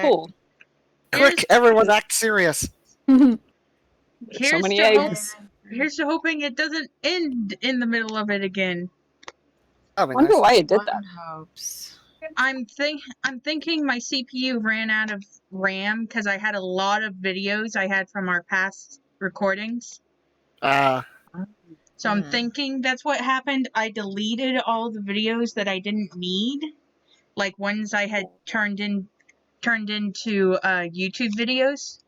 cool. Quick, everyone act serious. So many eggs. Here's to hoping it doesn't end in the middle of it again. I wonder why it did that. Hopes. I'm thinking my CPU ran out of RAM because I had a lot of videos I had from our past recordings. So I'm thinking that's what happened. I deleted all the videos that I didn't need, like ones I had turned into YouTube videos.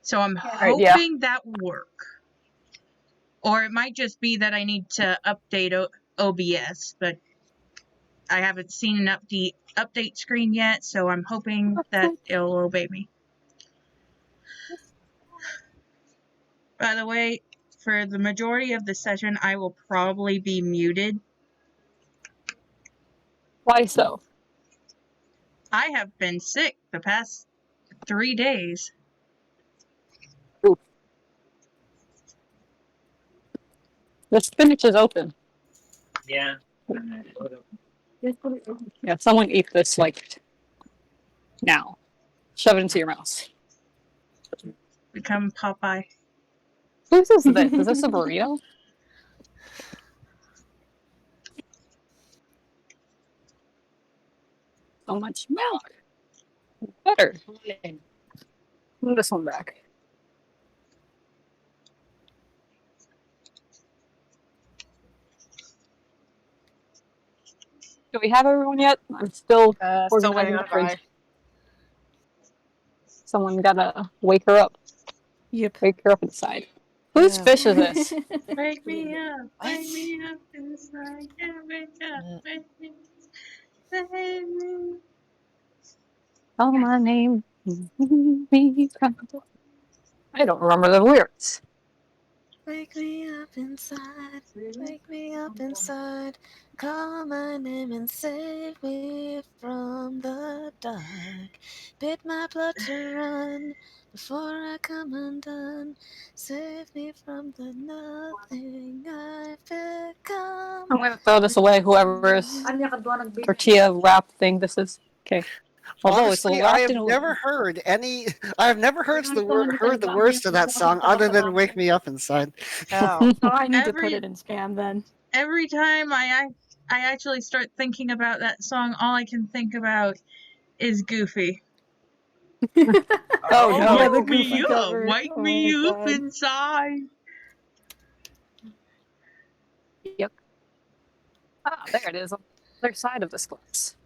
So I'm hoping that will work. Or it might just be that I need to update OBS, but I haven't seen an update screen yet, so I'm hoping that it'll obey me. By the way, for the majority of the session, I will probably be muted. Why so? I have been sick the past 3 days. Ooh. The spinach is open. Yeah. Yeah, someone eat this, like, now. Shove it into your mouth. Become Popeye. Whose is this? Is this a burrito? So much milk. Butter. Move this one back. Do we have everyone yet? I'm still Still waiting on fridge. Vi. Someone gotta wake her up. Yep. Wake her up inside. Whose fish is this? Wake me up, wake me up inside, yeah, wake up, wake me up, wake me. Call my name. I don't remember the lyrics. Wake me up inside, wake me up inside. Call my name and save me from the dark. Bid my blood to run before I come undone. Save me from the nothing I've become. I'm gonna throw this away, whoever's tortilla wrap thing this is. Okay. Although it's Honestly, I wrapped have in a... never heard any. I have never heard the words to that song other than "Wake Me Up Inside." Oh. Oh, I need to put it in spam then. Every time I actually start thinking about that song, all I can think about is Goofy. Oh no. Yeah, the Wake me Goofy up, cover. wake Oh me my up God. inside. Yep. Ah, there it is. On the other side of this glass.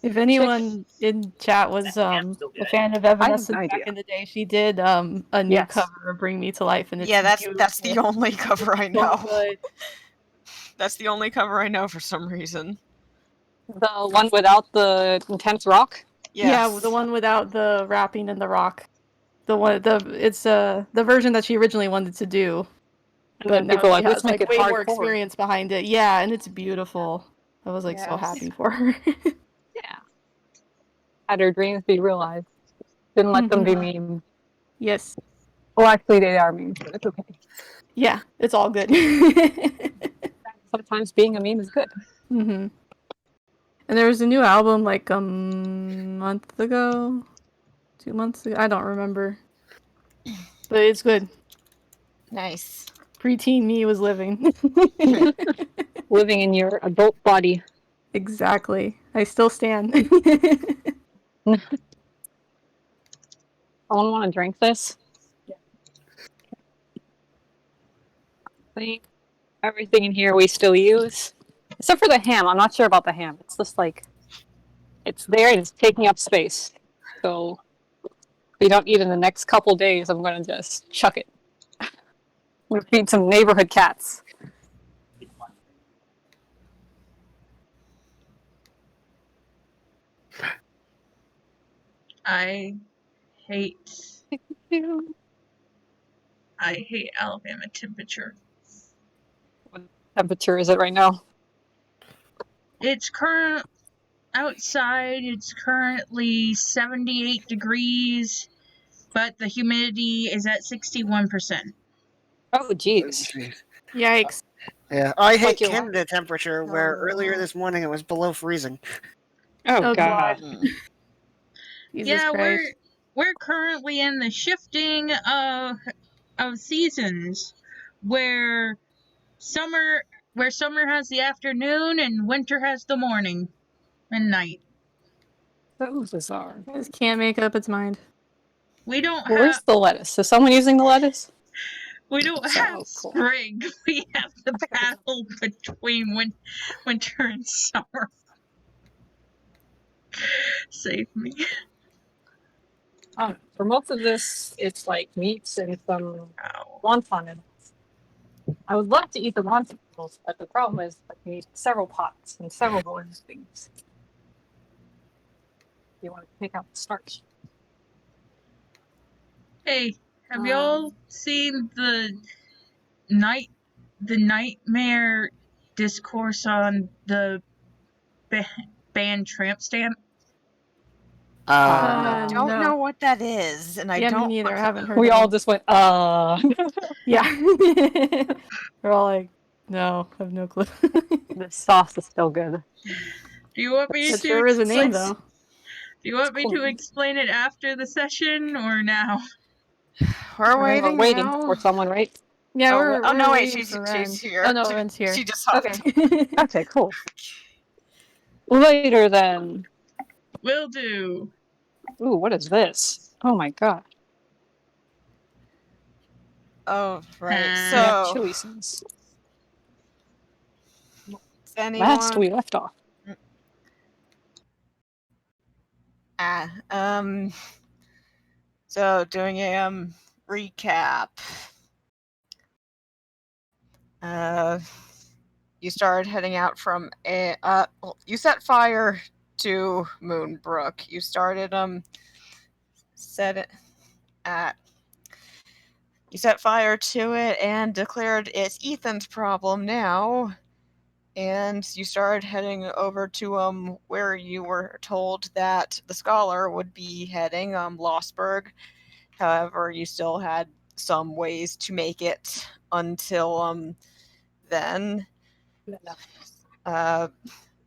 If anyone in chat was a fan of Evanescence back in the day, she did a new cover of "Bring Me to Life," and it's that's the only cover I know. good. That's the only cover I know for some reason. The one without the intense rock? Yeah, the one without the rapping and the rock. It's the version that she originally wanted to do. And But then now people are she like, has let's make it way more hardcore. experience behind it. Yeah, and it's beautiful. I was like so happy for her. Yeah. Had her dreams be realized. Didn't let them be meme. Yes. Well, actually, they are memes, but it's okay. Yeah, it's all good. Sometimes being a meme is good. And there was a new album like a month ago, 2 months ago. I don't remember, but it's good. Nice. Preteen me was living. Living in your adult body. Exactly. I still stand. Someone want to drink this? Yeah. I think everything in here we still use. Except for the ham. I'm not sure about the ham. It's just like, it's there and it's taking up space. So, if we don't eat in the next couple days, I'm going to just chuck it. We'll feed some neighborhood cats. I hate Alabama temperature. What temperature is it right now? It's outside. It's currently 78 degrees, but the humidity is at 61%. Oh, jeez. Yikes. Yeah, I hate Like your Canada temperature, where earlier this morning it was below freezing. Oh, God. Jesus yeah, Christ. we're currently in the shifting of seasons where summer has the afternoon and winter has the morning and night. So bizarre. It just can't make up its mind. We don't Where's have the lettuce? Is someone using the lettuce? So have cool. spring. We have the battle between winter and summer. Save me. For most of this, it's like meats and some Ow. wonton noodles. I would love to eat the wonton noodles, but the problem is like you need several pots and several boiling things. You want to take out the starch. Hey, have y'all seen the nightmare discourse on the band Tramp Stamp? I don't no. know what that is, and I Yeah, me don't. neither. I haven't heard We of all it. just went, Yeah. We're all like, no, I have no clue. The sauce is still good. Do you want me It to sure is a explain? name, though. Do you want me to Cool. explain it after the session or now? We're We're waiting waiting now. for someone, right? Yeah, Oh, we're no, wait, waiting she's for Ren. here. Oh, no, Ren's here. She just hopped. Okay. Okay, cool. Later then. Will do. Ooh, what is this? Oh my god. Oh, right. Uh, We have So, chili sauce. does Last anyone? we left off. So doing a recap. You started heading out from you set fire to Moonbrook. You started you set fire to it and declared it's Ethan's problem now. And you started heading over to where you were told that the scholar would be heading, Lossburg. However, you still had some ways to make it until then.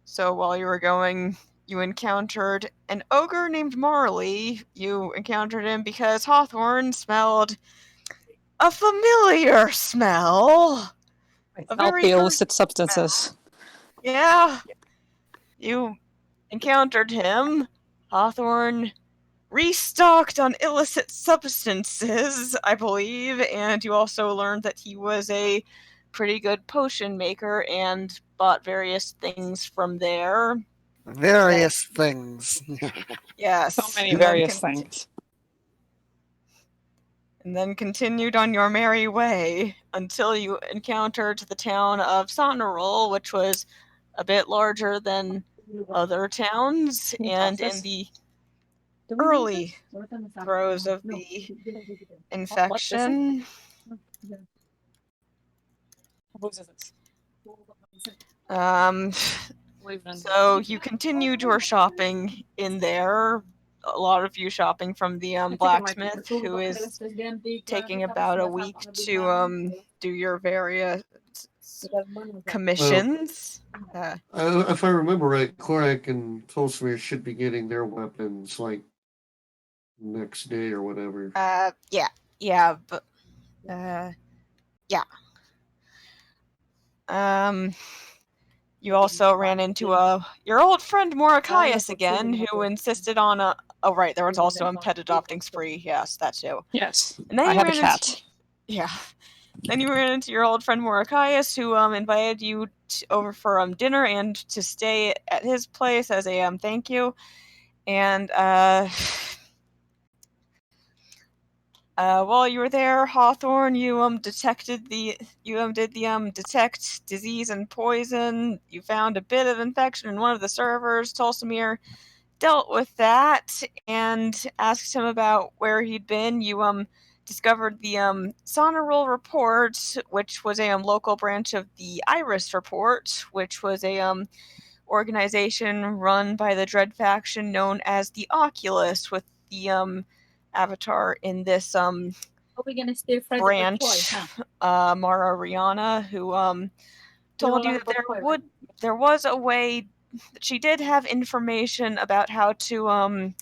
So while you were going, you encountered an ogre named Marley. You encountered him because Hawthorne smelled a familiar smell. I smell the illicit substances. Yeah. You encountered him. Hawthorne restocked on illicit substances, I believe, and you also learned that he was a pretty good potion maker and bought various things from there. Various things. Yes. So many various things. And then continued on your merry way until you encountered the town of Sonorol, which was a bit larger than other towns, and in the early throes of the infection. So you continued your shopping in there. A lot of you shopping from the blacksmith, who is taking about a week to do your various commissions. If I remember right, Korak and Tolsmir should be getting their weapons like next day or whatever. Yeah. You also ran into your old friend Morokias again, who insisted on a. Oh right, there was also a pet adopting spree. Yes, that too. Yes, And then I you have a ran cat. Yeah. Then you ran into your old friend Morokias, who invited you over for dinner and to stay at his place as a thank you. And while you were there, Hawthorne, you did the detect disease and poison. You found a bit of infection in one of the servers. Tolsimir dealt with that and asked him about where he'd been. You discovered the Sonorol Report, which was a local branch of the Iris Report, which was a organization run by the Dread faction known as the Oculus, with the avatar in this branch, Mara Rihanna, who told you that there was a way. She did have information about how to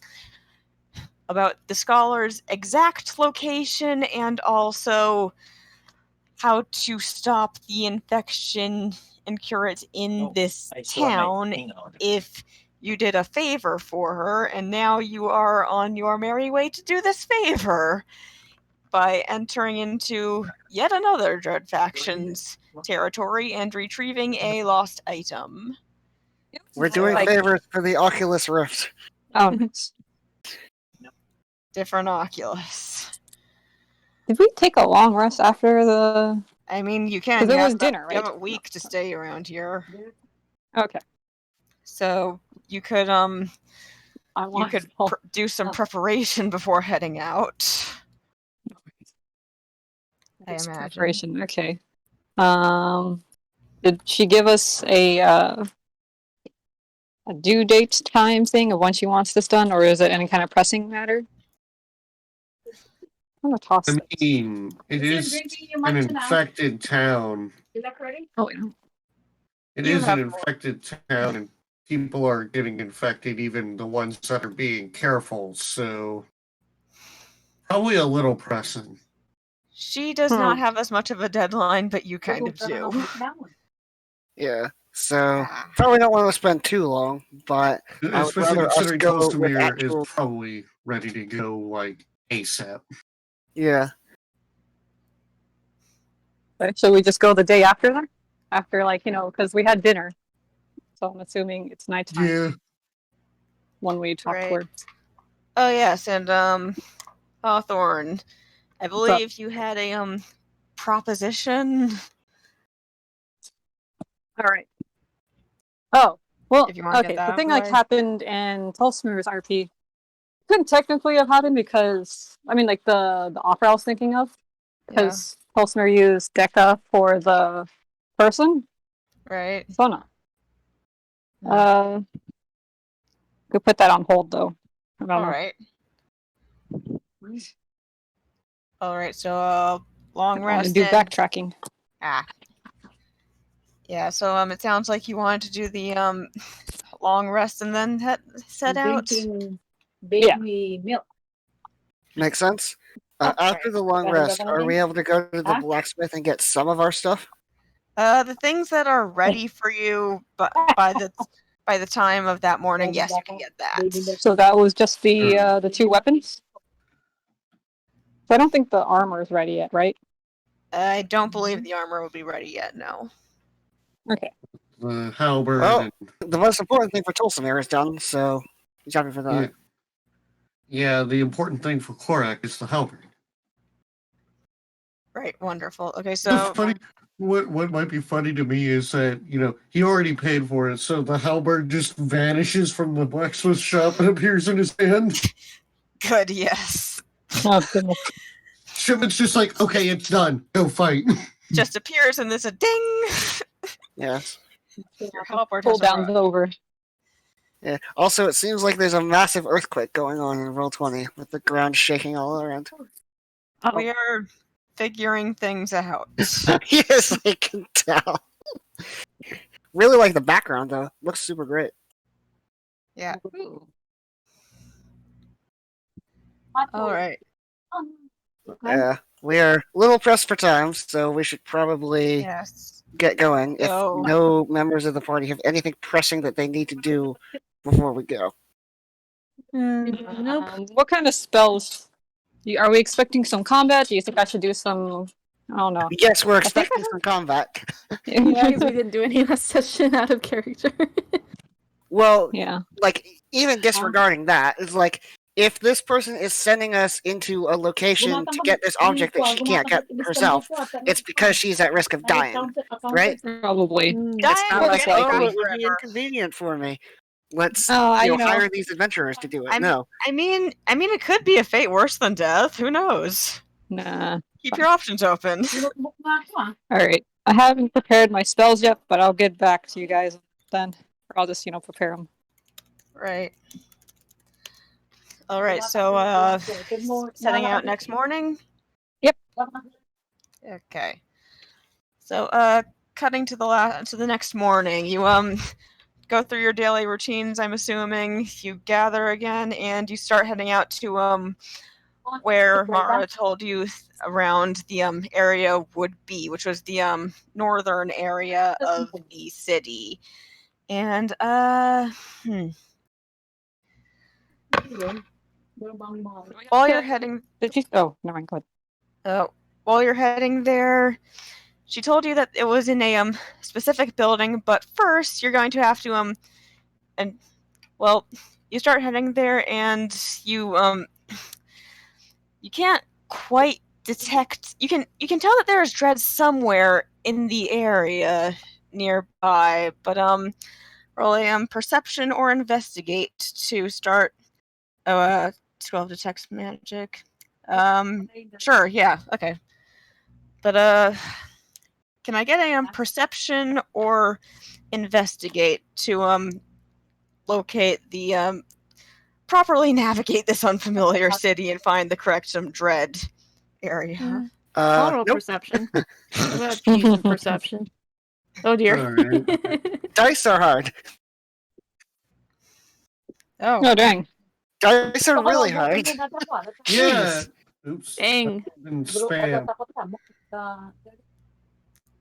about the scholar's exact location and also how to stop the infection and cure it in this town if you did a favor for her, and now you are on your merry way to do this favor by entering into yet another Dread Factions territory and retrieving a lost item. We're doing Like- favors for the Oculus Rift. Oh, nice. Different Oculus. Did we take a long rest after the? I mean, you can. 'Cause it you was have dinner, You have right? a week to stay around here, Okay. so you could do some preparation before heading out. I imagine. Preparation. Okay. Did she give us a due date time thing of when she wants this done, or is it any kind of pressing matter? I'm gonna toss I this. mean, it is an infected town. Oh, wait, no. It You is have an infected town, and people are getting infected, even the ones that are being careful, so probably a little pressing. She does not have as much of a deadline, but you kind of do. Yeah. So Ah. probably don't want to spend too long, but I would Especially rather us considering go with Tolstomir actual. is probably ready to go, like, ASAP. Yeah. Should we just go the day after then? After, like, because we had dinner. So I'm assuming it's nighttime Yeah. when we talk Right. to her. Oh yes, and Hawthorne, I believe you had a proposition. All right. Oh, well, If you wanna get okay. that The out thing of the like way. happened in Tulsmir's RP couldn't technically have happened because I mean, like the offer I was thinking of, because Tulsmir used Deca for the person, Right. so no. Could put that on hold though. I don't All know. right. All right. So long I want to rest. do and- backtracking. Yeah. So it sounds like you wanted to do the long rest and then set out. Bakery milk. Makes sense. After the long rest, are we able to go to the blacksmith and get some of our stuff? The things that are ready for you, but by the time of that morning, yes, you can get that. So that was just the two weapons. So I don't think the armor is ready yet, right? I don't believe the armor will be ready yet. No. Okay. The halberd Well, and the most important thing for Tulsimir is done, so he's happy for that. yeah, the important thing for Korak is the halberd. Right. Wonderful. Okay. What's So funny, what might be funny to me is that, he already paid for it, so the halberd just vanishes from the blacksmith shop and appears in his hand. good. Yes. Oh goodness. Shipment's just like, okay, it's done. Go fight. Just appears and there's a ding. Yes. Your halberd Pull has down's arrived. over. Yeah. Also, it seems like there's a massive earthquake going on in Roll20 with the ground shaking all around. We are figuring things out. Yes, I can tell. Really like the background though. Looks super great. Yeah. All right. Yeah. We are a little pressed for time, so we should probably Yes. get going. If So- no members of the party have anything pressing that they need to do before we go. Nope. What kind of spells? Are we expecting some combat? Do you think I should do some? I don't know. Yes, we're think I expecting some combat. Yeah, because we didn't do any last session out of character. Well, Yeah. like, even disregarding that, it's like, if this person is sending us into a location to get this object that she can't get herself, it's because she's at risk of dying, right? Probably. Dying Not will like, get oh, angry it would be forever. inconvenient for me. Let's Oh, hire these adventurers to do it. I'm- No. I mean, it could be a fate worse than death. Who knows? Nah. Keep your options open. All right. I haven't prepared my spells yet, but I'll get back to you guys then. Or I'll just, prepare them. Right. All right. So, setting out next morning. Yep. Okay. So, cutting to the next morning, you go through your daily routines, I'm assuming. You gather again, and you start heading out to where Mara told you around the area would be, which was the northern area of the city. And while you're heading, Did you? Oh, never mind. Go ahead. while you're heading there, she told you that it was in a specific building, but first you're going to have to you start heading there, and you can't quite detect. You can tell that there is dread somewhere in the area nearby, but roll a perception or investigate to start. 12 detects magic. Sure, yeah, okay. But can I get a perception or investigate to locate the properly navigate this unfamiliar city and find the correct dread area? I'll roll Nope. perception. I'm gonna choose some perception. Oh dear. Alright. Dice are hard. Oh, Oh, dang. Dice are really hard. Yeah. Oops. Dang. And spam.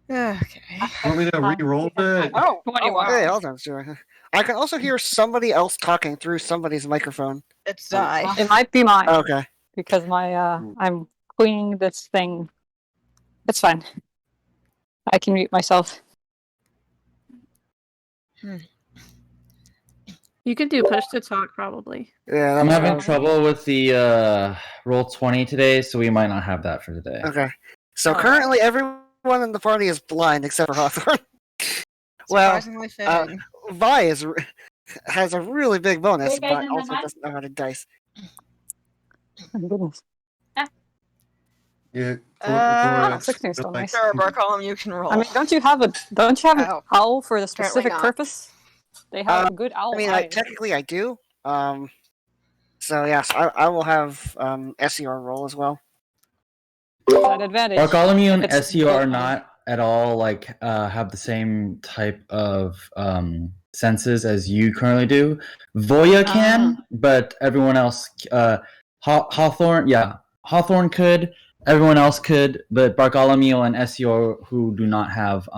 okay. Want me to re-roll that? Oh, 21. Hey, hold on, sure. I can also hear somebody else talking through somebody's microphone. It's Zai. It might be mine Okay. because I'm cleaning this thing. It's fine. I can mute myself. You can do push to talk probably. Yeah, I'm that's having fine. trouble with the roll 20 today, so we might not have that for today. Okay. So currently everyone in the party is blind except for Hawthorne. Well, Surprisingly fitting. Vi has a really big bonus, but also doesn't know how to dice. Oh, goodness. Yeah. Uh, 16 is still nice. Sure, Bartholomew, you can roll. I mean, don't you have an Oh. owl for the Apparently specific not. purpose? They have good owl I mean, eyes. technically I do. So yes, I will have SER roll as well. That advantage. Bartholomew and It's SEO are both. not at all have the same type of senses as you currently do. Voya can, but everyone else, Hawthorne could. Everyone else could, but Bartholomew and SEO who do not have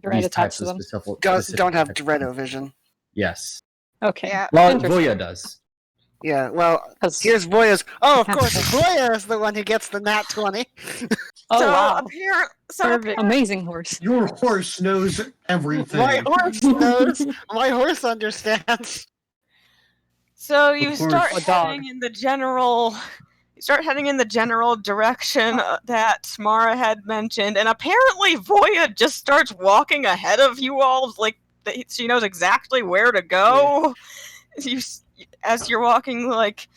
Dread these attached types to of them. specific. Don't have types of Dredo senses. vision. Yes. Okay. Yeah. Well, Interesting. Voya does. Yeah, well, 'Cause- here's Voya's. Oh, of Can't course, say. Voya is the one who gets the nat 20. Oh, wow. Perfect. Amazing horse. Your horse knows everything. My horse knows. My horse understands. So you Of course. start A dog. heading in the general. You start heading in the general direction that Mara had mentioned, and apparently Voya just starts walking ahead of you all, like she knows exactly where to go. You, as you're walking, like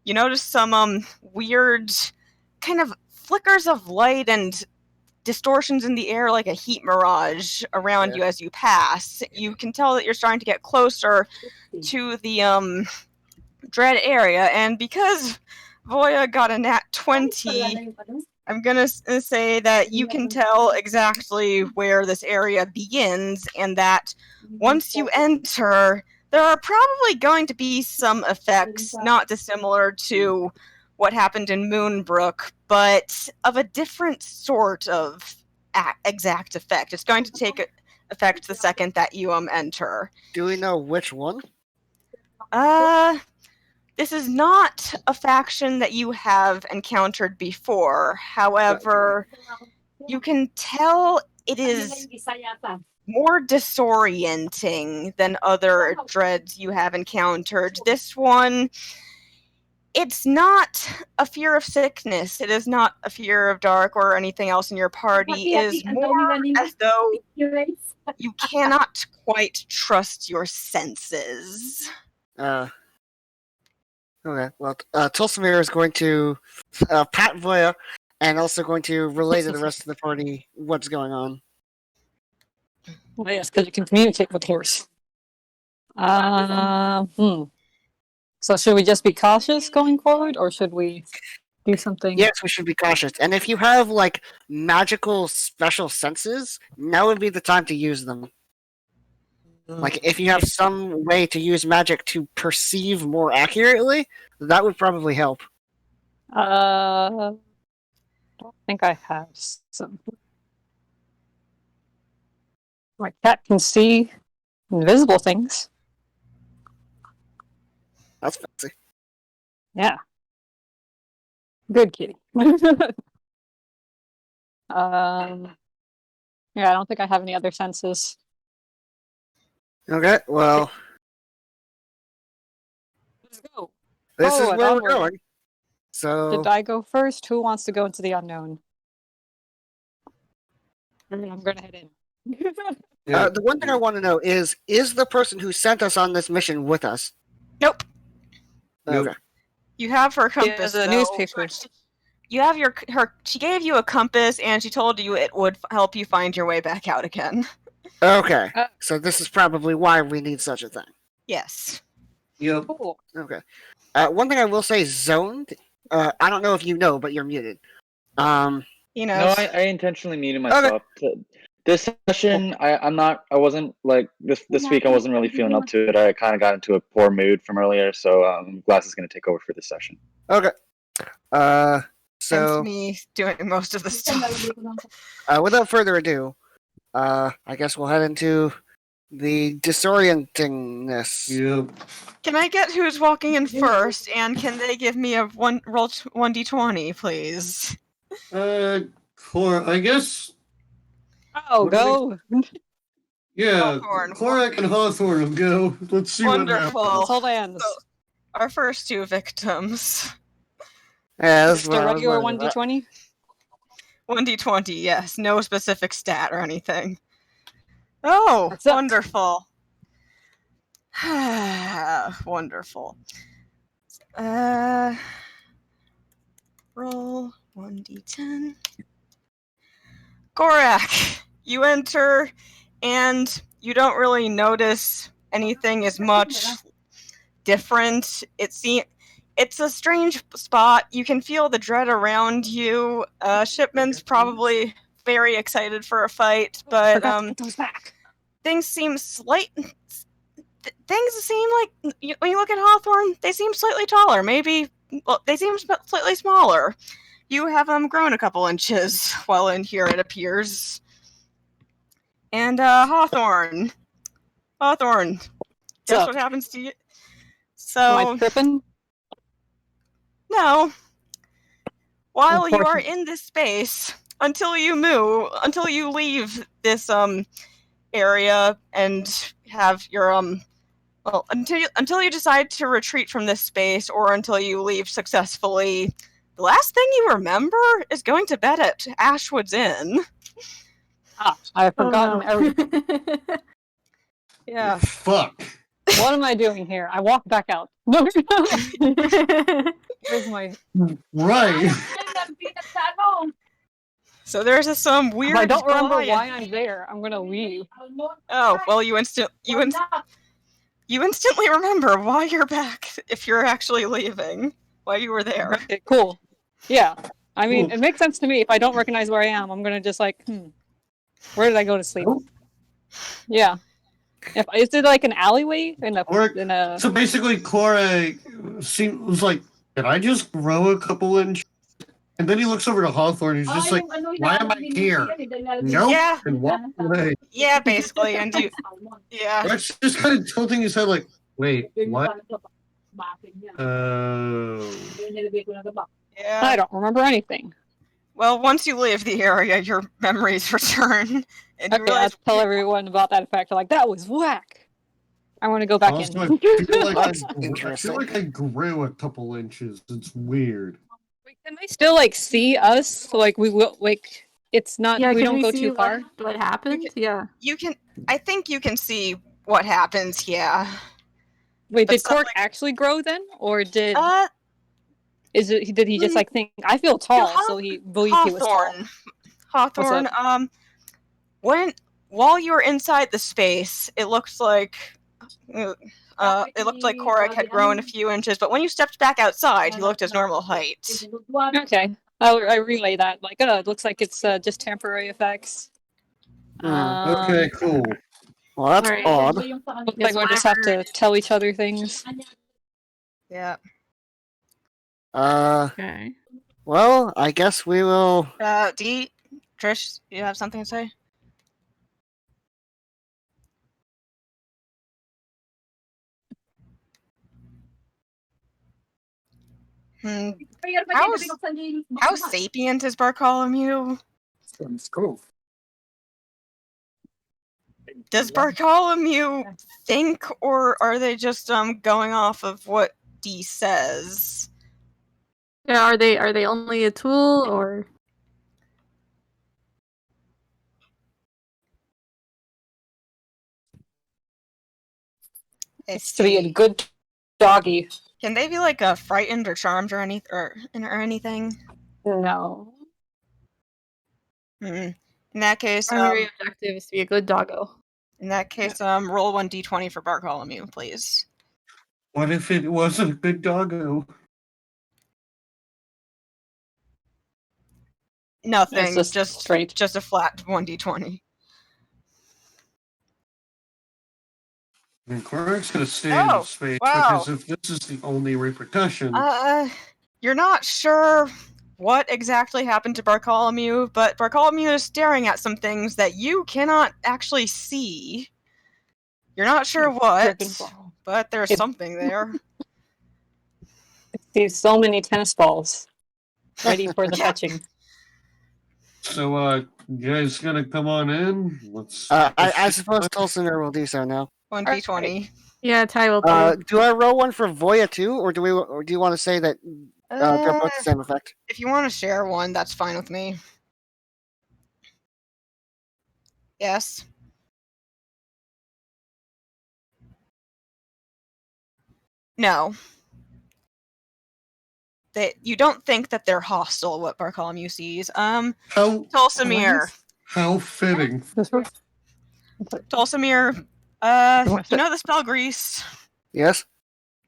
you notice some weird kind of flickers of light and distortions in the air, like a heat mirage around you as you pass. You can tell that you're starting to get closer to the dread area, and because Voya got a nat 20, I'm gonna say that you can tell exactly where this area begins, and that once you enter, there are probably going to be some effects not dissimilar to what happened in Moonbrook, but of a different sort of exact effect. It's going to take effect the second that you enter. Do we know which one? This is not a faction that you have encountered before. However, you can tell it is more disorienting than other dreads you have encountered. This one, it's not a fear of sickness. It is not a fear of dark or anything else in your party. It is more as though you cannot quite trust your senses. Okay, well, Tulsimir is going to pat Voya and also going to relay to the rest of the party what's going on. Well, yes, because you can communicate with horse. So should we just be cautious going forward, or should we do something? Yes, we should be cautious. And if you have, like, magical special senses, now would be the time to use them. Like, if you have some way to use magic to perceive more accurately, that would probably help. I don't think I have some. My cat can see invisible things. That's fancy. Yeah. Good kitty. Yeah, I don't think I have any other senses. Okay, well, Let's go. this is Forward, where onward. we're going. So, Did I go first? Who wants to go into the unknown? I'm gonna head in. the one thing I want to know is the person who sent us on this mission with us? Nope. Okay. You have her compass. the though. newspapers. You have her. She gave you a compass, and she told you it would help you find your way back out again. Okay. So this is probably why we need such a thing. Yes. Yep. Cool. Okay. One thing I will say, zoned. I don't know if you know, but you're muted. You know. No, I intentionally muted myself. This session, I wasn't like this week. I wasn't really feeling up to it. I kind of got into a poor mood from earlier, so Glass is going to take over for this session. Okay. Hence So me doing most of the stuff. without further ado, I guess we'll head into the disorientingness. Yep. Can I get who's walking in first, and can they give me a roll 1d20, please? I guess. Oh, What do go. Yeah, Hawthorne. Korak and Hawthorne will go. Let's see what Wonderful. happens. Hold hands. So, our first two victims. Yeah, that's Just what a I was regular wondering about. 1d20? 1d20, yes. No specific stat or anything. Oh, Accept. wonderful. Wonderful. Roll 1d10. Gorak, you enter, and you don't really notice anything as much different. It's a strange spot. You can feel the dread around you. Shipman's probably very excited for a fight, but things seem things seem like when you look at Hawthorne, they seem slightly taller. Maybe they seem slightly smaller. You have grown a couple inches while in here, it appears. And Hawthorne, guess what happens to you? Am I So tripping? no. While you are in this space, until you leave this area and have your until you decide to retreat from this space, or until you leave successfully, the last thing you remember is going to bed at Ashwood's Inn. I've forgotten everything. Yeah. Fuck. What am I doing here? I walk back out. Where's my... Right. So there's some weird. If I don't remember Goliath. why I'm there, I'm gonna leave. Oh well, you instantly remember why you're back. If you're actually leaving, why you were there. Okay, cool. Yeah. I mean, Cool. it makes sense to me. If I don't recognize where I am, I'm gonna just like, where did I go to sleep? Oh. Yeah. Is it like an alleyway in a? So basically, Korak was like, "Did I just grow a couple inches?" And then he looks over to Hawthorne. He's just like, "Why am I here?" Nope. Yeah. And walks away. Yeah, basically, and you. Yeah. Rex just kind of tilting his head, like, "Wait, what?" Yeah. I don't remember anything. Well, once you leave the area, your memories return, and you Okay, realize. I'll tell everyone about that effect. Like, that was whack. I want to go back Also, in. I feel like That's I interesting. feel like I grew a couple inches. It's weird. Wait, can they still like see us? Like we will like. It's not. Yeah, we can don't we go see too far. what happened? Yeah. You can. I think you can see what happens. Yeah. Wait, But did stuff Cork like- actually grow then, or did Uh, did he just like think I feel tall, Haw- so he believed he was tall? Hawthorne. While you were inside the space, it looked like Korak had grown a few inches, but when you stepped back outside, he looked his normal height. Okay, I relay that. Like, it looks like it's just temporary effects. Okay, cool. Well, that's Alright. odd. Looks like we'll just have to tell each other things. Yeah. Okay. Well, I guess we will. D, Trish, you have something to say? How sapient is Bartholomew? Cool. Does Bartholomew think, or are they just going off of what D says? Yeah, are they only a tool or It's to be a good doggy. Can they be like frightened or charmed or anything? No. In that case, primary objective is to be a good doggo? in that case, roll 1d20 for Bartholomew, please. What if it wasn't a good doggo? Nothing, It's just straight. just a flat 1d20. And Correct's gonna stay in Oh, the space wow. because if this is the only repercussion, You're not sure what exactly happened to Bartholomew, but Bartholomew is staring at some things that you cannot actually see. You're not sure what, but there's something there. I see so many tennis balls ready for the fetching. so you guys gonna come on in? I suppose Tolsoner will do so now. 1d20. Yeah, Ty will too. Do I roll one for Voya too, or do you want to say that they're both the same effect? If you want to share one, that's fine with me. Yes. No. You don't think that they're hostile, what Bartholomew sees. Tolsimir. How fitting. Tolsimir, you know the spell Grease? Yes.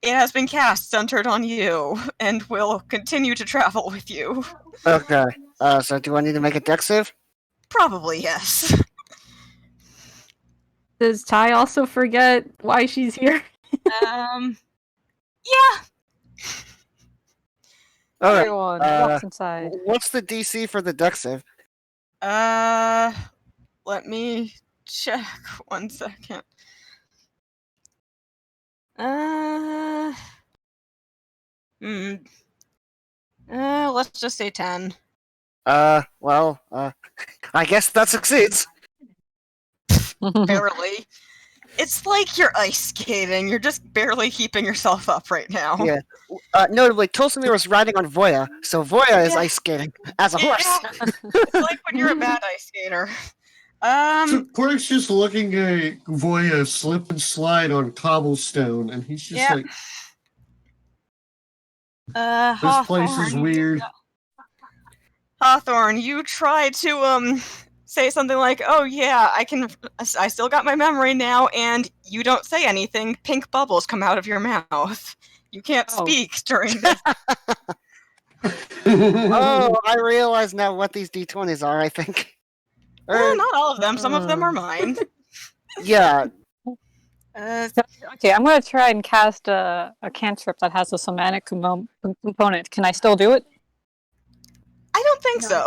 It has been cast centered on you, and will continue to travel with you. Okay. So do I need to make a dex save? Probably, yes. Does Ty also forget why she's here? Yeah. All right. Everyone walks inside. What's the DC for the dex save? Let me check 1 second. Let's just say 10. Well, I guess that succeeds. Barely. It's like you're ice skating. You're just barely keeping yourself up right now. Yeah. Notably, Tolsimir was riding on Voya, so Voya is ice skating as a horse. It's like when you're a bad ice skater. So Correc's just looking at Voya slip and slide on cobblestone, and he's just like, this place is weird. Hawthorne, you tried to say something like, "Oh yeah, I still got my memory now," and you don't say anything. Pink bubbles come out of your mouth. You can't speak during this. Oh, I realize now what these D20s are, I think. Not all of them. Some of them are mine. Yeah. Okay, I'm going to try and cast a cantrip that has a somatic component. Can I still do it? I don't think so.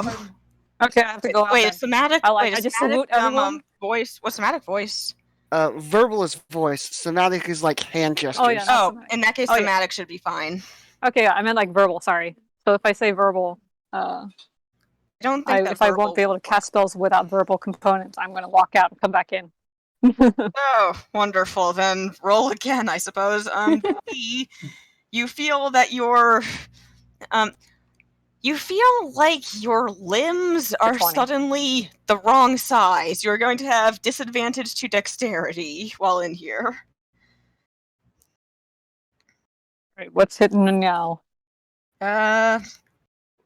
Okay, I have to go out. Wait, somatic. I just salute everyone. Voice. What's somatic voice? Verbal is voice. Somatic is like hand gestures. Oh, yeah. Oh, in that case, somatic should be fine. Okay, I meant like verbal. Sorry. So if I say verbal, I don't think if I won't be able to cast spells without verbal components, I'm going to walk out and come back in. Oh, wonderful. Then roll again, I suppose. B, you feel that you feel like your limbs are suddenly the wrong size. You're going to have disadvantage to dexterity while in here. Right, what's hitting now?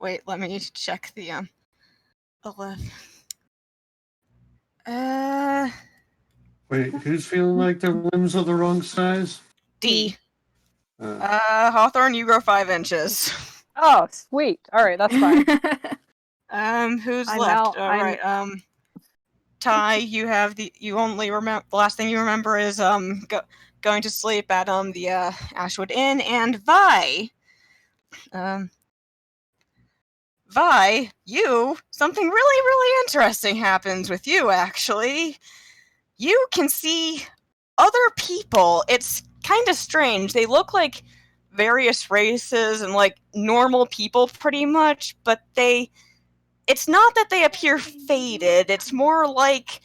Wait, let me check the 11. Wait, who's feeling like their limbs are the wrong size? D. Hawthorne, you grow 5 inches. Oh, sweet. All right, that's fine. Who's left? All right. Ty, you only remember, the last thing you remember is going to sleep at the Ashwood Inn. And Vi, something really interesting happens with you, actually. You can see other people. It's kind of strange. They look like various races and like normal people pretty much, but it's not that they appear faded. It's more like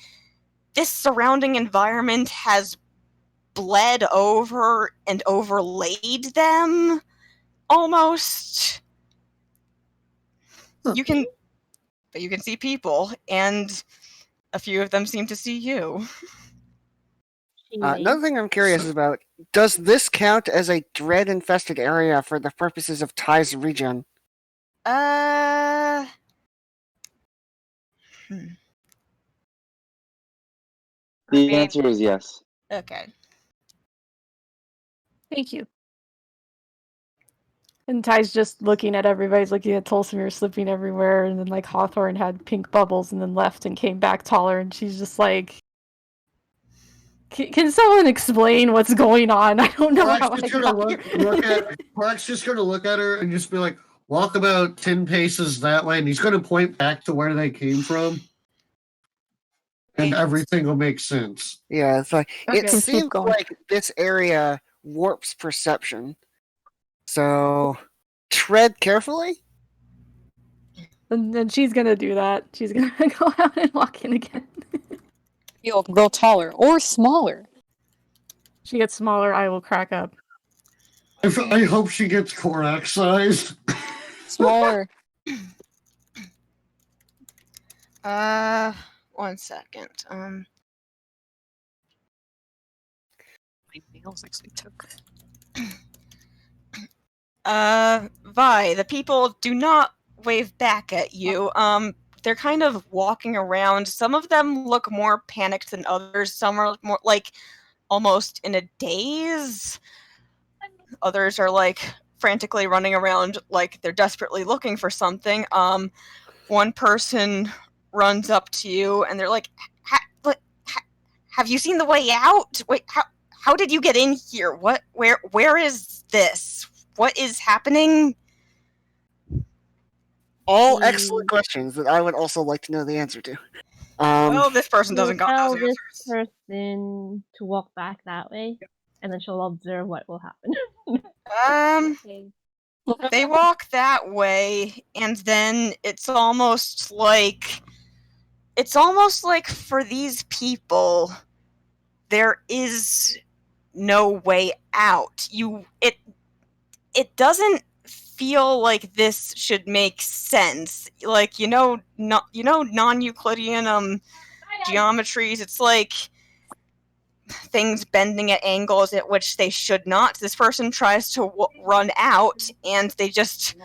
this surrounding environment has bled over and overlaid them, almost. You can see people, and a few of them seem to see you. Another thing I'm curious about, does this count as a dread-infested area for the purposes of Ty's regen? The answer is yes. Okay. Thank you. And Ty's just looking at everybody's looking at Tulsimir slipping everywhere, and then like Hawthorne had pink bubbles and then left and came back taller, and she's just like, can someone explain what's going on? I don't know how I got Park's just gonna look at her and just be like, walk about 10 paces that way, and he's gonna point back to where they came from. And everything will make sense. Yeah, it's like it Okay. seems like this area warps perception. So tread carefully. And then she's gonna do that. She's gonna go out and walk in again. You'll grow taller or smaller. She gets smaller, I will crack up. I hope she gets Korak sized. Smaller. 1 second. My nails actually took. Vi, the people do not wave back at you. They're kind of walking around. Some of them look more panicked than others. Some are more like almost in a daze. Others are like frantically running around like they're desperately looking for something. One person runs up to you and they're like, have you seen the way out? Wait, how did you get in here? Where is this? What is happening? All excellent questions that I would also like to know the answer to. Well, this person doesn't got tell those this answers. person to walk back that way, and then she'll observe what will happen. They walk that way, and then it's almost like for these people, there is no way out. It doesn't feel like this should make sense. Like, non-Euclidean geometries, it's like things bending at angles at which they should not. This person tries to run out, and they just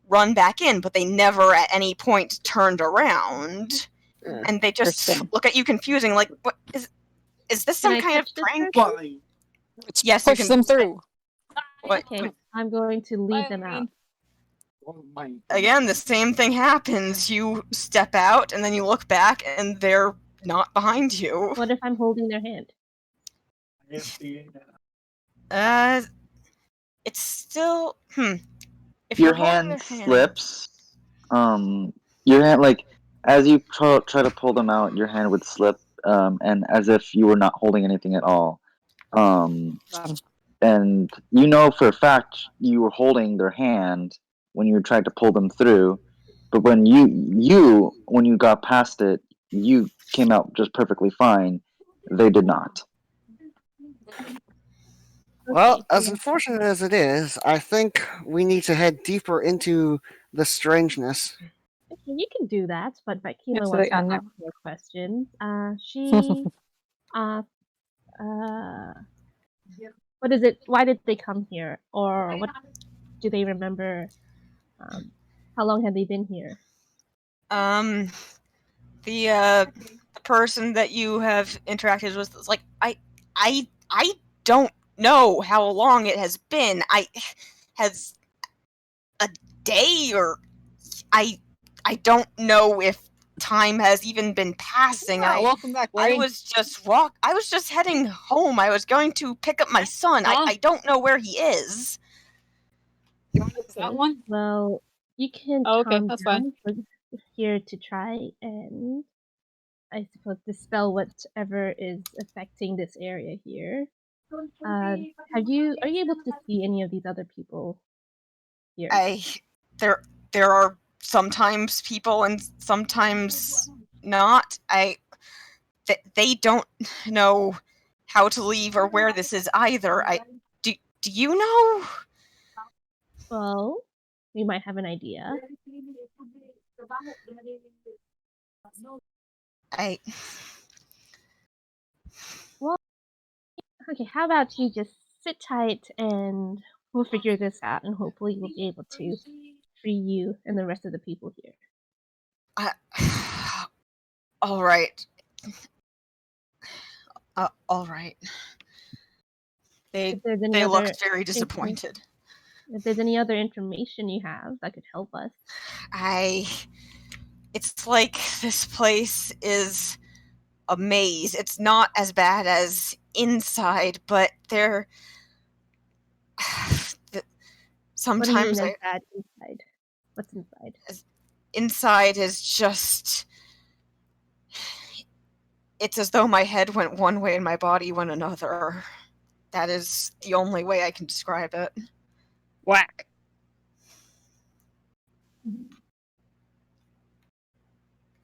run back in, but they never at any point turned around. And they just look at you confusing, like, what is this some kind of prank? Yes, push them through. Okay, I'm going to lead them out. Again, the same thing happens. You step out, and then you look back, and they're not behind you. What if I'm holding their hand? It's still If your you're holding hand their hand- slips, your hand, like, as you try to pull them out, your hand would slip, and as if you were not holding anything at all. And you know for a fact you were holding their hand when you tried to pull them through, but when you got past it, you came out just perfectly fine. They did not. Well, as unfortunate as it is, I think we need to head deeper into the strangeness. Okay, you can do that, but Vakila Yes, wants to I know. ask more questions. What is it? Why did they come here? Or what do they remember? How long have they been here? The person that you have interacted with is like, I don't know how long it has been. Has a day, or I don't know if time has even been passing. Welcome back, I Larry. was just heading home. I was going to pick up my son. Huh? I don't know where he is. You want to do that one? Well, you can Oh, okay, calm that's down. We're here to try and, I suppose, dispel whatever is affecting this area here. Are you able to see any of these other people here? There are sometimes people and sometimes not. They don't know how to leave or where this is either. Do you know? Well, we might have an idea. Well, okay, how about you just sit tight and we'll figure this out and hopefully we'll be able to free you and the rest of the people here. All right. All right. They looked very disappointed. If there's any other information you have that could help us. It's like this place is a maze. It's not as bad as inside, but there sometimes What do you mean bad inside? What's inside? Inside is just, it's as though my head went one way and my body went another. That is the only way I can describe it. Whack.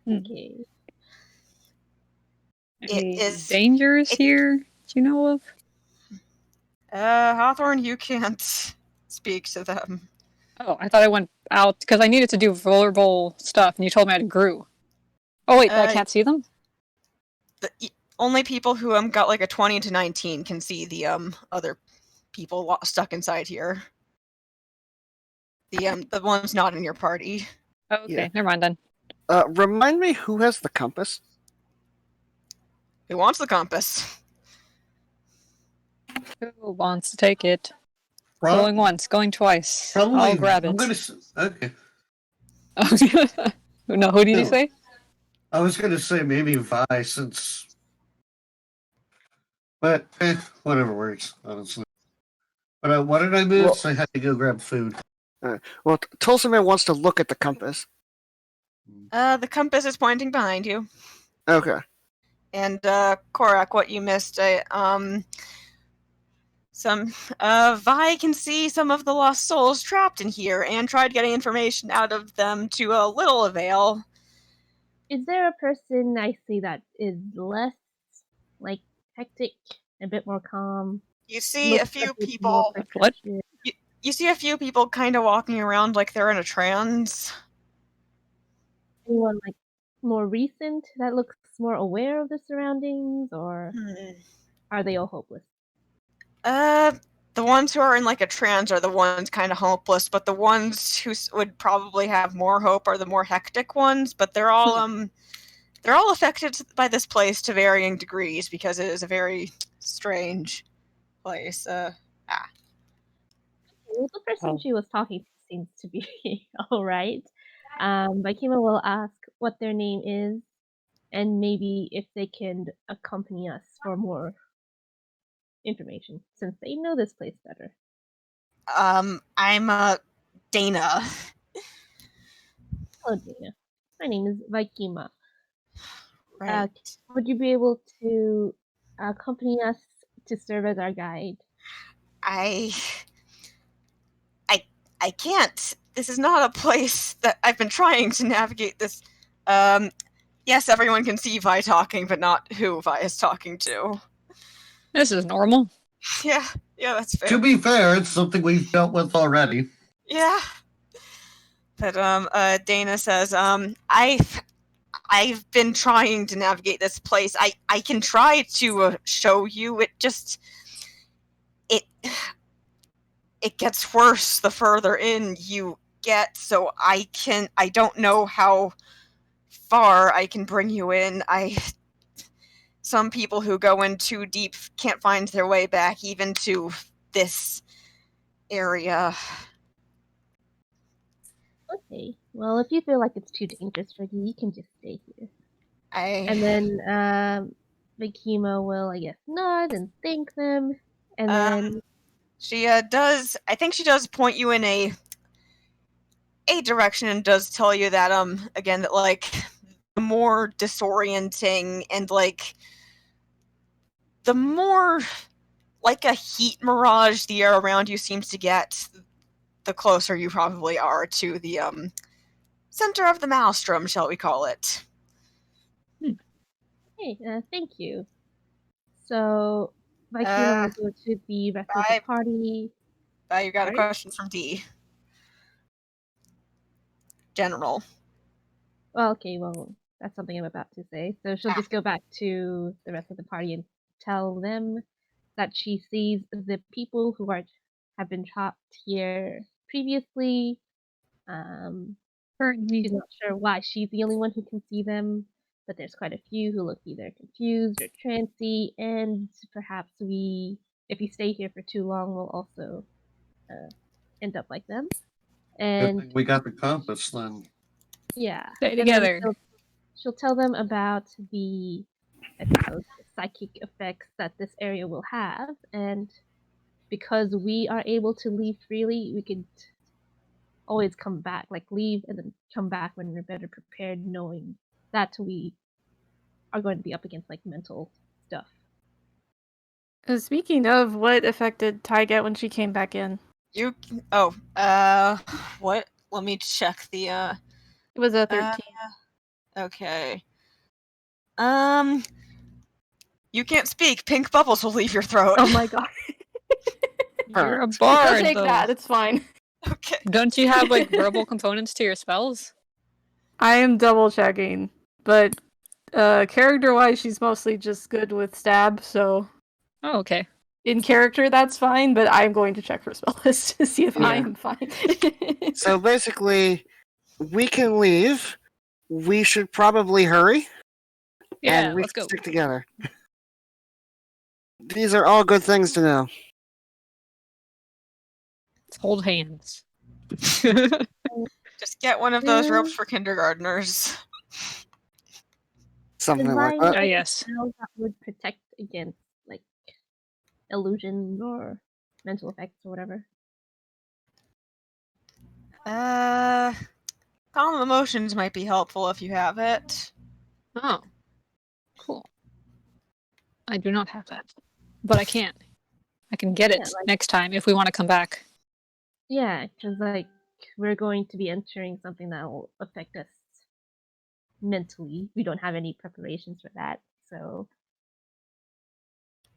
Okay. Any dangers here? Do you know of? Hawthorne, you can't speak to them. Oh, I thought I went out because I needed to do verbal stuff, and you told me I had grew. Oh wait, I can't see them. Only people who got like a 20 to 19 can see the other people stuck inside here. The ones not in your party. Oh, okay, never mind then. Remind me who has the compass? Who wants the compass? Who wants to take it? Probably, going once, going twice. Probably, I'll grab it. Okay. No, who did you say? I was going to say maybe Vi, since... But, whatever works, honestly. But why did I move? Well, so I had to go grab food. Well, Tulsaman wants to look at the compass. The compass is pointing behind you. Okay. And, Korak, what you missed, Vi can see some of the lost souls trapped in here and tried getting information out of them to a little avail. Is there a person I see that is less, like, hectic, a bit more calm? You see a few people... What? You see a few people kind of walking around like they're in a trance. Anyone, like, more recent that looks more aware of the surroundings, or are they all hopeless? The ones who are in like a trance are the ones kind of hopeless, but the ones who would probably have more hope are the more hectic ones. But they're all affected by this place to varying degrees because it is a very strange place. Well, the person she was talking to seems to be all right. Bakima will ask what their name is and maybe if they can accompany us for more information since they know this place better. I'm Dana. Hello, Dana. My name is Vaikima. Right. Would you be able to accompany us to serve as our guide? I can't. This is not a place that I've been trying to navigate this. Yes, everyone can see Vi talking, but not who Vi is talking to. This is normal. Yeah, that's fair. To be fair, it's something we've dealt with already. Yeah. But Dana says, I've been trying to navigate this place. I can try to show you. It gets worse the further in you get, so I don't know how far I can bring you in. Some people who go in too deep can't find their way back even to this area. Okay. Well, if you feel like it's too dangerous for you, you can just stay here. And then Makima will, I guess, nod and thank them, and then she does. I think she does point you in a direction and does tell you that again that like the more disorienting and like the more like a heat mirage the air around you seems to get, the closer you probably are to the center of the maelstrom, shall we call it. hey, thank you. So Makima will go to the rest of the party. You got a question from D. General. Well, okay, well, that's something I'm about to say. So she'll just go back to the rest of the party and tell them that she sees the people who have been trapped here previously. She's not sure why she's the only one who can see them, but there's quite a few who look either confused or trancy, and perhaps if we stay here for too long, we'll also end up like them. Good thing we got the compass then. Yeah. Stay together. She'll tell them about the, I suppose, psychic effects that this area will have, and because we are able to leave freely, we could always come back, like leave and then come back when we're better prepared, knowing that we are going to be up against like mental stuff. Speaking of, what effect did Ty get when she came back in? What? Let me check the It was a 13. Okay. You can't speak. Pink bubbles will leave your throat. Oh my god. You're a I'll bard. take that, it's fine. Okay. Don't you have like verbal components to your spells? I am double checking, but character-wise, she's mostly just good with stab, so... Oh, okay. In character, that's fine, but I'm going to check her spell list to see if I am fine. So basically, we can leave. We should probably hurry. Yeah, and we let's can go. stick together. These are all good things to know. Let's hold hands. Just get one of those ropes for kindergartners. Something like Design that. Oh, yes. spells that would protect against like illusions or mental effects or whatever. Calm emotions might be helpful if you have it. Oh, cool. I do not have that, but I can. I can get it next time if we want to come back. Yeah, because like we're going to be entering something that will affect us mentally. We don't have any preparations for that, so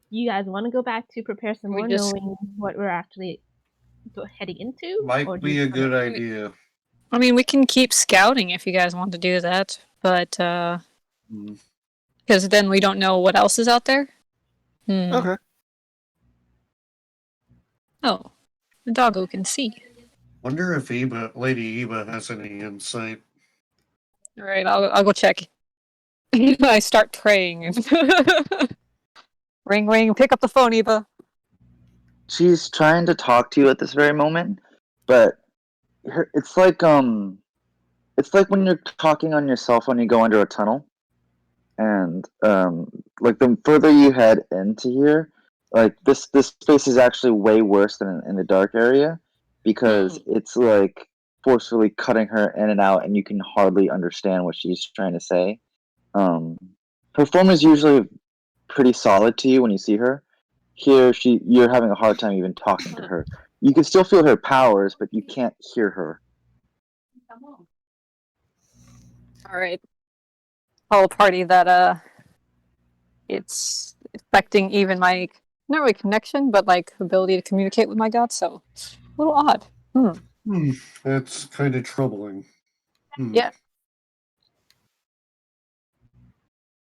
you guys want to go back to prepare some more, knowing what we're actually heading into? Might be a good idea. I mean, we can keep scouting if you guys want to do that, but because then we don't know what else is out there. Okay. Oh, the doggo can see. Wonder if Lady Eva has any insight. All right, I'll go check. I start praying. Ring, ring. Pick up the phone, Eva. She's trying to talk to you at this very moment, but it's like when you're talking on your cell phone, you go under a tunnel, and like the further you head into here, like this space is actually way worse than in the dark area, because it's like forcefully cutting her in and out, and you can hardly understand what she's trying to say. Her form is usually pretty solid to you when you see her. Here, you're having a hard time even talking to her. You can still feel her powers, but you can't hear her. All right. Whole party that it's affecting even my not really connection, but like ability to communicate with my god. So it's a little odd. That's kind of troubling. Yeah.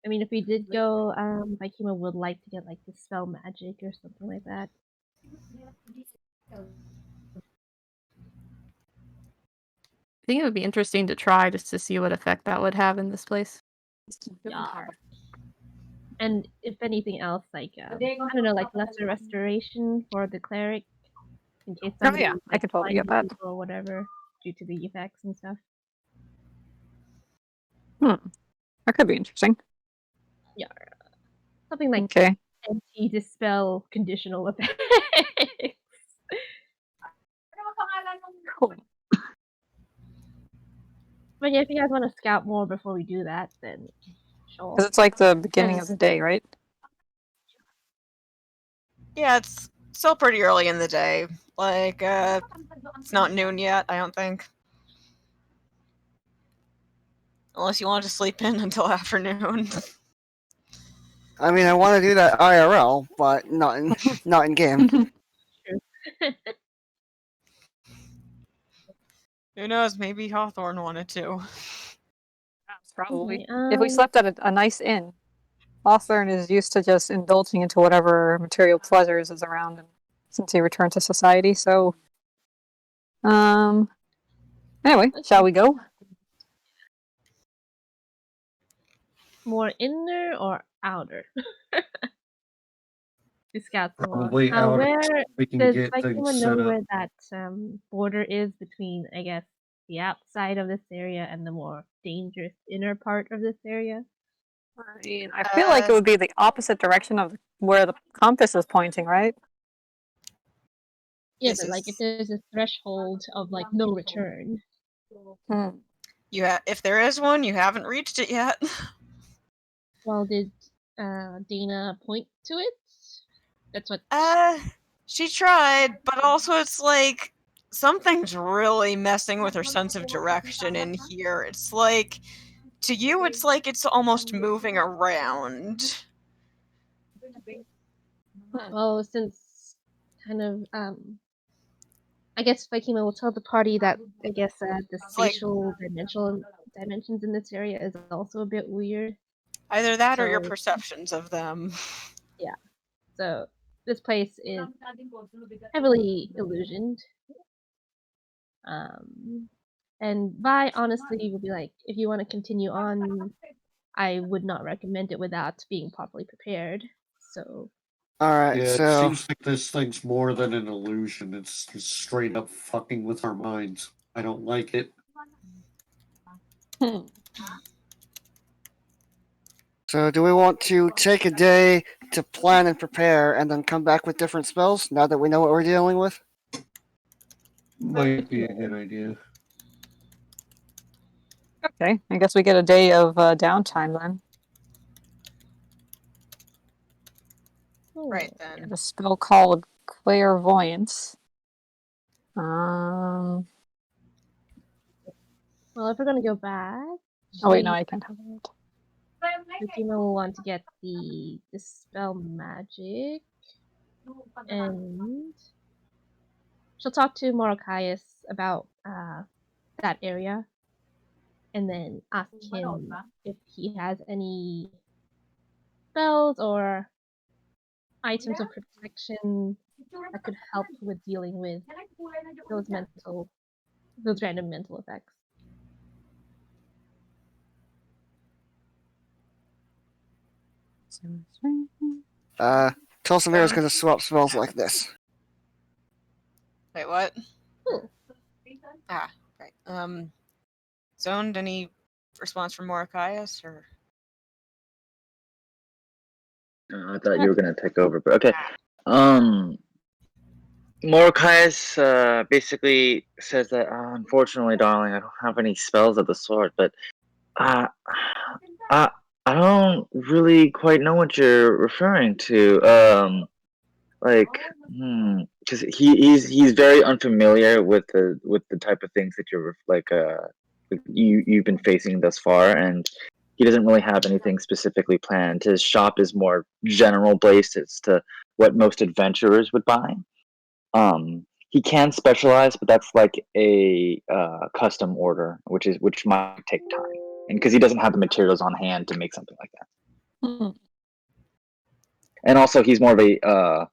I mean, if we did go, Vikima would like to get like the spell magic or something like that. I think it would be interesting to try just to see what effect that would have in this place. Yeah. And if anything else, like I don't know, like lesser restoration for the cleric, in case somebody I could totally get that. or whatever. due to the effects and stuff. That could be interesting. Yeah, something like Okay. anti-dispel conditional effects. Cool. But yeah, if you guys want to scout more before we do that, then sure. Because it's like the beginning of the day, right? Yeah, it's still pretty early in the day. Like, it's not noon yet, I don't think. Unless you want to sleep in until afternoon. I mean, I want to do that IRL, but not in game. Who knows? Maybe Hawthorne wanted to. Probably. Okay, If we slept at a nice inn, Hawthorne is used to just indulging into whatever material pleasures is around him since he returned to society. So, anyway, shall we go? more inner or outer? To scout some more. Probably outer, Where so we can does get things anyone set know up. where that border is between, I guess, the outside of this area and the more dangerous inner part of this area? I mean, I feel like it would be the opposite direction of where the compass is pointing, right? Yeah, but like if there's a threshold of like no return. If there is one, you haven't reached it yet. Well, did Dana point to it? That's what. She tried, but also it's like something's really messing with her sense of direction in here. It's like, to you, it's like it's almost moving around. Well, since kind of I guess Vikima will tell the party that I guess the spatial dimensions in this area is also a bit weird. Either that or your perceptions of them. Yeah. So this place is heavily illusioned. And Vi honestly would be like, if you want to continue on, I would not recommend it without being properly prepared. So. Alright, Yeah, so... it seems like this thing's more than an illusion. It's just straight up fucking with our minds. I don't like it. So do we want to take a day to plan and prepare and then come back with different spells now that we know what we're dealing with? Might be a good idea. Okay, I guess we get a day of downtime then. Right then. A spell called Clairvoyance. Well, if we're gonna go back. Oh wait, no, I can't have it. Vikima will want to get the Dispel Magic, and she'll talk to Morokias about that area, and then ask him if he has any spells or items of protection that could help with dealing with those random mental effects. Tulsamira's gonna swap spells like this. Wait, what? Right. Zoned, any response from Morokias, or? I thought you were gonna take over, but okay. Morokias basically says that, unfortunately, darling, I don't have any spells of the sort, but I don't really quite know what you're referring to. Because he's very unfamiliar with the type of things that you're you've been facing thus far, and he doesn't really have anything specifically planned. His shop is more general based as to what most adventurers would buy. He can specialize, but that's like a custom order, which might take time, and because he doesn't have the materials on hand to make something like that. And also, he's more of a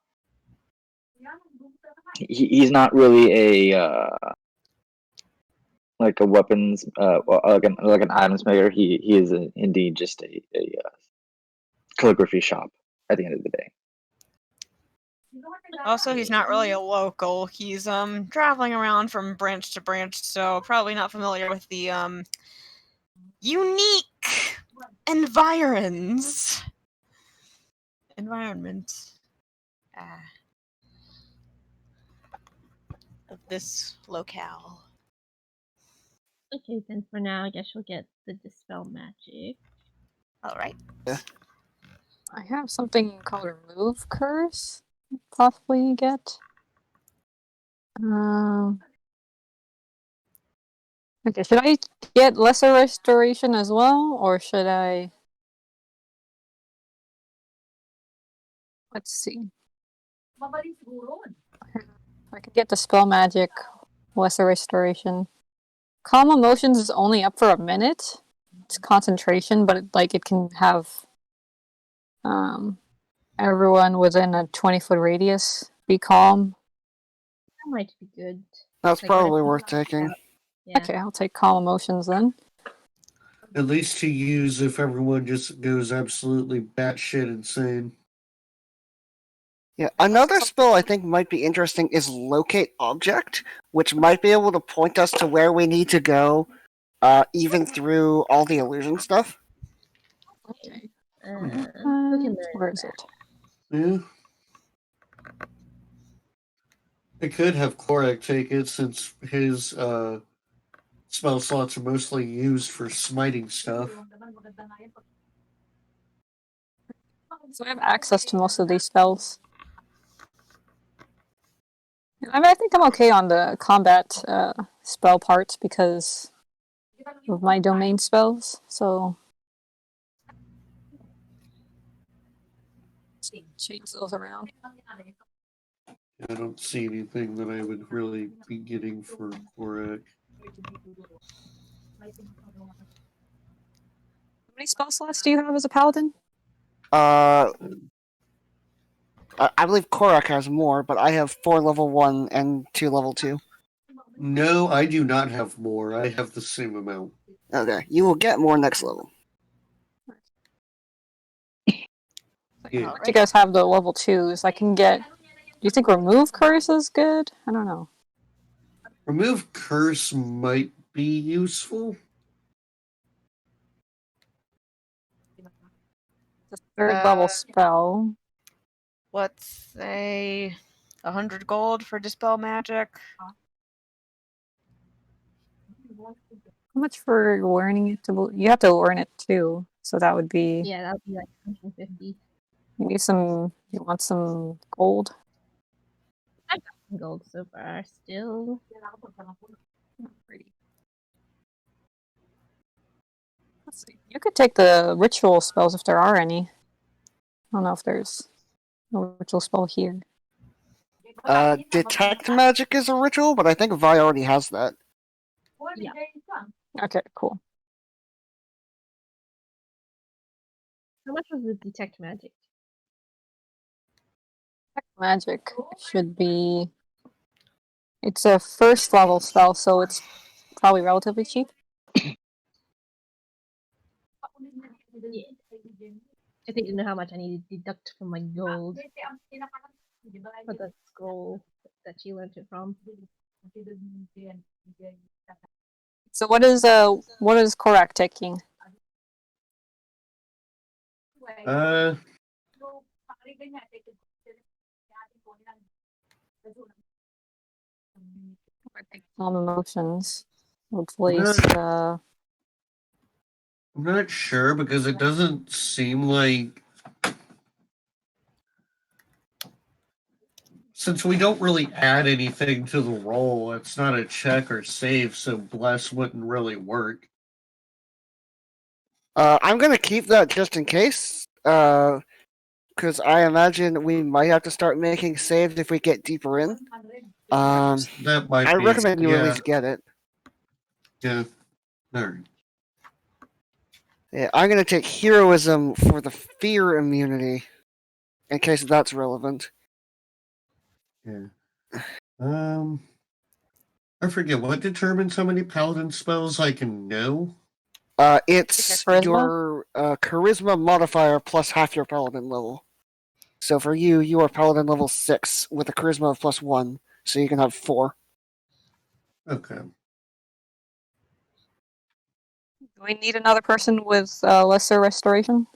he's not really a like a weapons like an items maker. He is indeed just a calligraphy shop at the end of the day. Also, he's not really a local. He's traveling around from branch to branch, so probably not familiar with the unique environs. Environment. Of this locale. Okay, then for now, I guess you'll get the Dispel Magic. Alright. I have something called Remove Curse. Possibly get. Okay, should I get Lesser Restoration as well, or should I? Let's see. I could get the Spell Magic, Lesser Restoration. Calm Emotions is only up for a minute. It's concentration, but it can have everyone within a 20-foot radius be calm. That might be good. That's Like, probably what if worth it's not taking. out? Yeah. Okay, I'll take Calm Emotions then. At least to use if everyone just goes absolutely batshit insane. Yeah, another spell I think might be interesting is Locate Object, which might be able to point us to where we need to go, even through all the illusion stuff. Okay. Who can learn Where is that? Yeah. I could have Korak take it since his spell slots are mostly used for smiting stuff. So I have access to most of these spells. I mean, I think I'm okay on the combat spell parts because of my domain spells. So change those around. I don't see anything that I would really be getting for Korak. How many spell slots do you have as a paladin? I believe Korak has more, but I have 4 level 1 and 2 level 2. No, I do not have more. I have the same amount. Okay, you will get more next level. Yeah. You guys have the level 2s. I can get. Do you think Remove Curse is good? I don't know. Remove Curse might be useful. The 3rd level spell. Let's say 100 gold for Dispel Magic. How much for learning it? You have to learn it too, so that would be. Yeah, that would be like 150. You want some gold? I've got some gold so far still. Let's see. You could take the ritual spells if there are any. I don't know if there's no ritual spell here. Detect Magic is a ritual, but I think Vi already has that. Yeah. Okay, cool. How much was the Detect Magic? Magic should be. It's a 1st level spell, so it's probably relatively cheap. Yeah. I didn't know how much I need to deduct from my gold for the scroll that you learned it from. So what is Korak taking? Calm Emotions. Hopefully, I'm not sure because it doesn't seem like. Since we don't really add anything to the roll, it's not a check or save, so Bless wouldn't really work. I'm gonna keep that just in case, because I imagine we might have to start making saves if we get deeper in. That might I be, recommend you yeah. at least get it. Yeah. Alright. Yeah, I'm gonna take Heroism for the fear immunity, in case that's relevant. Yeah. I forget what determines how many paladin spells I can know. It's your charisma modifier plus half your paladin level. So for you, you are paladin level 6 with a charisma of +1, so you can have 4. Okay. Do we need another person with lesser restoration?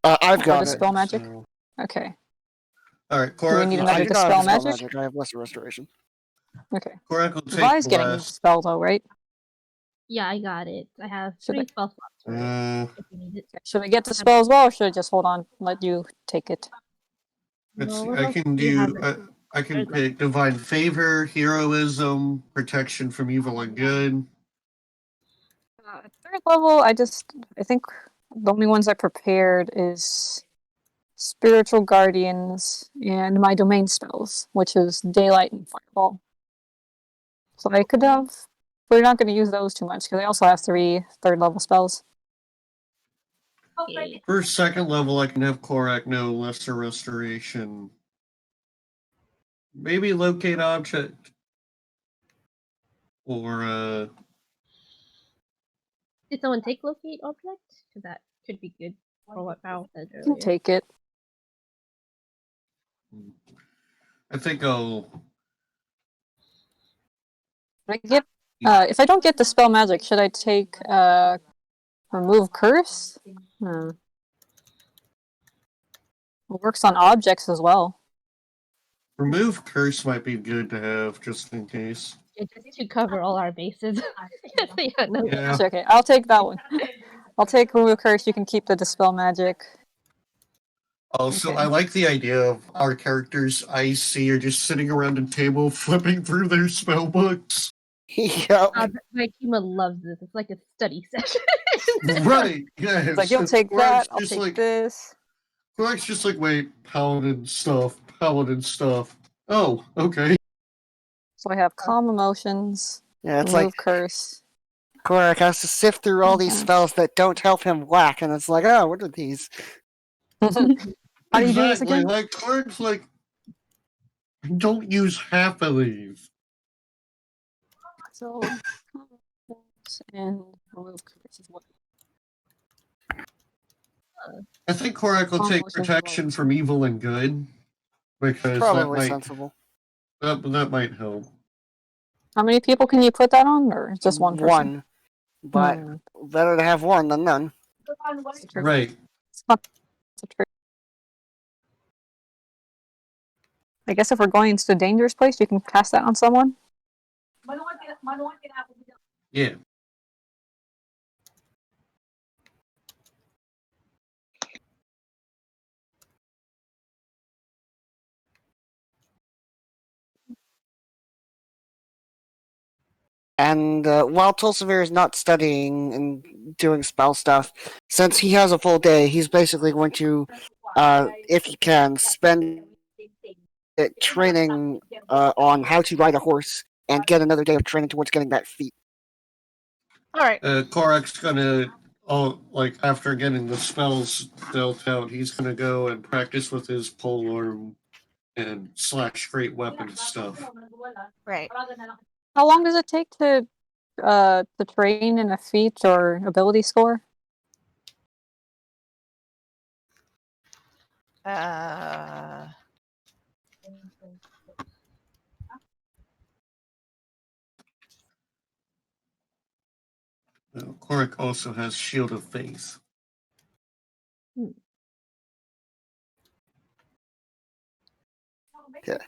I've Or got it. dispel magic? so- Okay. All right, Do we Korak need will another I take, do not have dispel dispel magic? I have lesser restoration. Okay. Korak will take Vi's getting blast. dispel though, right? Yeah, I got it. I have Should 3 spell slots for it Uh, if you need it. Should I get dispel as well, or should I just hold on, let you take it? let's No, see. what I else can do you have? do. I can Third level. pick divine favor, heroism, protection from evil and good. Third level, I think the only ones I prepared is spiritual guardians and my domain spells, which is daylight and fireball. So I could have. We're not going to use those too much because I also have 3 third level spells. Okay. For second level, I can have Korak know lesser restoration. Maybe locate object. Or Did someone take locate object? Because that could be good for what Val said I can earlier. take it. I think I'll. I get. If I don't get the spell magic, should I take remove curse? It works on objects as well. Remove curse might be good to have just in case. Yeah, just to cover all our bases. Yeah, no. Yeah. Okay, I'll take that one. I'll take remove curse. You can keep the dispel magic. Also, Okay. I like the idea of our characters I see are just sitting around a table flipping through their spell books. Yep. My team loves this. It's like a study session. Right. Yeah. It's like you'll take that. I'll take this. Korak's just like, wait, paladin stuff. Oh, okay. So I have calm emotions. Yeah, it's remove like curse. Korak has to sift through all these Okay. spells that don't help him whack, and it's like, oh, what are these? How do you do this again? Like Korak's like, don't use half of these. So and remove curse is what. I think Korak will take Emotions protection from evil and good because Probably sensible. that might help. How many people can you put that on, or just one person? One. But better to have one than none. Right. It's a trick. I guess if we're going into a dangerous place, you can cast that on someone. Yeah. And while Tulsavir is not studying and doing spell stuff, since he has a full day, he's basically going to, if he can, spend it training on how to ride a horse and get another day of training towards getting that feat. Alright. Korak's gonna, after getting the spells dealt out, he's gonna go and practice with his polearm and slash great weapon stuff. Right. How long does it take to train in a feat or ability score? Korak also has Shield of Faith. Okay.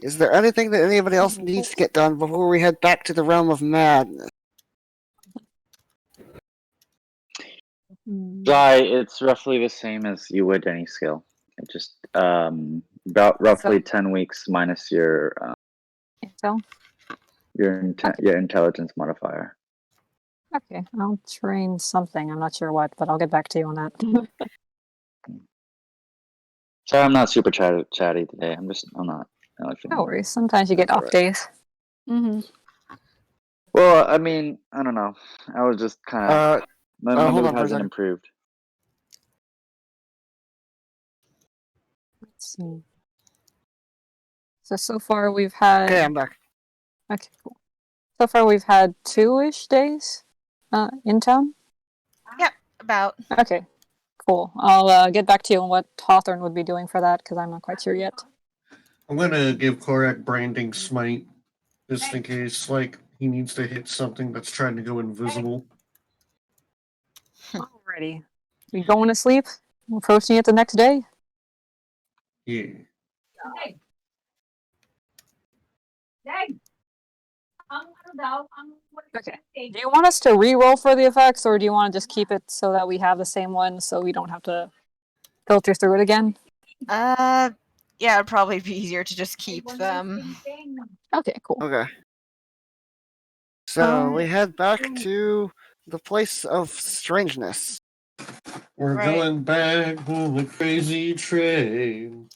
Is there anything that anybody else needs to get done before we head back to the realm of madness? Zai, it's roughly the same as you would any skill. It just about roughly 10 weeks minus your Intel. your intelligence modifier. Okay, I'll train something. I'm not sure what, but I'll get back to you on that. Sorry, I'm not super chatty today. I'm not. No worries. Sometimes you get off days. Mm-hmm. Well, I mean, I don't know. I was just kind of my hold mood on for a hasn't second. improved. Let's see. So far we've had. Okay, I'm back. Okay, cool. So far we've had 2-ish days in town. Yep, about. Okay. Cool. I'll get back to you on what Hawthorne would be doing for that, because I'm not quite sure yet. I'm gonna give Korak branding smite, just in case, like, he needs to hit something that's trying to go invisible. Alrighty. We going to sleep? Approaching it the next day? Yeah. Okay. Do you want us to re-roll for the effects, or do you want to just keep it so that we have the same one so we don't have to filter through it again? Yeah, it'd probably be easier to just keep them. Okay, cool. Okay. So we head back to the place of strangeness. We're Right. going back on the crazy train.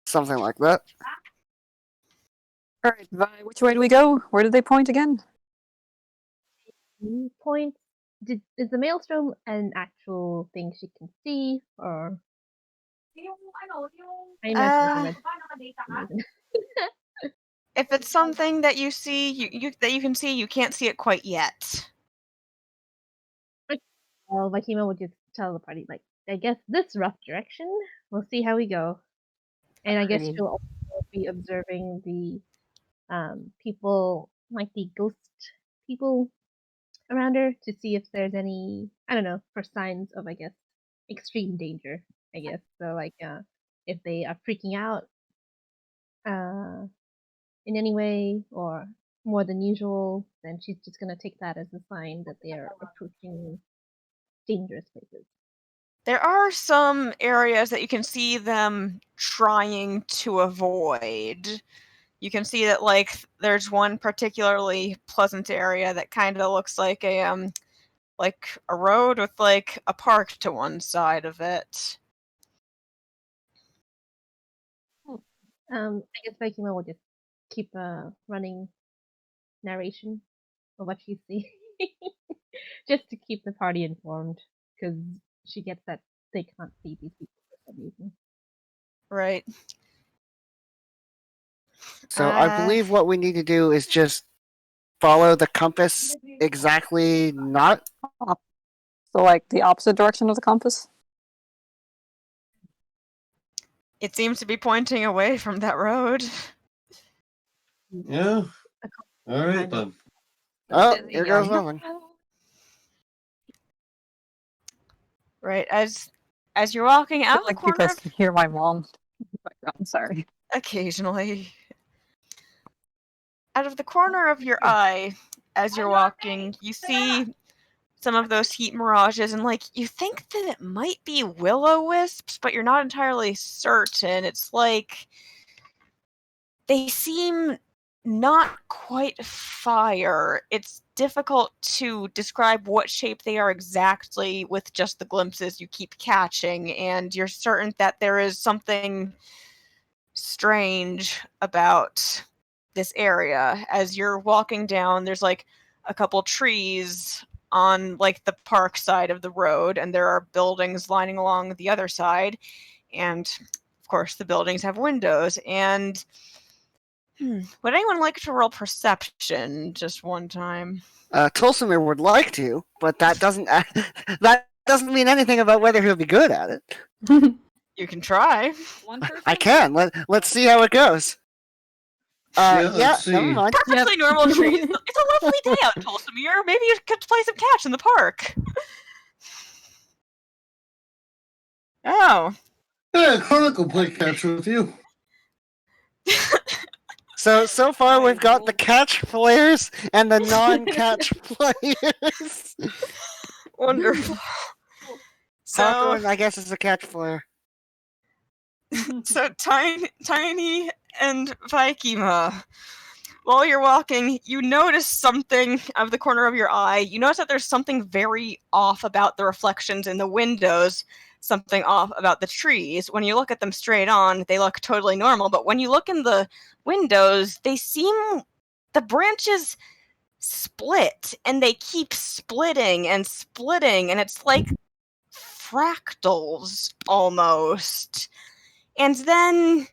Something like that. Alright, Vi, which way do we go? Where did they point again? Point. Is the maelstrom an actual thing she can see, or? I imagine If it's something that you see, you can see, you can't see it quite yet. Well, Vakima would just tell the party, like, I guess this rough direction. We'll see how we go. And I guess Alrighty. she'll also be observing the people, like the ghost people around her, to see if there's any, I don't know, for signs of, I guess, extreme danger, I guess. So, like, if they are freaking out in any way or more than usual, then she's just going to take that as a sign that they are approaching dangerous places. There are some areas that you can see them trying to avoid. You can see that, like, there's one particularly pleasant area that kind of looks like a road with, like, a park to one side of it. I guess Vakima will just keep a running narration of what she sees, just to keep the party informed, because she gets that they can't see these people for some reason. Right. So I believe what we need to do is just follow the compass exactly, not. So, like, the opposite direction of the compass? It seems to be pointing away from that road. Yeah. Alright then. Oh, here goes nothing. Right, as you're walking out of the Like, you corner guys can hear my mom. I'm sorry. occasionally. Out of the corner of your eye, as you're walking, you see some of those heat mirages, and, like, you think that it might be will-o-wisps, but you're not entirely certain. It's like they seem not quite fire. It's difficult to describe what shape they are exactly with just the glimpses you keep catching, and you're certain that there is something strange about this area. As you're walking down, there's, like, a couple trees on, like, the park side of the road, and there are buildings lining along the other side, and of course the buildings have windows. And would anyone like to roll perception just one time? Tulsimir would like to, but that doesn't mean anything about whether he'll be good at it. You can try. I can. Let's see how it goes. Let's see. Never mind. Perfectly normal trees. It's a lovely day out, Tulsimir. Maybe you could play some catch in the park. Oh. Yeah, Korak will play catch with you. So far we've got the catch players and the non-catch players. Wonderful. So, Hawthorne, I guess, is a catch player. So Tiny and Vaikima, while you're walking, you notice something out of the corner of your eye. You notice that there's something very off about the reflections in the windows, something off about the trees. When you look at them straight on, they look totally normal, but when you look in the windows, the branches split, and they keep splitting, and it's like fractals almost. And then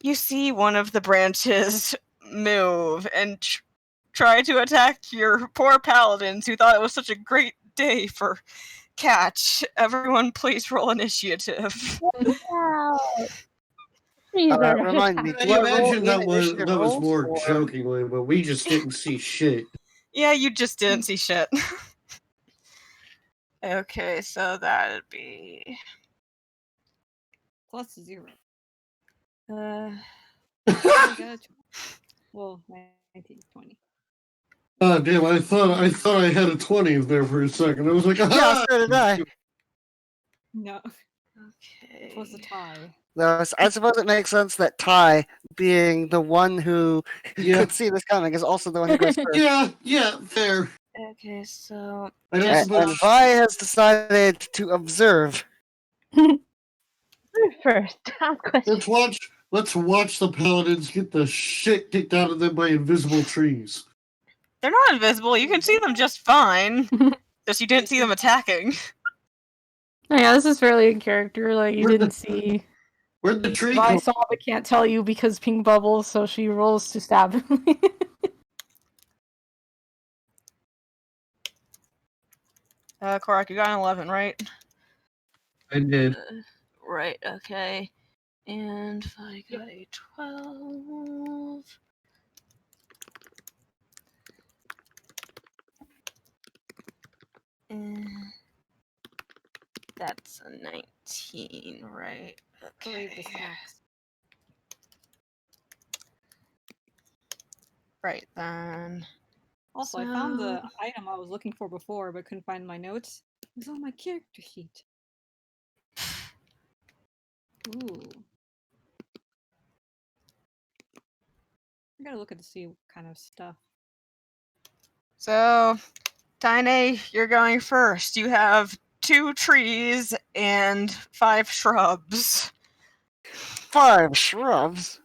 you see one of the branches move and try to attack your poor paladins who thought it was such a great day for catch. Everyone, please roll initiative. Wow. Trees are Remind me, I do I roll imagine that in was initiative that was rolls, more or- jokingly, but we just didn't see shit. Yeah, you just didn't see shit. Okay, so that'd be Plus 0. uh I got a well, 19, 20. Oh damn! I thought I had a 20 there for a second. I was like, Yeah, ah! so did I. No, okay. it was a tie. No, I suppose it makes sense that Ty, being the one who Yeah, could see this coming, is also the one who goes first. yeah, fair. Okay, so I don't just And suppose. Vi has decided to observe. first. Ask questions. Let's watch the paladins get the shit kicked out of them by invisible trees. they're not invisible. You can see them just fine. Just you didn't see them attacking. Oh, yeah, this is fairly in character. Like you Where'd didn't the- see. Where'd the tree I come? saw but can't tell you because pink bubbles, so she rolls to stab him. Korak, you got an 11, right? I did. Right, okay. And I got a 12. And that's a 19, right? Believe Okay. this max. Right then. Also, I found the item I was looking for before, but couldn't find my notes. It was on my character sheet. Ooh. I gotta look at to see what kind of stuff. So, Tiny, you're going first. You have 2 trees and 5 shrubs. 5 shrubs.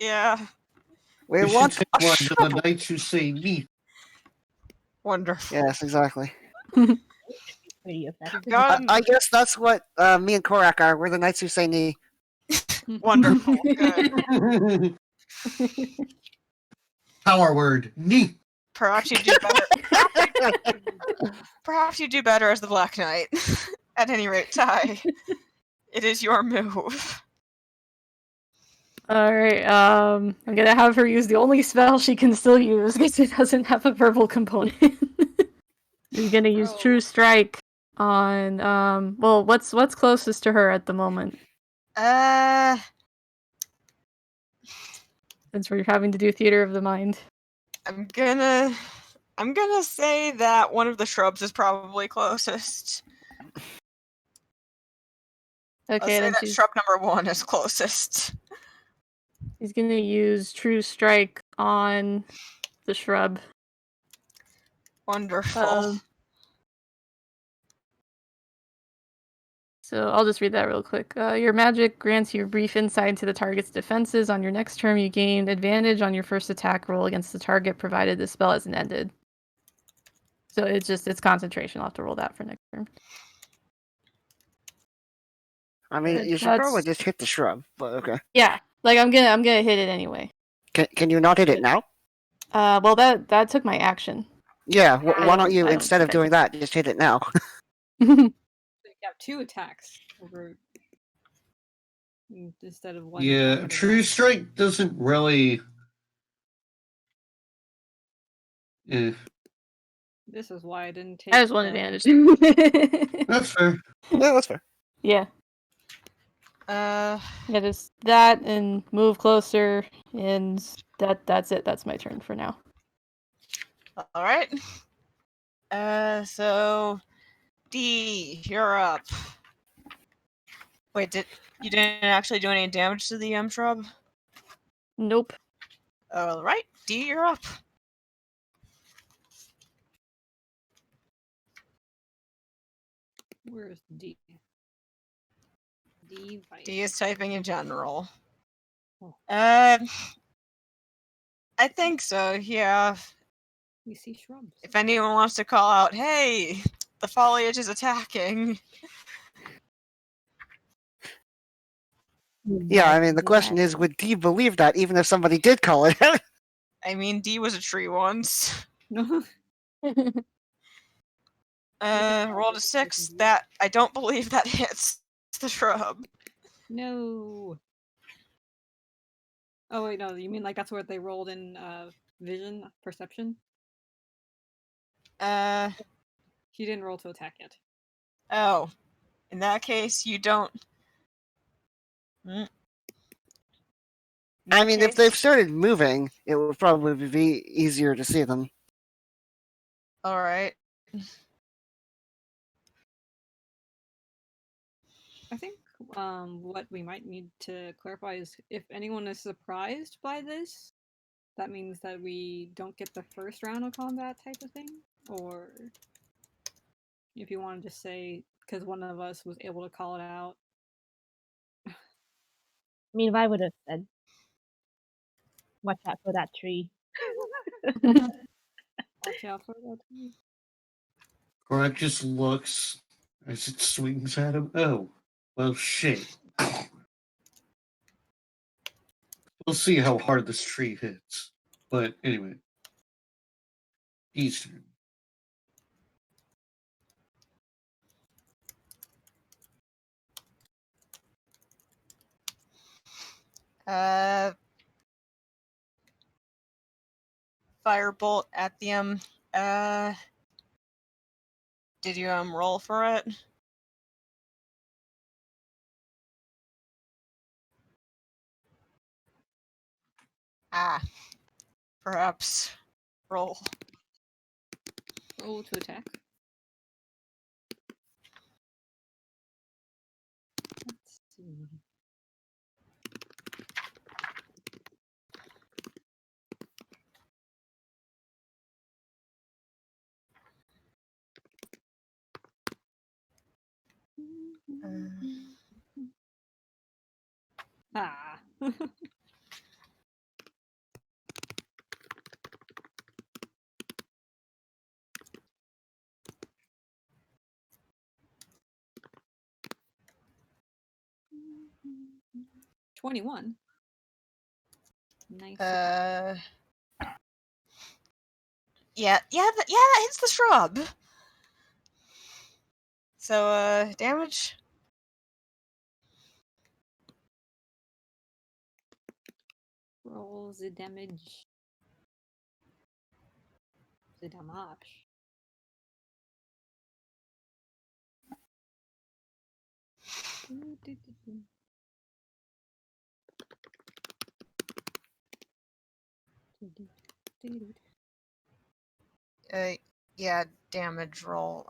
Yeah, We We should want take a one to the shrub. knights who say me. wonderful. Yes, exactly. Pretty effective. Gun, I guess that's what me and Korak are. We're the knights who say knee. wonderful. Good. Power word, me. Perhaps you do better. Perhaps you do better as the Black Knight. At any rate, Ty, it is your move. Alright, I'm gonna have her use the only spell she can still use because it doesn't have a verbal component. She's gonna use Bro. True Strike on well, what's closest to her at the moment? Since we're having to do Theater of the Mind. I'm gonna say that one of the shrubs is probably closest. Let's Okay, say then that she's shrub number 1 is closest. gonna use True Strike on the shrub. Wonderful. So I'll just read that real quick. Your magic grants you brief insight into the target's defenses. On your next turn, you gain advantage on your first attack roll against the target, provided the spell isn't ended. So it's concentration. I'll have to roll that for next turn. I mean, you should probably just hit the shrub, but okay. Yeah, like I'm gonna hit it anyway. Can you not hit it now? Well that took my action. Yeah, why don't you, I don't instead of think I doing that, just hit it now? You have 2 attacks over instead of 1. Yeah, True Strike doesn't really. Eh, This is why I didn't take. I just one advantage. that's fair. Yeah, that's fair. Yeah. Uh, Yeah, just that and move closer, and that's it. That's my turn for now. all right. So D, you're up. Wait, you didn't actually do any damage to the shrub? Nope. All right, D, you're up. Where's D? D. D is typing in general. Oh. I think so. Yeah. We see shrubs. If anyone wants to call out, hey, the foliage is attacking. Yeah, I mean, the question is, would D believe that, even if somebody did call it out? I mean, D was a tree once. No. Rolled a 6. That I don't believe that hits the shrub. No. Oh wait, no. You mean like that's what they rolled in vision perception? She didn't roll to attack yet. Oh. In that case, you don't. I mean, if they've started moving, it would probably be easier to see them. All right. I think what we might need to clarify is if anyone is surprised by this, that means that we don't get the first round of combat type of thing, or if you want to just say because one of us was able to call it out. I mean, if I would have said, "Watch out for that tree." Watch out for that tree. Korak just looks as it swings at him. Oh, well, shit. We'll see how hard this tree hits. But anyway. Eastern. Firebolt at the did you roll for it? Perhaps roll. Roll to attack. Let's see. Ah. 21. Nice. Yeah, that hits the shrub. So, damage. Roll the damage. The damage. Yeah, damage roll.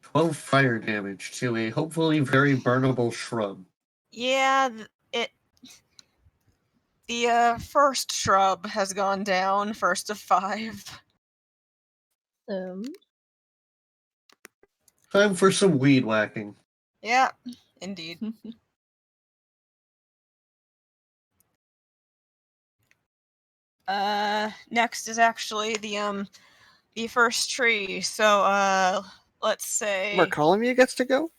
12 fire damage to a hopefully very burnable shrub. Yeah, the first shrub has gone down, first of 5. Time for some weed whacking. Yeah, indeed. Next is actually the first tree. So let's say Bartholomew gets to go?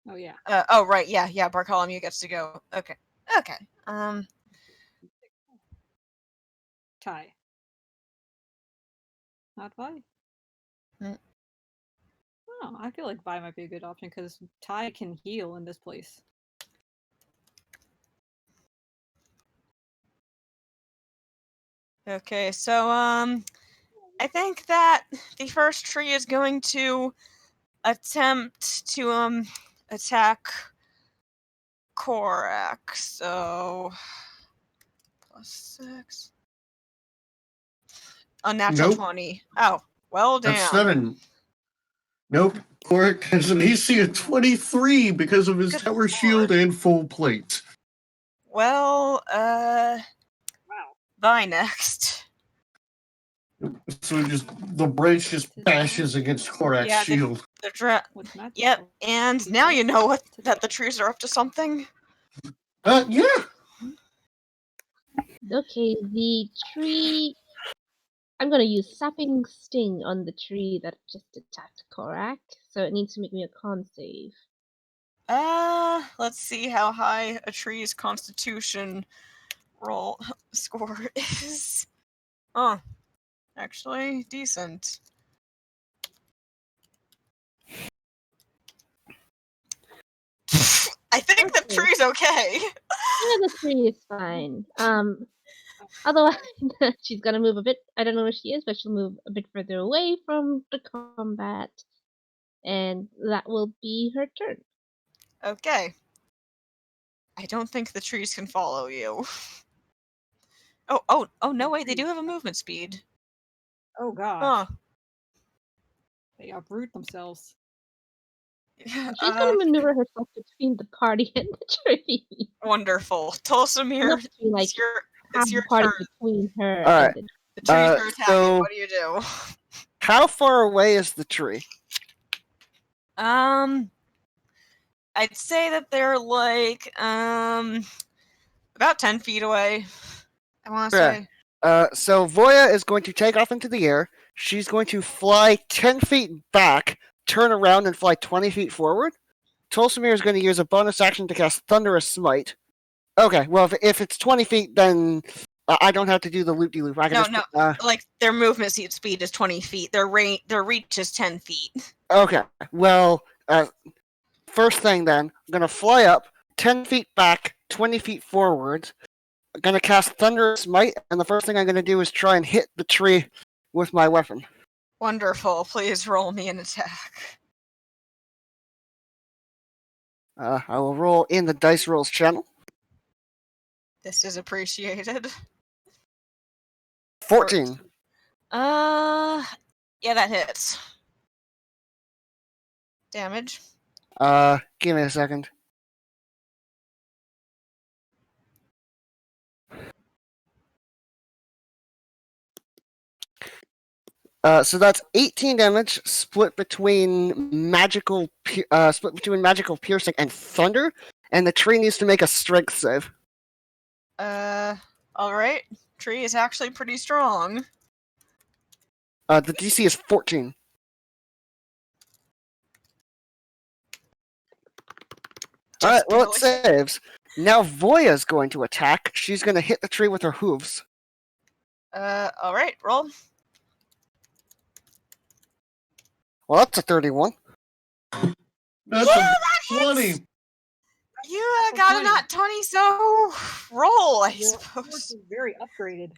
Oh yeah. Oh right, yeah, Bartholomew gets to go. Okay. Ty. Not Vi? Oh, I feel like Vi might be a good option because Ty can heal in this place. Okay, so I think that the first tree is going to attempt to attack Korak. So +6. Unnatural Nope. 20. Oh, well, damn. That's not a... Nope. Korak has an AC of 23 because of his tower shield and full plate. Well, Wow. Vi next. So just the branch just bashes against Korak's Yeah, shield. Yep, and now you know that the trees are up to something. Yeah. Okay, the tree I'm gonna use Sapping Sting on the tree that just attacked Korak, so it needs to make me a con save. Let's see how high a tree's constitution roll score is. Oh, actually decent. I think the tree's okay. Yeah, the tree is fine. Otherwise, she's gonna move a bit. I don't know where she is, but she'll move a bit further away from the combat, and that will be her turn. Okay. I don't think the trees can follow you. Oh, no, wait, they do have a movement speed. Oh god. Huh. They uproot themselves. She's gonna maneuver herself between the party and the tree. Wonderful. Tulsamir, Enough to, like, have it's the your party turn. between her All right. and The trees are attacking. So- What do you do? How far away is the tree? I'd say that they're like about 10 feet away. I want to Okay. say. So Voya is going to take off into the air. She's going to fly 10 feet back, turn around, and fly 20 feet forward. Tulsamir is going to use a bonus action to cast Thunderous Smite. Okay, well, if it's 20 feet, then I don't have to do the loop-de-loop. I can Like their movement speed is 20 feet. Their reach is 10 feet. Okay, well, first thing then, I'm going to fly up, 10 feet back, 20 feet forward. I'm going to cast Thunderous Smite, and the first thing I'm going to do is try and hit the tree with my weapon. Wonderful. Please roll me an attack. I will roll in the Dice Rolls channel. This is appreciated. 14. Yeah, that hits. Damage. Give me a second. So that's 18 damage split between magical piercing and thunder, and the tree needs to make a strength save. Alright. Tree is actually pretty strong. The DC is 14. Alright, well, it saves. Now Voya's going to attack. She's going to hit the tree with her hooves. Alright, roll. Well, that's a 31. That's Yeah, a 20. You got a nat 20, so roll, I suppose. Very upgraded.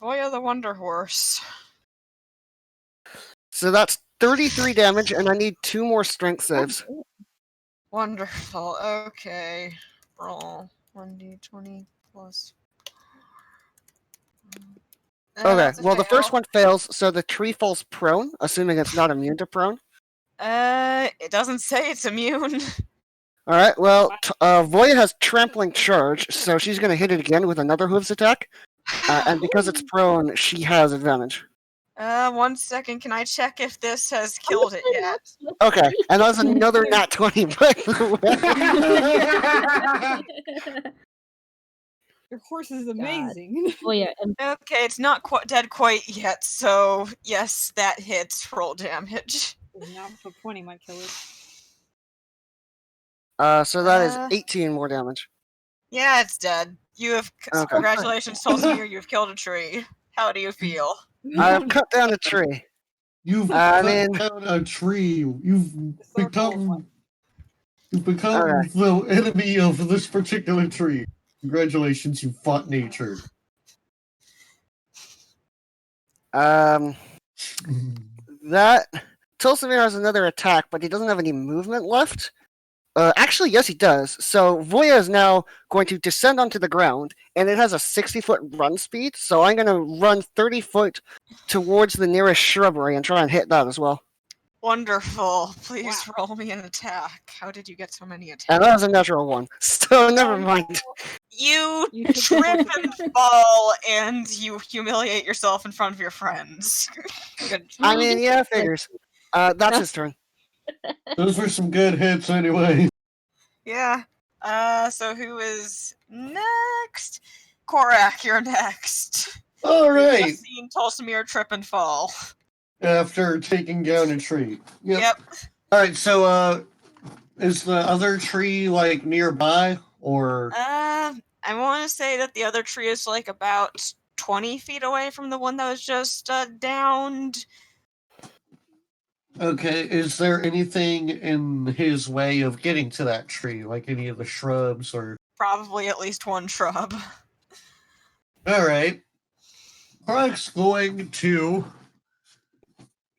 Voya the Wonder Horse. So that's 33 damage, and I need 2 more strength saves. Wonderful. Okay. Roll 1d20 plus. Okay, That's a well, the first fail. one fails, so the tree falls prone, assuming it's not immune to prone. It doesn't say it's immune. Alright, well, Voya has Trampling Charge, so she's going to hit it again with another hooves attack. And because it's prone, she has advantage. 1 second. Can I check if this has killed it yet? Okay, and that's another nat 20, by the way. Your horse is amazing. Oh yeah, and Okay, it's not dead quite yet, so yes, that hits. Roll damage. Now for 20 might kill it. So that is 18 more damage. Yeah, it's dead. You have Okay. congratulations, Tulsamir. You've killed a tree. How do you feel? I have cut down a tree. You've I cut mean- down a tree. You've become Alright. the enemy of this particular tree. Congratulations, you fought nature. That Tulsamir has another attack, but he doesn't have any movement left. Actually, yes, he does. So Voya is now going to descend onto the ground, and it has a 60-foot run speed. So I'm going to run 30 foot towards the nearest shrubbery and try and hit that as well. Wonderful. Please roll me an attack. How did you get so many attacks? And that was a natural one. So never mind. You You took trip and fall, and you humiliate yourself in front of your friends. Good. I mean, yeah, figures. That's his turn. Those were some good hits anyway. Yeah. So who is next? Korak, you're next. All You've right. just seen Tulsamir trip and fall. After taking down a tree. Yep. All right. So, is the other tree like nearby, or? I want to say that the other tree is like about 20 feet away from the one that was just downed. Okay. Is there anything in his way of getting to that tree, like any of the shrubs or? Probably at least one shrub. All right. Korak's going to,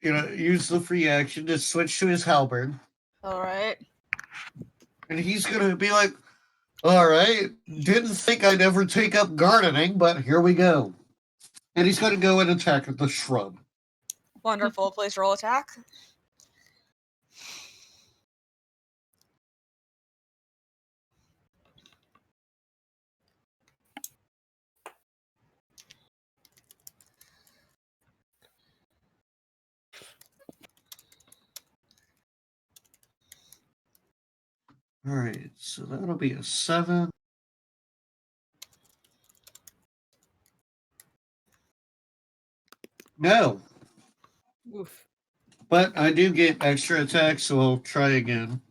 use the free action to switch to his halberd. All right. And he's going to be like, all right, didn't think I'd ever take up gardening, but here we go. And he's going to go and attack the shrub. Wonderful. Please roll attack. All right, so that'll be a 7. No. Oof. But I do get extra attacks, so I'll try again.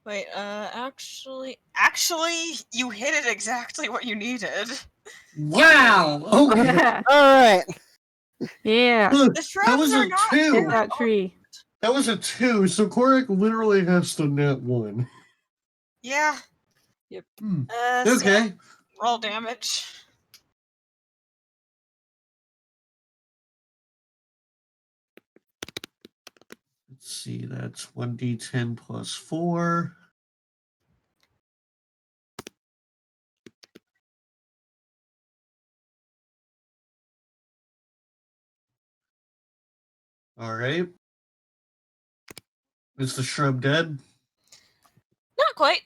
Wait, actually, you hit it exactly what you needed. Wow! Okay. All right. Yeah. Look, The that shrubs was are a not 2. Hit that tree. That was a 2, so Korak literally has to net 1. Yeah. Hmm. So Okay. roll damage. Let's see, that's 1d10 plus 4. All right. Is the shrub dead? Not quite.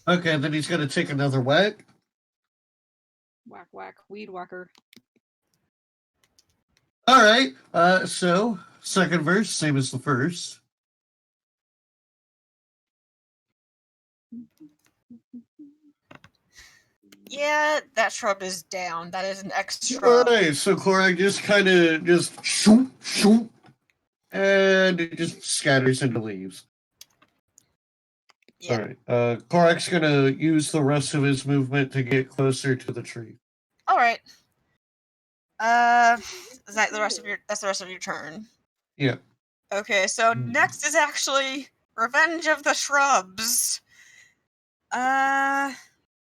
Okay, then he's going to take another whack. Whack, whack, weed whacker. All right. So second verse, same as the first. Yeah, that shrub is down. That is an X All shrub. right. So Korak just kind of just shoot, shoot, and it just scatters into leaves. Yeah. All right. Korak's going to use the rest of his movement to get closer to the tree. All right. Is that the rest of your? That's the rest of your turn. Yeah. Okay, so next is actually Revenge of the Shrubs.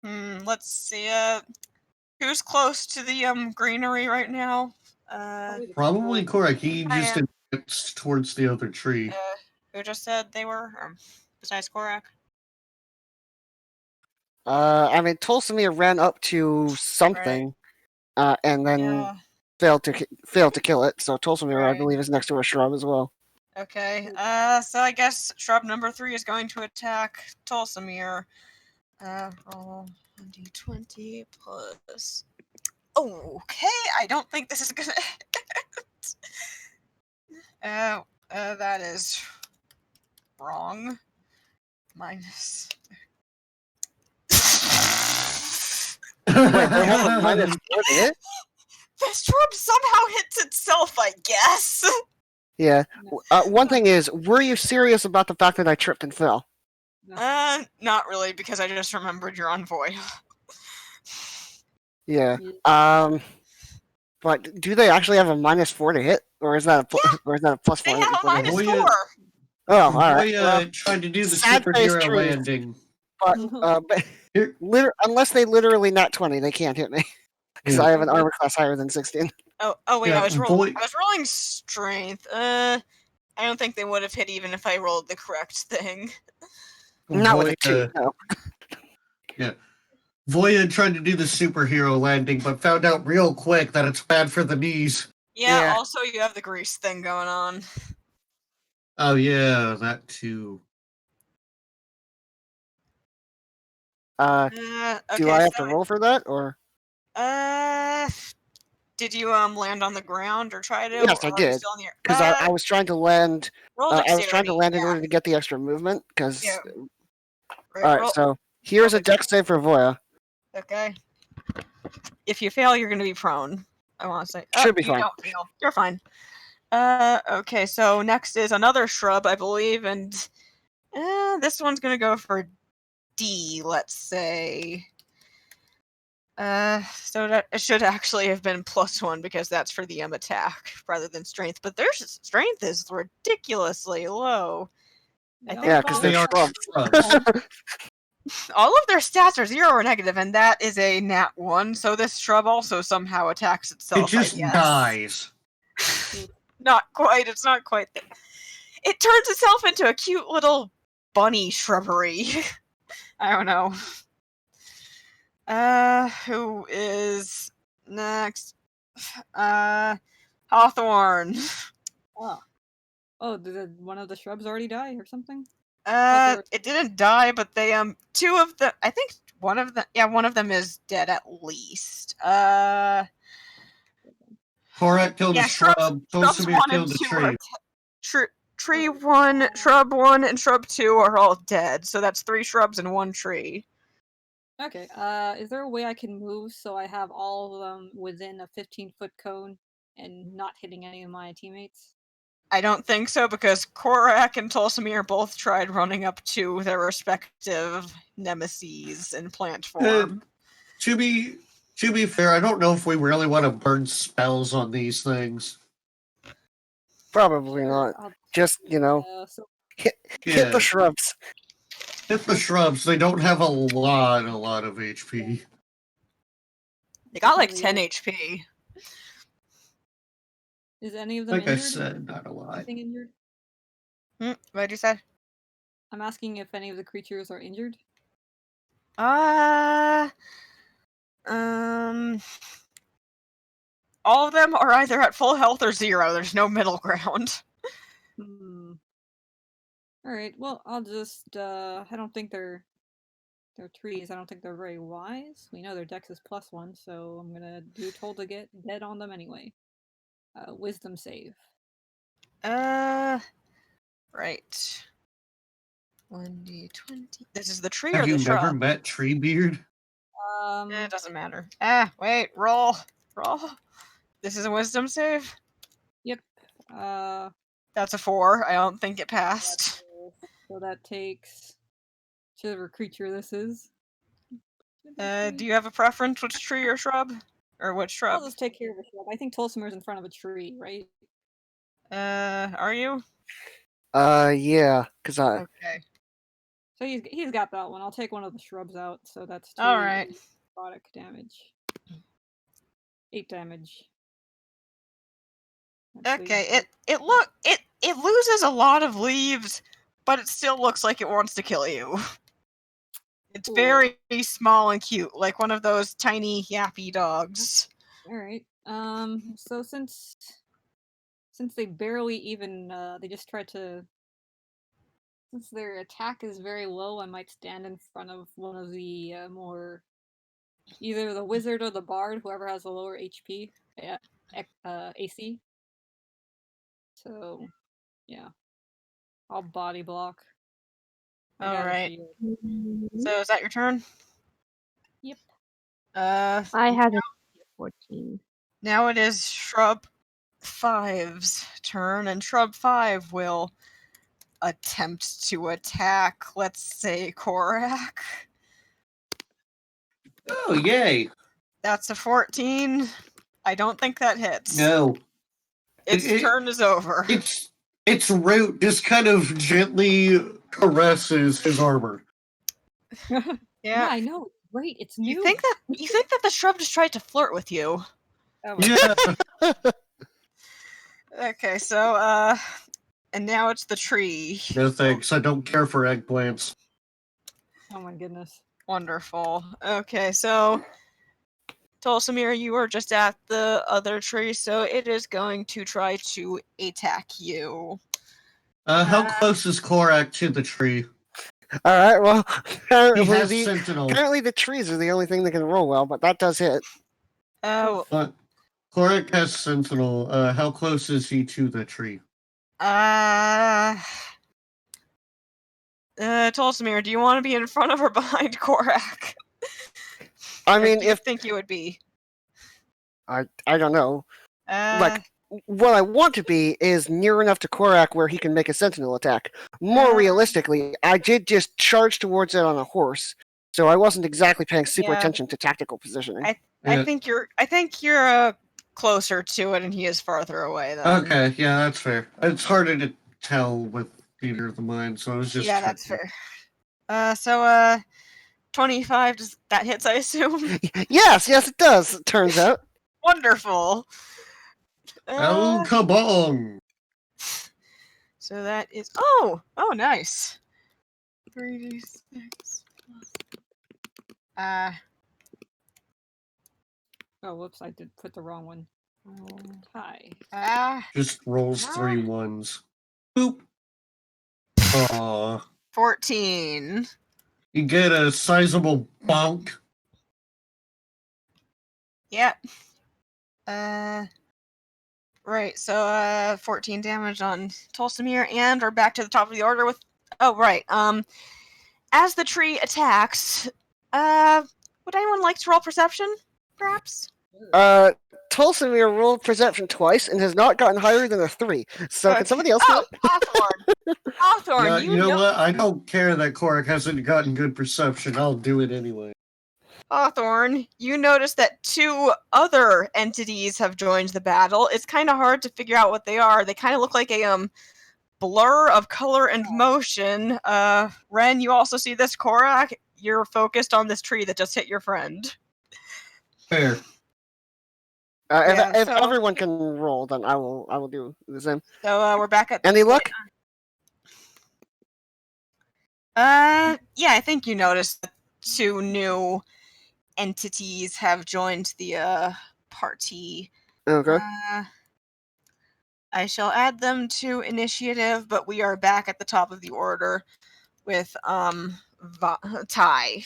Let's see. Who's close to the greenery right now? Probably Korak. He just advanced towards the other tree. Who just said they were? Besides Korak. I mean, Tulsamir ran up to something, and then failed to kill it. So Tulsamir, I believe, is next to a shrub as well. Okay. So I guess shrub number 3 is going to attack Tulsamir. Roll 1d20 plus. Okay, I don't think this is gonna hit. That is wrong. Minus. Wait, they have a minus 4 to hit? The shrub somehow hits itself, I guess. Yeah. One thing is, were you serious about the fact that I tripped and fell? Not really, because I just remembered you're on Void. Yeah. But do they actually have a minus 4 to hit, or is that a plus 4? They have a minus 4. Oh, all right. Voya tried to do the sad face superhero truth. landing. But unless they literally nat 20, they can't hit me because I have an armor class higher than 16. Oh wait, Yeah, I was rolling strength. I don't think they would have hit even if I rolled the correct thing. Not with a 2. No. Yeah. Voya tried to do the superhero landing, but found out real quick that it's bad for the knees. Yeah, also you have the grease thing going on. Oh yeah, that too. Do Okay, I have to roll for that, or? Did you land on the ground or try to? Yes, I did. Because I was trying to land. Roll I was trying to dexterity, land in order to get the extra movement. Because. Yeah. All right, so Here's a dex save for Voya. Okay. If you fail, you're going to be prone. I want to say. Should be you fine. Don't fail. You're fine. Okay, so next is another shrub, I believe, and this one's going to go for D, let's say. So that it should actually have been +1 because that's for the attack rather than strength. But their strength is ridiculously low. I think Yeah, because They they're are shrubs. shrubs. all of their stats are 0 or negative, and that is a nat 1. So this shrub also somehow attacks itself. It just I guess. dies. Not quite. It's not quite. It turns itself into a cute little bunny shrubbery. I don't know. Who is next? Hawthorne. Oh, did one of the shrubs already die or something? It didn't die, but they two of the. I think one of them is dead at least. Korak killed Yeah, a shrub. shrubs Dulcimere 1 and killed a 2 tree. are tree 1, shrub 1, and shrub 2 are all dead. So that's 3 shrubs and 1 tree. Okay. Is there a way I can move so I have all of them within a 15-foot cone and not hitting any of my teammates? I don't think so because Korak and Tulsimir both tried running up to their respective nemeses in plant form. To be fair, I don't know if we really want to burn spells on these things. Probably not. Just, hit Yeah. the shrubs. Hit the shrubs. They don't have a lot of HP. They got like 10 HP. Is any of them Like I injured? said, not a lot. Anything injured? What'd you say? I'm asking if any of the creatures are injured. All of them are either at full health or 0. There's no middle ground. Alright, well, I'll just, I don't think they're trees. I don't think they're very wise. We know their dex is +1, so I'm gonna do told to get dead on them anyway. Wisdom save. Right. 1d20. This is the tree Have or the you shrub? never met Treebeard? It doesn't matter. Wait, roll. This is a wisdom save? Yep. That's a 4. I don't think it passed. So that takes whichever creature this is. Do you have a preference which tree or shrub? Or which shrub? I'll just take care of the shrub. I think Tulsimer's in front of a tree, right? Are you? Yeah, because Okay. So he's got that one. I'll take one of the shrubs out. So that's 2 Alright. necrotic damage. 8 damage. Okay, it loses a lot of leaves, but it still looks like it wants to kill you. It's very small and cute, like one of those tiny yappy dogs. Alright. So since they barely even they just tried to, since their attack is very low, I might stand in front of one of the more, either the wizard or the bard, whoever has a lower HP AC. So yeah, I'll body block. Alright. So is that your turn? Yep. I have a 14. Now it is Shrub 5's turn, and Shrub 5 will attempt to attack, let's say, Korak. Oh, yay! That's a 14. I don't think that hits. No. Its turn is over. Its root just kind of gently caresses his armor. Yeah, I know. Great, it's new. You think that the shrub just tried to flirt with you? Yeah. Okay, so and now it's the tree. No thanks. I don't care for eggplants. Oh my goodness. Wonderful. Okay, so Tulsimir, you are just at the other tree, so it is going to try to attack you. How close is Korak to the tree? Alright, well, He has Sentinel. apparently the trees are the only thing that can roll well, but that does hit. Oh. Korak has Sentinel. How close is he to the tree? Tolsimir, do you want to be in front of or behind Korak? I Or mean, do you if think you would be? I don't know. Uh, Like, what I want to be is near enough to Korak where he can make a sentinel attack. More realistically, I did just charge towards it on a horse, so I wasn't exactly paying super Yeah. attention to tactical positioning. I Yeah. think you're closer to it, and he is farther away. Then. Okay, yeah, that's fair. It's harder to tell with theater of the mind, so I was just Yeah, that's checking. fair. So 25, that hits, I assume? Yes, it does, it turns out. Wonderful! El Kabong! So that is... Oh, nice. 3d6 plus... Oh, whoops! I did put the wrong one. Hi. Just rolls 3 ones. Boop. Aw. 14. You get a sizable bonk. Yep. Right, so 14 damage on Tolsimir, and we're back to the top of the order with... Oh, right. As the tree attacks, would anyone like to roll perception, perhaps? Tolsimir rolled perception twice and has not gotten higher than a 3. So can somebody else do it? Hawthorne! Hawthorne, Yeah, you you know know... what? I don't care that Korak hasn't gotten good perception. I'll do it anyway. Hawthorne, you notice that 2 other entities have joined the battle. It's kind of hard to figure out what they are. They kind of look like a blur of color and motion. Ren, you also see this. Korak, you're focused on this tree that just hit your friend. Fair. If everyone can roll, then I will do the same. So we're back at... Any luck? Yeah, I think you noticed that 2 new entities have joined the party. Okay. I shall add them to initiative, but we are back at the top of the order with Ty.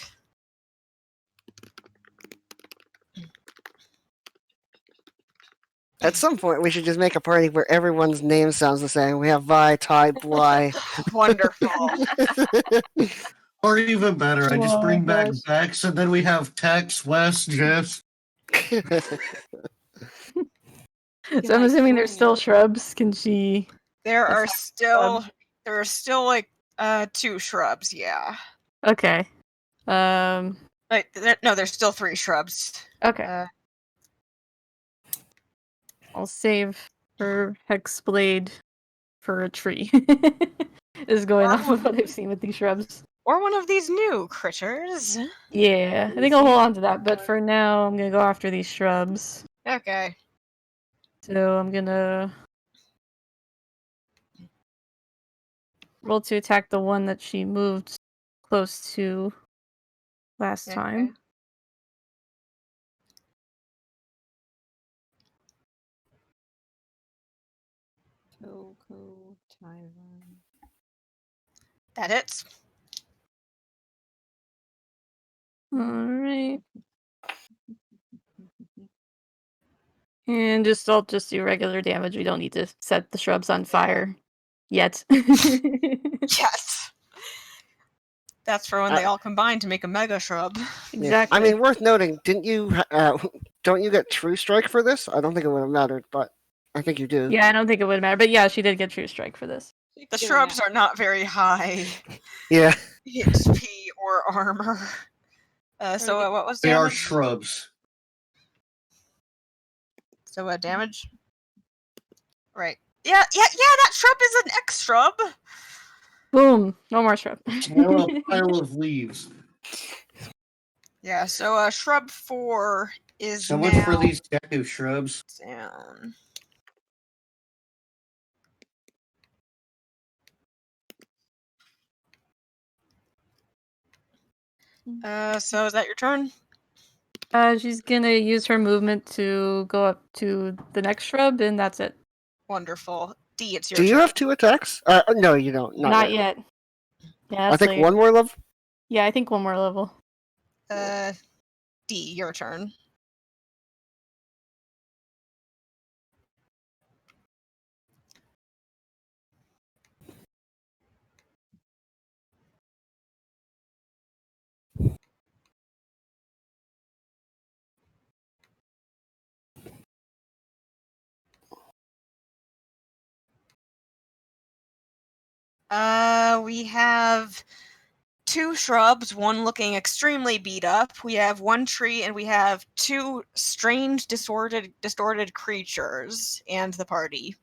At some point, we should just make a party where everyone's name sounds the same. We have Vi, Ty, Bly. Wonderful. Or even better, I just bring back gosh. Bex, and then we have Tex, Wes, Jess. So I'm assuming there's still shrubs. Can she? There are That's still like 2 shrubs, yeah. Okay. Wait, no, there's still 3 shrubs. Okay. I'll save her Hexblade for a tree. Is going off of what I've seen with these shrubs. Or one of these new critters. Yeah, I think I'll hold on to that, but for now I'm gonna go after these shrubs. Okay. So I'm gonna roll to attack the one that she moved close to last time. Coco, Tyron. That hits. Alright. And I'll just do regular damage. We don't need to set the shrubs on fire yet. Yes. That's for when they all combine to make a mega shrub. Exactly. I mean, worth noting, didn't you? Don't you get True Strike for this? I don't think it would have mattered, but I think you do. Yeah, I don't think it would matter, but yeah, she did get True Strike for this. The shrubs are not very high Yeah. HP or armor. So what was They are damage? shrubs. So damage? Right. Yeah, that shrub is an X shrub. Boom. No more shrub. Now a pile of leaves. Yeah, so shrub 4 is So much now for these deco shrubs. down. So is that your turn? She's gonna use her movement to go up to the next shrub, and that's it. Wonderful. D, it's your Do you turn. have 2 attacks? No, you don't. Not yet. Yeah, I that's think later. one more level. Yeah, I think one more level. D, your turn. We have 2 shrubs, one looking extremely beat up. We have 1 tree, and we have 2 strange, distorted creatures and the party.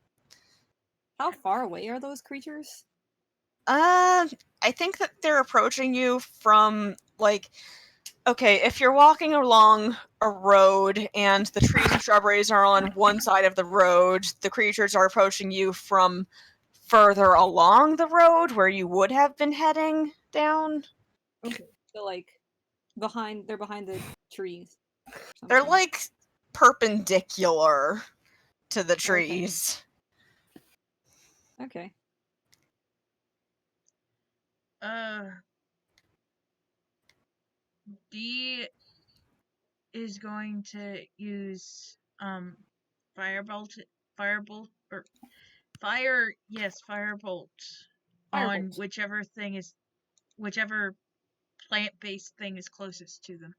How far away are those creatures? I think that they're approaching you from, like, okay, if you're walking along a road and the trees and shrubberies are on one side of the road, the creatures are approaching you from further along the road where you would have been heading down. Okay, so like they're behind the trees. They're something. like perpendicular to the Okay. trees. Okay. D is going to use firebolt on whichever plant-based thing is closest to them.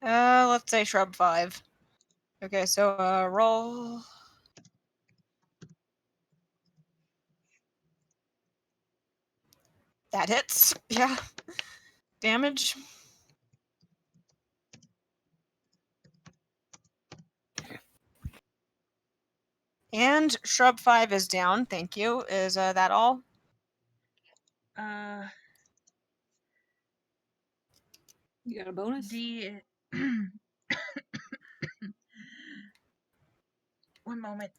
Let's say shrub 5. Okay, so roll. That hits. Yeah. Damage. And shrub 5 is down. Thank you. Is that all? You got a bonus? D. One moment.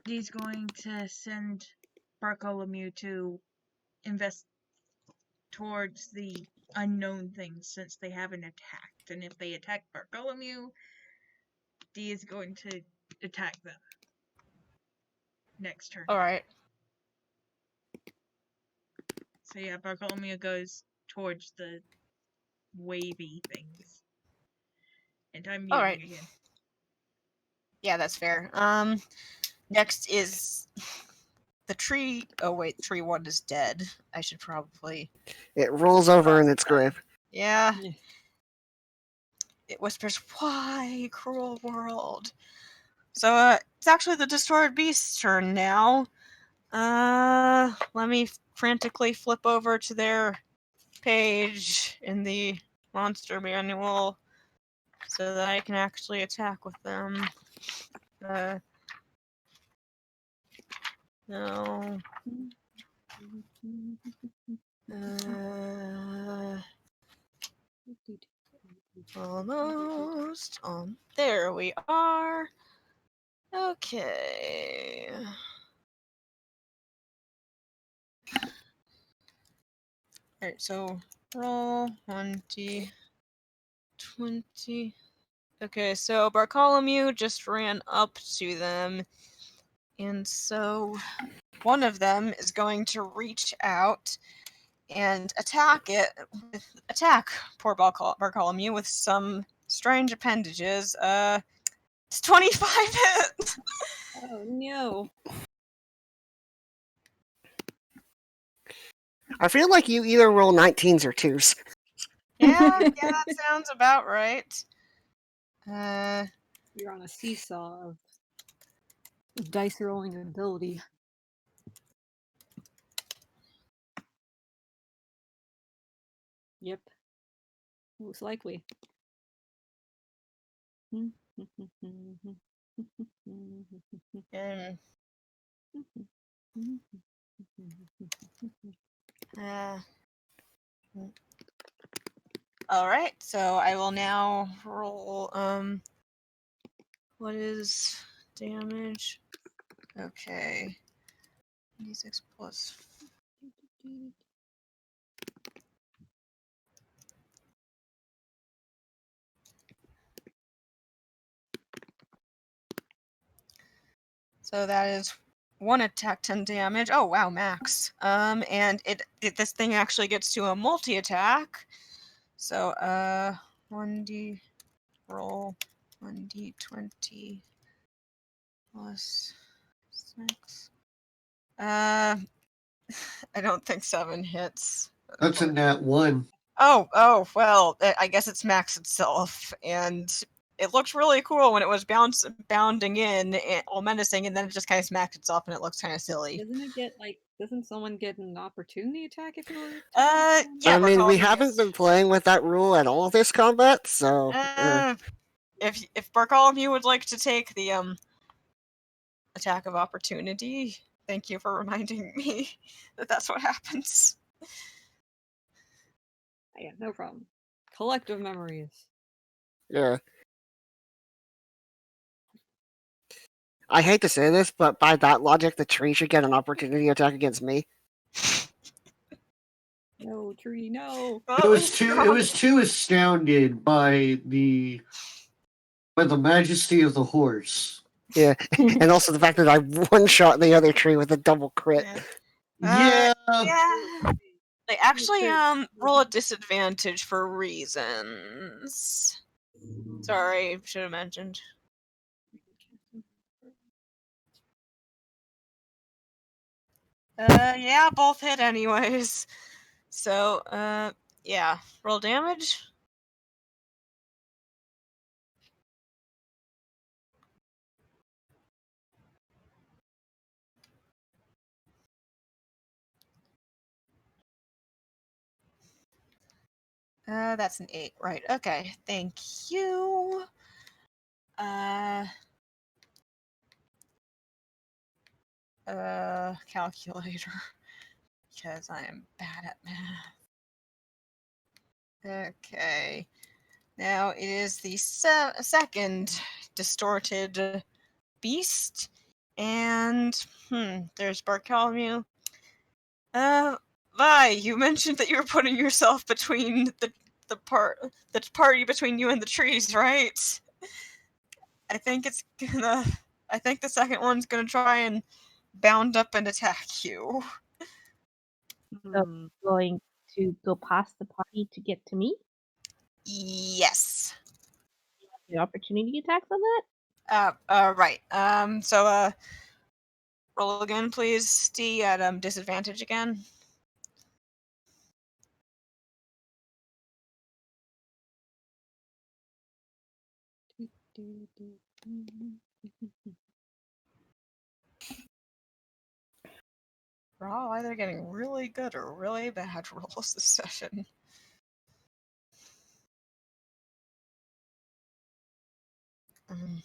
He's going to send Bartholomew to invest towards the unknown things since they haven't attacked. And if they attack Bartholomew, D is going to attack them next turn. Alright. So yeah, Bartholomew goes towards the wavy things. And I'm muting Alright. again. Yeah, that's fair. Next is the tree. Oh wait, tree 1 is dead. I should probably. It rolls over in its grave. Yeah. It whispers, "Why, cruel world?" So it's actually the distorted beast's turn now. Let me frantically flip over to their page in the monster manual so that I can actually attack with them. No. Almost. There we are. Okay. Alright, so roll 1d20. Okay, so Bartholomew just ran up to them, and so one of them is going to reach out and attack poor Bartholomew with some strange appendages. It's 25 hit. Oh no. I feel like you either roll 19s or 2s. Yeah, that sounds about right. You're on a seesaw of dice rolling ability. Yep. Most likely. Alright, so I will now roll, what is damage? Okay. D6 plus. So that is 1 attack, 10 damage. Oh wow, max. And this thing actually gets to a multi-attack. So 1d roll 1d20 plus 6. I don't think 7 hits. That's a nat 1. Oh, well, I guess it's maxed itself, and it looked really cool when it was bounding in, all menacing, and then it just kind of smacked itself, and it looks kind of silly. Doesn't it get like? Doesn't someone get an opportunity attack if you? Yeah. I mean, we Bartholomew, haven't yes. been playing with that rule at all this combat, so. If Bartholomew would like to take the attack of opportunity, thank you for reminding me that that's what happens. Yeah, no problem. Collective memories. Yeah. I hate to say this, but by that logic, the tree should get an opportunity attack against me. No, tree, no. It was too astounded by the majesty of the horse. Yeah, and also the fact that I one-shot the other tree with a double crit. Yeah. They actually roll a disadvantage for reasons. Sorry, should have mentioned. Yeah, both hit anyways. So, yeah, roll damage. That's an 8, right? Okay, thank you. Calculator, because I am bad at math. Okay, now it is the second distorted beast, and there's Bartholomew. Vi, you mentioned that you were putting yourself between the party between you and the trees, right? I think the second one's gonna try and bound up and attack you. So going to go past the party to get to me? Yes. The opportunity attacks on that? Right. So roll again, please. D at disadvantage again. Raw, either getting really good or really bad rolls this session. I'm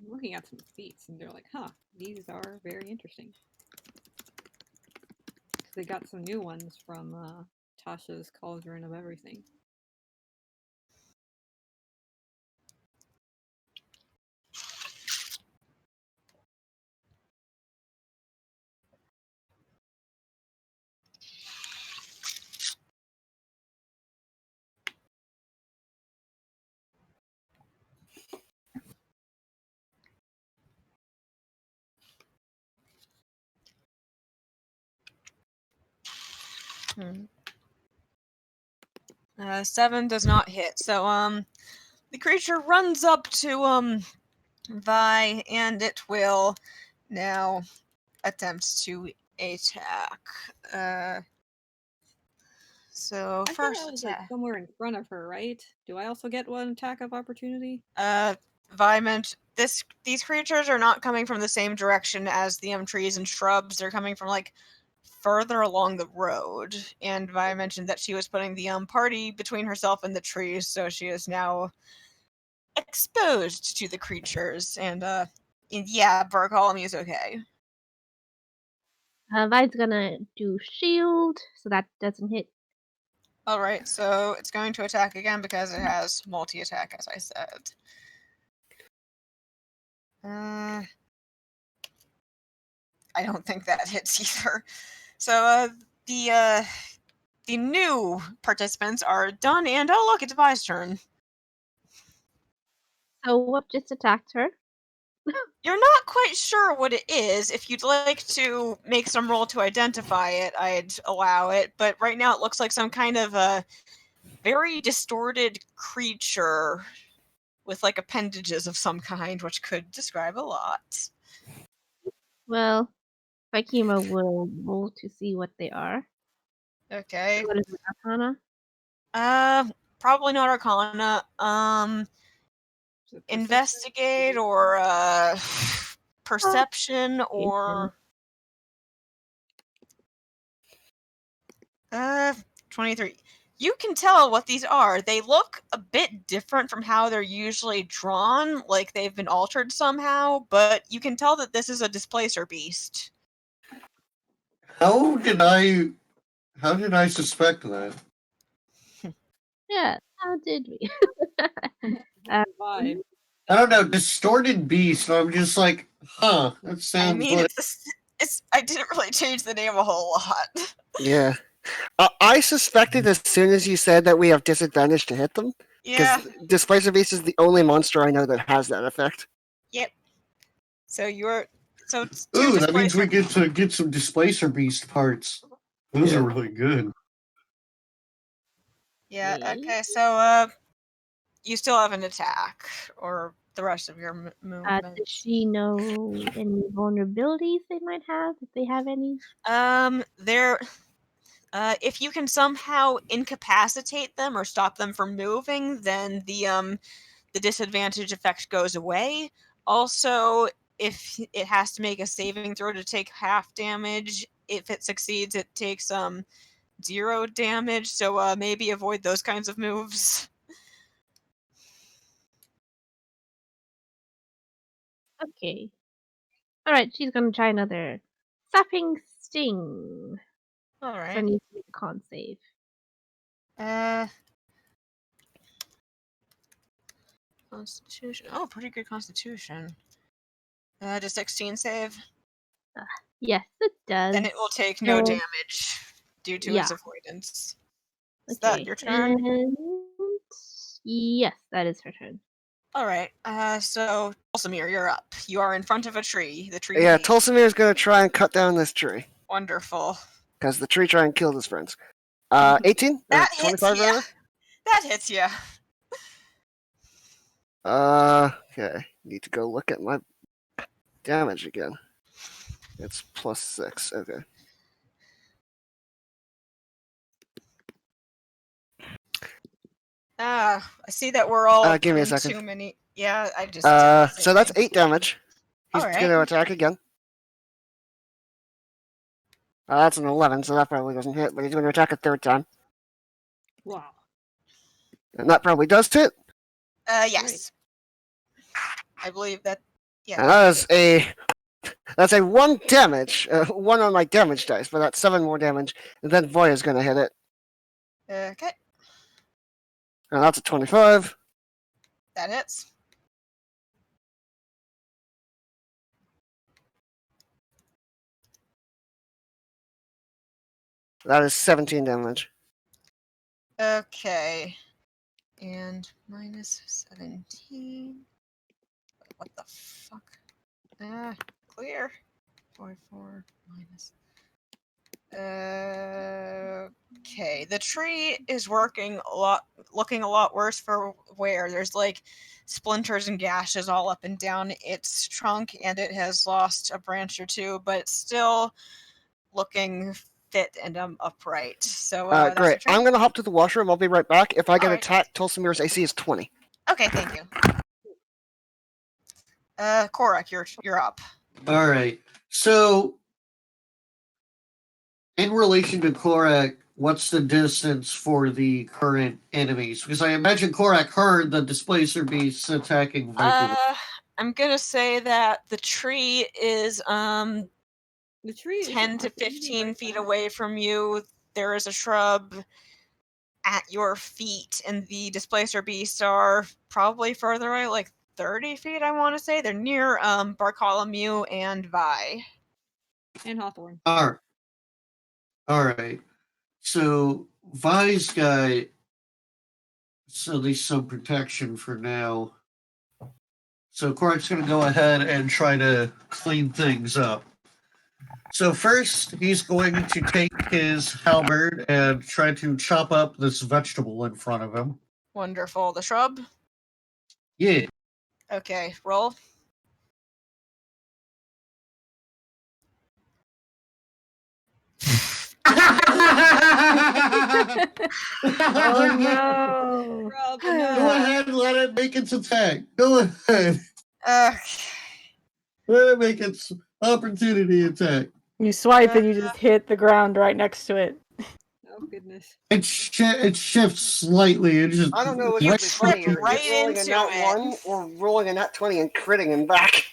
looking at some feats, and they're like, "Huh, these are very interesting." They got some new ones from Tasha's Cauldron of Everything. Hmm. 7 does not hit. So the creature runs up to Vi, and it will now attempt to attack. So I first thought I was attack. like somewhere in front of her, right? Do I also get one attack of opportunity? Vi mentioned these creatures are not coming from the same direction as the trees and shrubs. They're coming from like further along the road. And Vi mentioned that she was putting the party between herself and the trees, so she is now exposed to the creatures. And yeah, Bartholomew is okay. Vi's gonna do shield, so that doesn't hit. Alright, so it's going to attack again because it has multi-attack, as I said. I don't think that hits either. So the new participants are done, and oh look, it's Vi's turn. So what just attacked her? You're not quite sure what it is. If you'd like to make some roll to identify it, I'd allow it. But right now it looks like some kind of a very distorted creature with like appendages of some kind, which could describe a lot. Well, Vaikima will roll to see what they are. Okay. What is it, Arcana? Probably not Arcana. Investigate or perception or 23. You can tell what these are. They look a bit different from how they're usually drawn, like they've been altered somehow, but you can tell that this is a displacer beast. How did I suspect that? Yeah, how did we? Vibe. I don't know, distorted beast. I'm just like, huh, that sounds I mean, like it's I didn't really change the name a whole lot. Yeah. I suspected as soon as you said that we have disadvantage to hit them. Yeah. Because Displacer Beast is the only monster I know that has that effect. Yep. So you're ooh, that means we get to get some displacer beast parts. Those are really good. Yeah. Okay. So you still have an attack, or the rest of your movement. Does she know any vulnerabilities they might have, if they have any? If you can somehow incapacitate them or stop them from moving, then the disadvantage effect goes away. Also, if it has to make a saving throw to take half damage, if it succeeds, it takes 0 damage. So maybe avoid those kinds of moves. Okay. Alright, she's gonna try another Sapping Sting. All So I right. need to make a con save. Constitution. Oh, pretty good Constitution. Does 16 save? Yes, it does. Then it will take no So- damage due to its avoidance. Is Okay. that your turn? And yes, that is her turn. All right. So Tulsamir, you're up. You are in front of a tree. The tree. Yeah, leaves. Tulsamir is going to try and cut down this tree. Wonderful. Because the tree tried and killed his friends. 18? That Or hits 25 ya. rather? That hits you. Okay. Need to go look at my damage again. It's +6. Okay. I see that we're all. Give me a in second. Too many. Yeah, I just. So that's 8 damage. He's Alright. going to attack again. That's an 11, so that probably doesn't hit, but he's going to attack a third time. Wow. And that probably does hit. Yes. I believe that. Yeah. And that's a 1 damage. 1 on my damage dice, but that's 7 more damage. And then Voya's going to hit it. Okay. And that's a 25. That hits. That is 17 damage. Okay. And minus 17. What the fuck? Clear. 44 minus. Okay. The tree is looking a lot worse for wear. There's like splinters and gashes all up and down its trunk, and it has lost a branch or two, but it's still looking fit and upright. So that's your Great. turn. I'm going to hop to the washroom. I'll be right back. If I get Alright. attacked, Tulsamir's AC is 20. Okay, thank you. Korak, you're up. All right. So, in relation to Korak, what's the distance for the current enemies? Because I imagine Korak heard the displacer beasts attacking Viper. I'm gonna say that the tree is The tree is 10 to 15 feet away from you. There is a shrub at your feet, and the displacer beasts are probably further away, like 30 feet, I want to say. They're near Bartholomew and Vi. And Hawthorne. All right. So Vi's got at least some protection for now. So Korak's going to go ahead and try to clean things up. So first, he's going to take his halberd and try to chop up this vegetable in front of him. Wonderful. The shrub? Yeah. Okay, roll. Oh no! Rob, Go no. ahead and let it make its attack. Go ahead. Okay. Let it make its opportunity attack. You swipe and you just hit the ground right next to it. Oh goodness. It shifts slightly. It just I don't know which You would be tripped funnier, right rolling a into nat it. 1 or rolling a nat 20 and critting him back.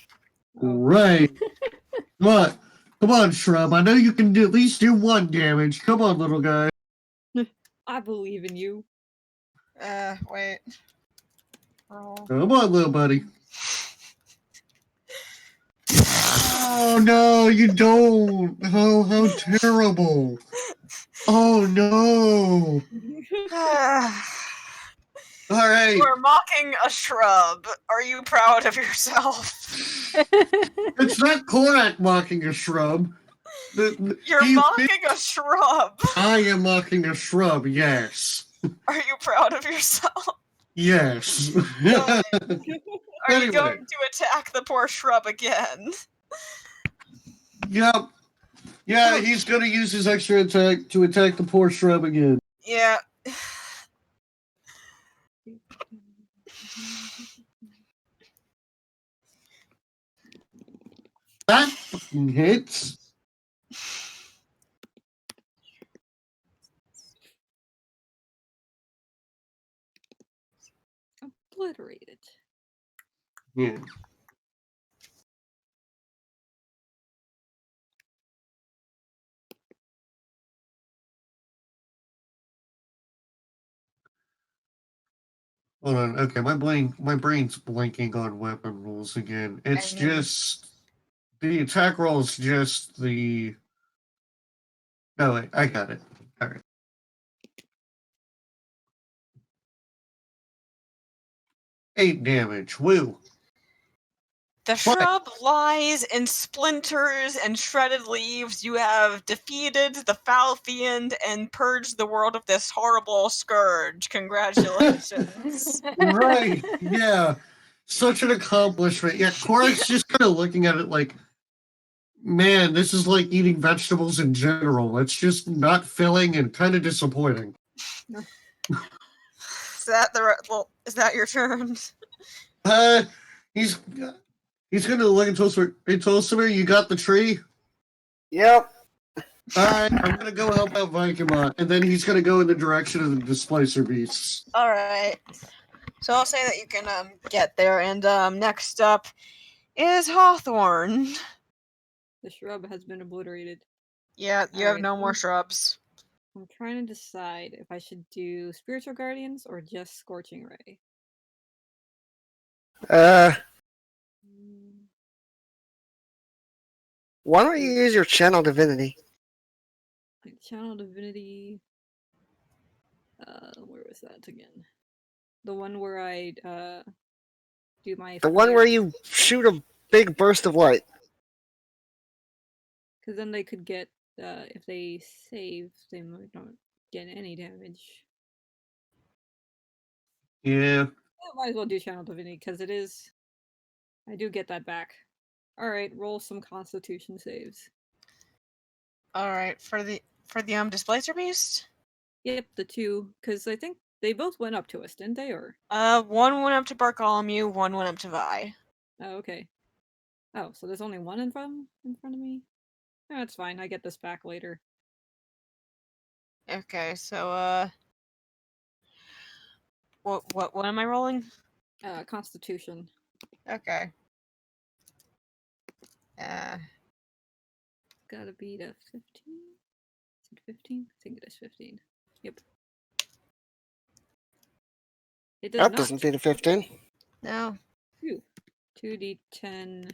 Right. But come on, Shrub. I know you can at least do 1 damage. Come on, little guy. I believe in you. Wait. Roll. Come on, little buddy. Oh no, you don't. Oh, how terrible. Oh no. All right. You are mocking a shrub. Are you proud of yourself? It's not Korak mocking a shrub. You're mocking a shrub. I am mocking a shrub, yes. Are you proud of yourself? Yes. Are you Anyway. going to attack the poor shrub again? Yep. Yeah, he's gonna use his extra attack to attack the poor shrub again. Yeah. That fucking hits. Obliterated. Yeah. Hold on. Okay, my brain's blanking on weapon rules again. It's just the attack roll is just the. Oh wait, I got it. All right. 8 damage. Woo. The shrub lies in splinters and shredded leaves. You have defeated the foul fiend and purged the world of this horrible scourge. Congratulations. Right. Yeah. Such an accomplishment. Yeah, Korak's just kind of looking at it like, man, this is like eating vegetables in general. It's just not filling and kind of disappointing. Is that your turn? He's gonna look at Toaster. Hey, Toaster, you got the tree? Yep. Alright, I'm gonna go help out Vikima, and then he's gonna go in the direction of the Displacer Beasts. Alright. So I'll say that you can get there, and next up is Hawthorne. The shrub has been obliterated. Yeah, you have no more shrubs. I'm trying to decide if I should do Spiritual Guardians or just Scorching Ray. Why don't you use your Channel Divinity? Like Channel Divinity. Where was that again? The one where I do my. The one where you shoot a big burst of light. Because then they could get, if they save, they might not get any damage. Yeah. I might as well do Channel Divinity because it is. I do get that back. All right, roll some Constitution saves. All right, for the Displacer Beast. Yep, the 2, because I think they both went up to us, didn't they? Or one went up to Bartholomew, one went up to Vi. oh, okay. Oh, so there's only one in front of me. Oh, that's fine. I get this back later. Okay, so what am I rolling? Constitution. Okay. Gotta beat a 15. Is it 15? I think it is 15. Yep. It does That not. doesn't beat a 15. No. 2d10.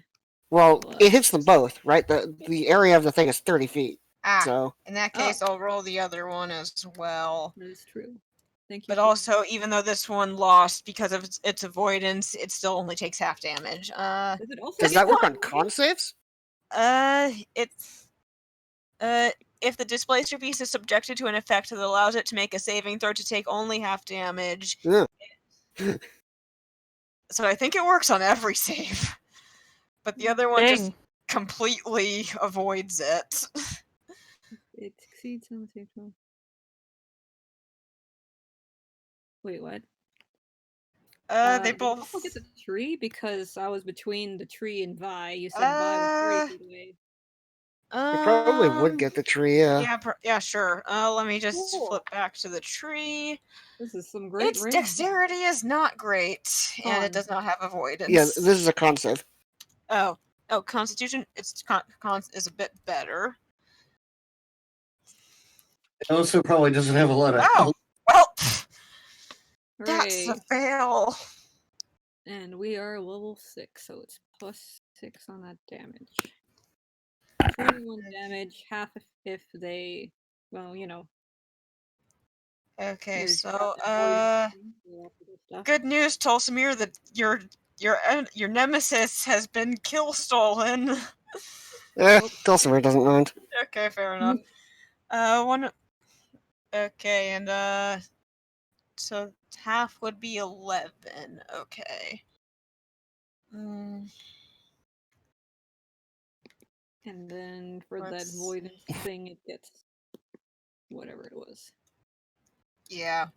Well, plus. it hits them both, right? The area of the thing is 30 feet. So In that case, I'll roll the other one as well. That is true. Thank you. But also, even though this one lost because of its avoidance, it still only takes half damage. Does that work on con saves? It's if the Displacer Beast is subjected to an effect that allows it to make a saving throw to take only half damage. Yeah. So I think it works on every save. But the other one just completely avoids it. It succeeds on the same time. Wait, what? They Did I both. also get the tree because I was between the tree and Vi. You said Vi was 30 feet away. You probably would get the tree, yeah. Yeah, sure. Let me just Cool. flip back to the tree. This is some great Its range. dexterity is not great, and it Con. does not have avoidance. Yeah, this is a con save. Oh, Constitution. Its con is a bit better. It also probably doesn't have a lot of Oh, health. well, that's Hooray. a fail. And we are level 6, so it's plus 6 on that damage. 21 damage, half if they, well, you know. Okay, there's so stuff. good news, Tolsimir, that your nemesis has been kill stolen. Dulcimer doesn't mind. Okay, fair enough. One. Okay, and so half would be 11. Okay. And then for that Let's avoidance thing, it gets whatever it was. Yeah.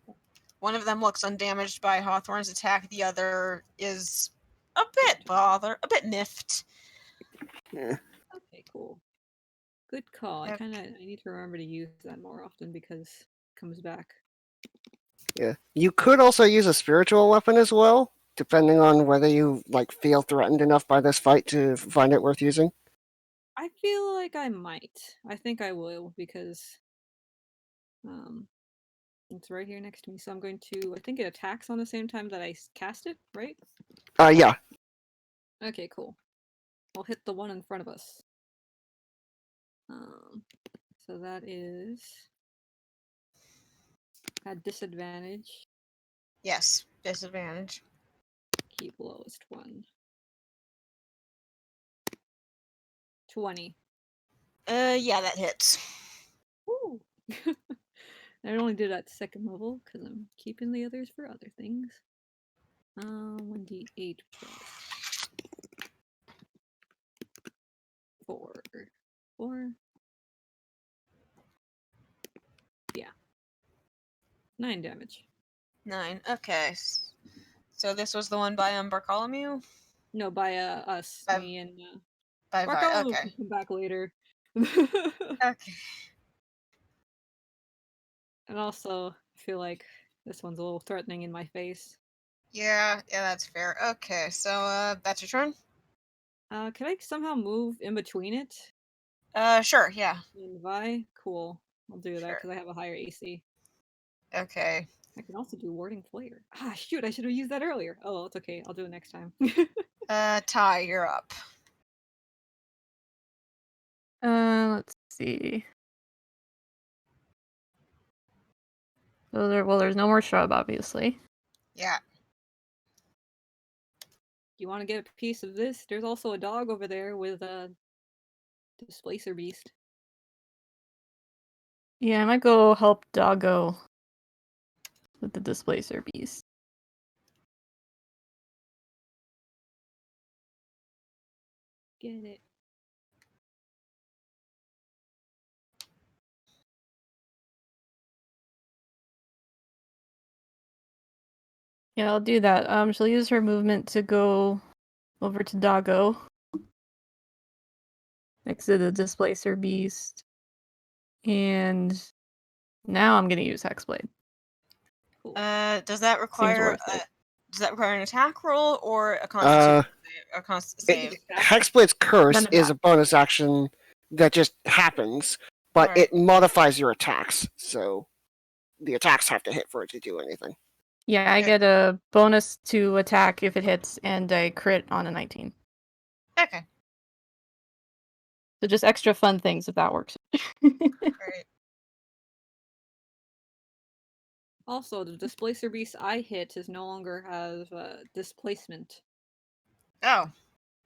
One of them looks undamaged by Hawthorne's attack. The other is a bit miffed. Yeah. Okay, cool. Good call. I need to remember to use that more often because it comes back. Yeah. You could also use a spiritual weapon as well, depending on whether you feel threatened enough by this fight to find it worth using. I feel like I might. I think I will because it's right here next to me. So I'm going to. I think it attacks on the same time that I cast it, right? Yeah. Okay, cool. I'll hit the one in front of us. So that is at disadvantage. Yes, disadvantage. Keep lowest one. 20. Yeah, that hits. Woo! I only did that second level because I'm keeping the others for other things. 1d8 plus 4. 4. Yeah. 9 damage. 9. Okay. So this was the one by Bartholomew? No, by us, me and by Bartholomew okay. can come back later. Okay. And also, I feel like this one's a little threatening in my face. Yeah, that's fair. Okay, so that's your turn? Can I somehow move in between it? Sure, yeah. And Vi? Cool. I'll do that because I have a higher AC. Okay. I can also do Warding Flare. Ah, shoot, I should have used that earlier. Oh, it's okay. I'll do it next time. Ty, you're up. Let's see. So there's no more shrub, obviously. Yeah. You want to get a piece of this? There's also a dog over there with a Displacer Beast. Yeah, I might go help Doggo with the Displacer Beast. Get it. Yeah, I'll do that. She'll use her movement to go over to Doggo next to the Displacer Beast. And now I'm gonna use Hexblade. Does that require worth it. does that require an attack roll or a constitution save? Hexblade's Curse is a bonus action that just happens, but it modifies your attacks, so the attacks have to hit for it to do anything. Yeah, I get a bonus to attack if it hits and a crit on a 19. Okay. So just extra fun things if that works. Great. Also, the Displacer Beast I hit no longer has displacement. Oh,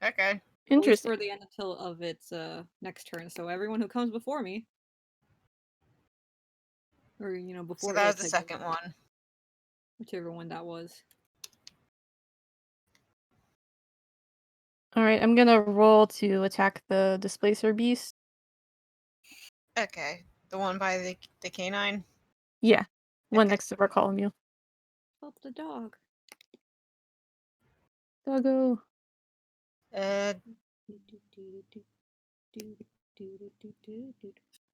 okay. Interesting. For the end until of its next turn. So everyone who comes before me, or before. So that was the second one. Whichever one that was. All right, I'm gonna roll to attack the Displacer Beast. Okay. The one by the canine? Yeah, one Okay. next to Bartholomew. Help the dog. Doggo. Uh,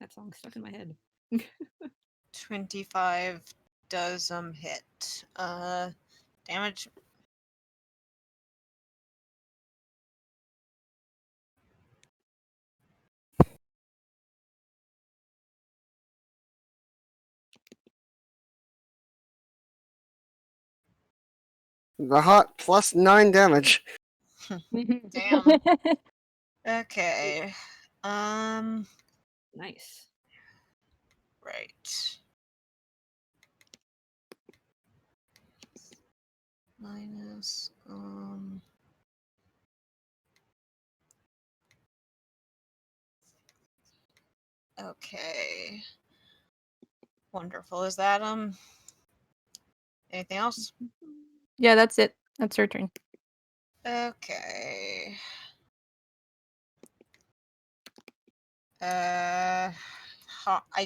That song's stuck in my head. 25 does hit. Damage. The hot plus 9 damage. Damn. Okay. Nice. Right. Minus okay. Wonderful. Is that anything else? Yeah, that's it. That's her turn. Okay. I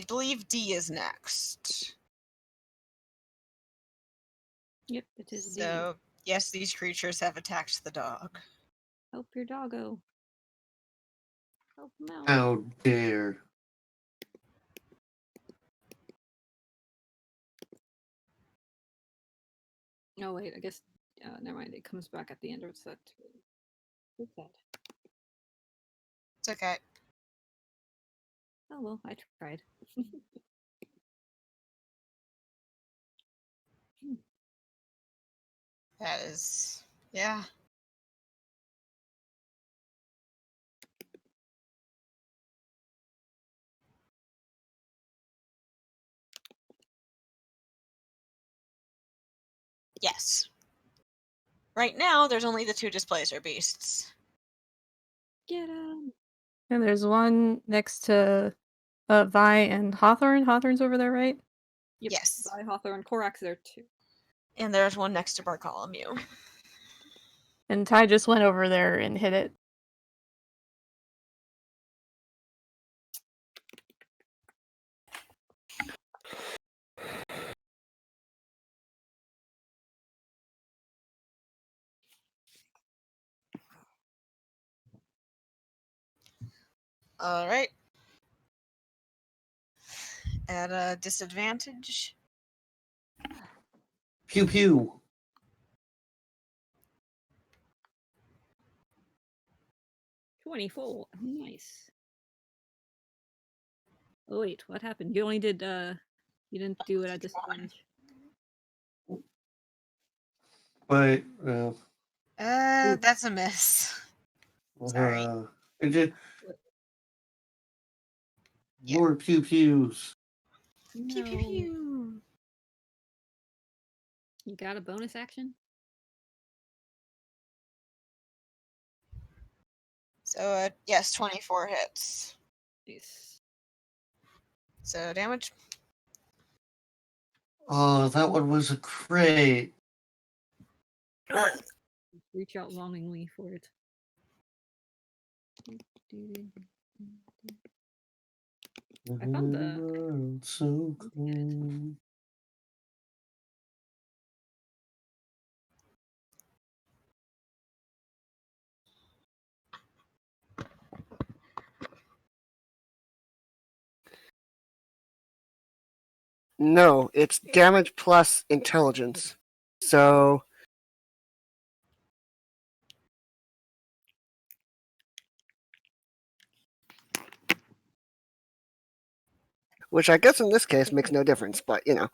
believe D is next. Yep, it is. So, yes, these creatures have attacked the dog. Help your doggo. Help him out. How dare. Oh wait, I guess. Never mind. It comes back at the end of set. What's that? It's okay. Oh well, I tried. That is, yeah. Yes. Right now, there's only the 2 displacer beasts. Get him. And there's one next to Vi and Hawthorne. Hawthorne's over there, right? Yep. Yes. By Hawthorne. Korak's there too. And there's one next to Bartholomew. And Ty just went over there and hit it. All right. At a disadvantage. Pew pew. $24. Nice. Oh wait, what happened? You only did you didn't do it at disadvantage. But That's a miss. Sorry. it did Yeah. more pew pews. Pew pew No. pew. You got a bonus action? So, yes, 24 hits. Nice. So, damage. Oh, that one was a crit. Reach out longingly for it. I found the. So cool. No, it's damage plus intelligence. So which I guess in this case makes no difference, but you know.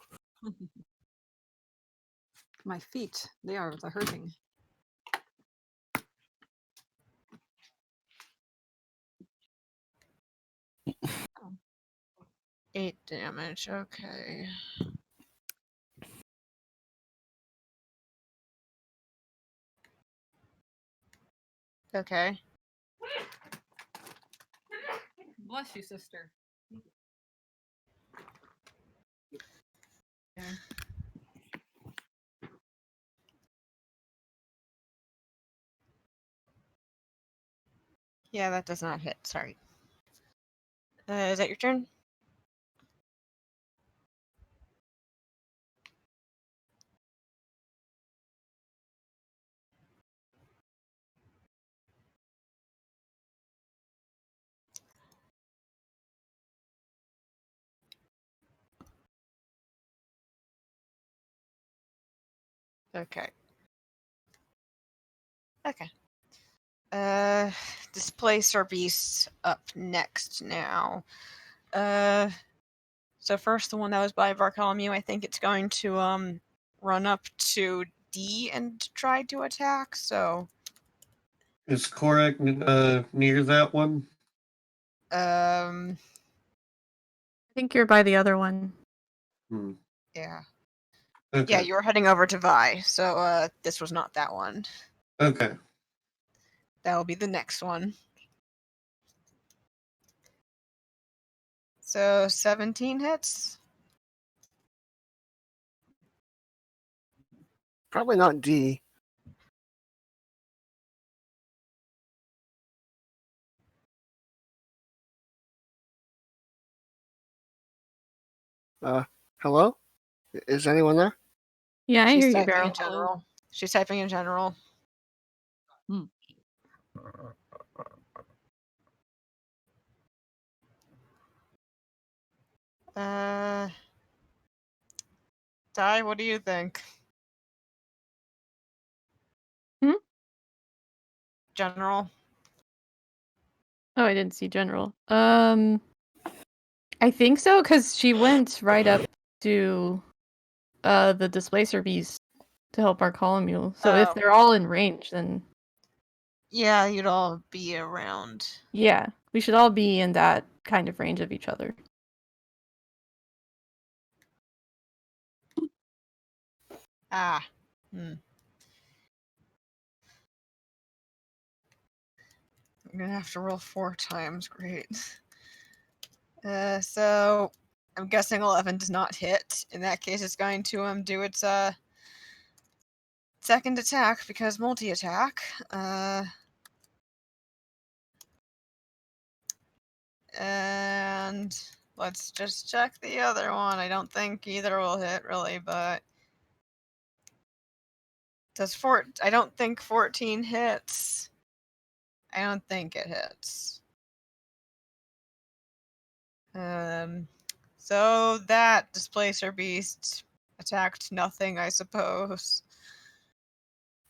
My feet, they are hurting. Oh. 8 damage, okay. Okay. Bless you, sister. Yeah. Yeah, that does not hit, sorry. Is that your turn? Okay. Okay. Displacer beasts up next now. So first the one that was by Bartholomew, I think it's going to run up to D and try to attack, so Is Korak near that one? I think you're by the other one. yeah. Okay. Yeah, you were heading over to Vi, so this was not that one. Okay. That will be the next one. So 17 hits. Probably not D. Hello? Is anyone there? Yeah, I She's hear you, typing Beryl. in general. She's typing in general. Di, what do you think? General. Oh, I didn't see general. I think so, because she went right up to the displacer beast to help Bartholomew. So if Oh. they're all in range, then Yeah, you'd all be around. yeah, we should all be in that kind of range of each other. Ah. I'm gonna have to roll 4 times. Great. So I'm guessing 11 does not hit. In that case, it's going to do its second attack because multi-attack. And let's just check the other one. I don't think either will hit really, but I don't think 14 hits. I don't think it hits. So that displacer beast attacked nothing, I suppose.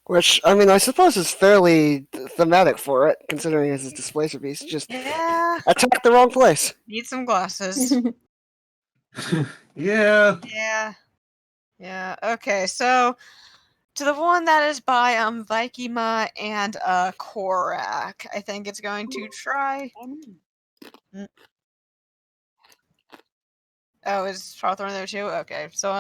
Which, I mean, I suppose is fairly thematic for it, considering it's a displacer beast. Just Yeah. attack the wrong place. Need some glasses. Yeah. Yeah. Yeah. Okay, so to the one that is by Vikima and Korak, I think it's going to try. Oh, is Hawthorne there too? Okay, so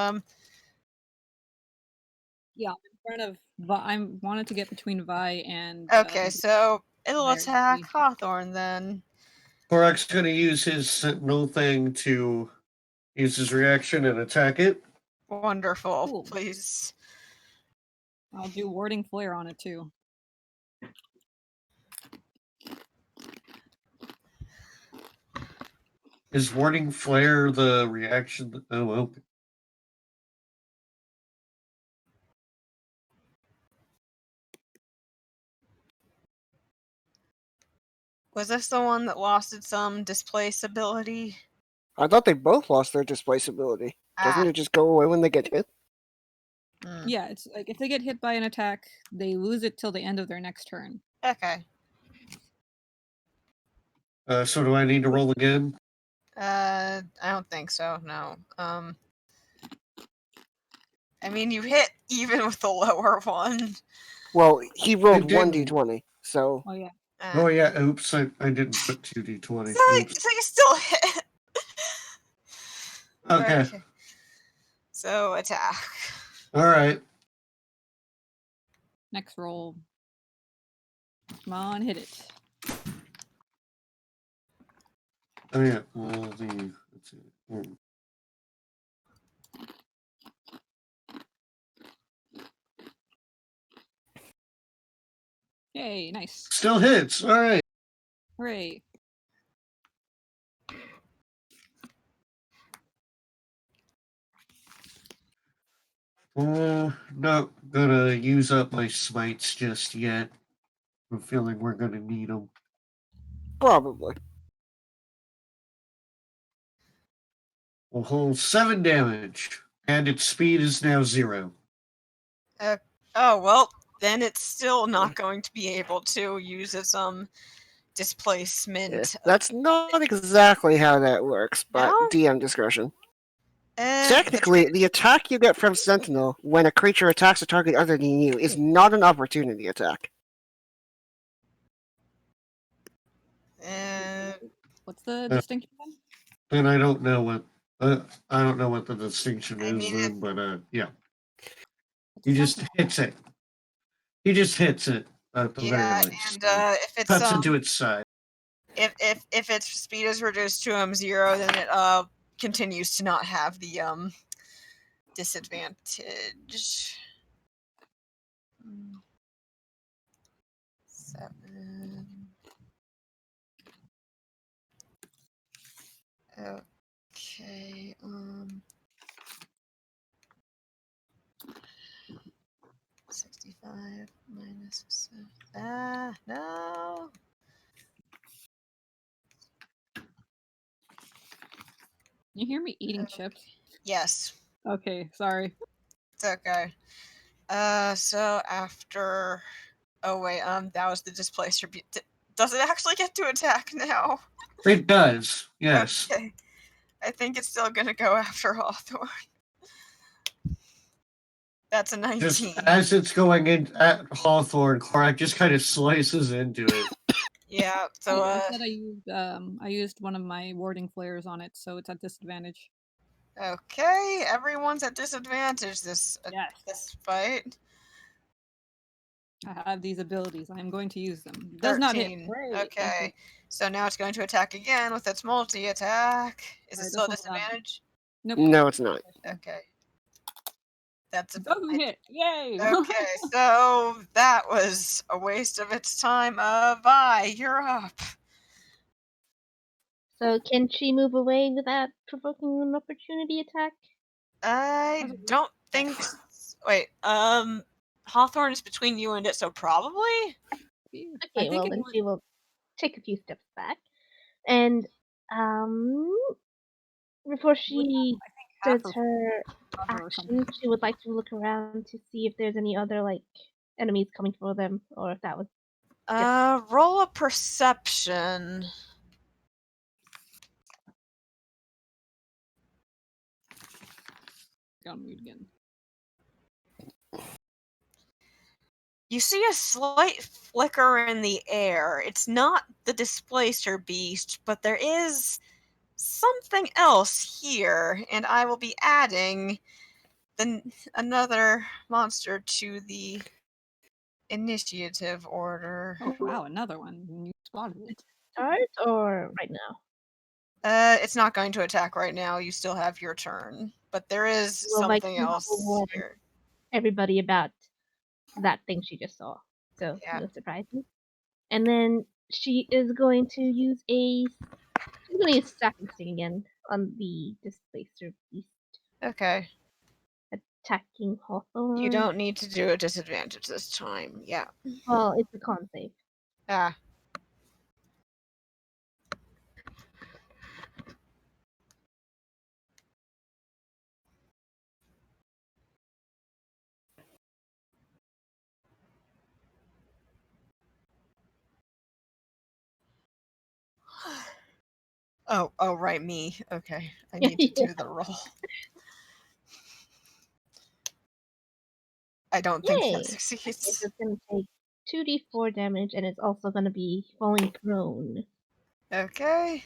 Yeah, in front of. I wanted to get between Vi and. okay, so it'll Larry. attack Hawthorne then. Korak's going to use his sentinel thing to use his reaction and attack it. Wonderful. Cool. Please. I'll do warding flare on it too. Is warding flare the reaction? Oh, okay. Was this the one that lost its displace ability? I thought they both lost their displace ability. Doesn't it just go away when they get hit? Yeah, it's like if they get hit by an attack, they lose it till the end of their next turn. Okay. So do I need to roll again? I don't think so. No. I mean, you hit even with the lower one. Well, he rolled didn't. 1d20, so. Oh yeah. Oh yeah, oops, I didn't put 2d20. So you still hit. Okay. So attack. All right. Next roll. Come on, hit it. Oh yeah. Well, let's see. Yay, nice. Still hits. All right. Hooray. Not gonna use up my smites just yet. I'm feeling we're gonna need them. Probably. A whole 7 damage, and its speed is now 0. Oh, well, then it's still not going to be able to use its displacement. That's not exactly how that works, but No? DM discretion. It's Technically, the attack you get from Sentinel when a creature attacks a target other than you is not an opportunity attack. What's the Uh, distinction then? And I don't know what the distinction I is mean, then, but yeah. What's He the just sentinel? hits it. He just hits it at the very yeah, least. and if it's Cuts into its side. if its speed is reduced to 0, then it continues to not have the disadvantage. 7. Okay. 65 minus 7. No. You hear me eating chips? Yes. Okay, sorry. It's okay. So after. Oh wait. That was the displacer. Does it actually get to attack now? It does. Yes. Okay. I think it's still gonna go after Hawthorne. That's a 19. Just as it's going in at Hawthorne, Korak just kind of slices into it. Yeah. So Instead I used one of my warding flares on it, so it's at disadvantage. Okay, everyone's at disadvantage this fight. I have these abilities. I'm going to use them. Does not hit. 13. Great. Okay. So now it's going to attack again with its multi-attack. Is it Alright, still a this one will have- disadvantage? Nope. No, it's not. Okay. That's a Doesn't hit. Yay! Okay, so that was a waste of its time. Vi, you're up. So can she move away without provoking an opportunity attack? I don't think. Wait. Hawthorne is between you and it, so probably. Okay, well then she will take a few steps back, and before she does her action, she would like to look around to see if there's any other like enemies coming for them, or if that was. Roll a perception. Got mute again. You see a slight flicker in the air. It's not the displacer beast, but there is something else here, and I will be adding another monster to the initiative order. Oh wow, another one. You spotted it. Start or right now? It's not going to attack right now. You still have your turn, but there is something else here. Everybody about that thing she just saw, so no surprises. And then she is going to use Stacking Sting again on the displacer beast. Okay. Attacking Hawthorne. You don't need to do a disadvantage this time. Yeah. Well, it's a con save. Ah. Oh, right, me. Okay, I need to do the roll. I don't think that succeeds. It's going to take 2d4 damage, and it's also going to be falling prone. Okay.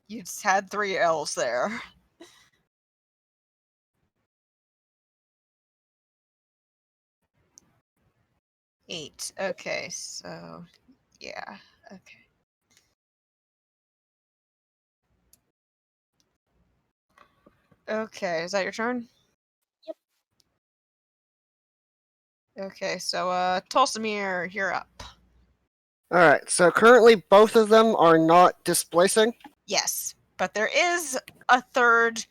You just had 3 L's there. Eight. Okay, so yeah. Okay. Okay, is that your turn? Yep. Okay, so Tolsimir, you're up. Alright, so currently both of them are not displacing. Yes, but there is a third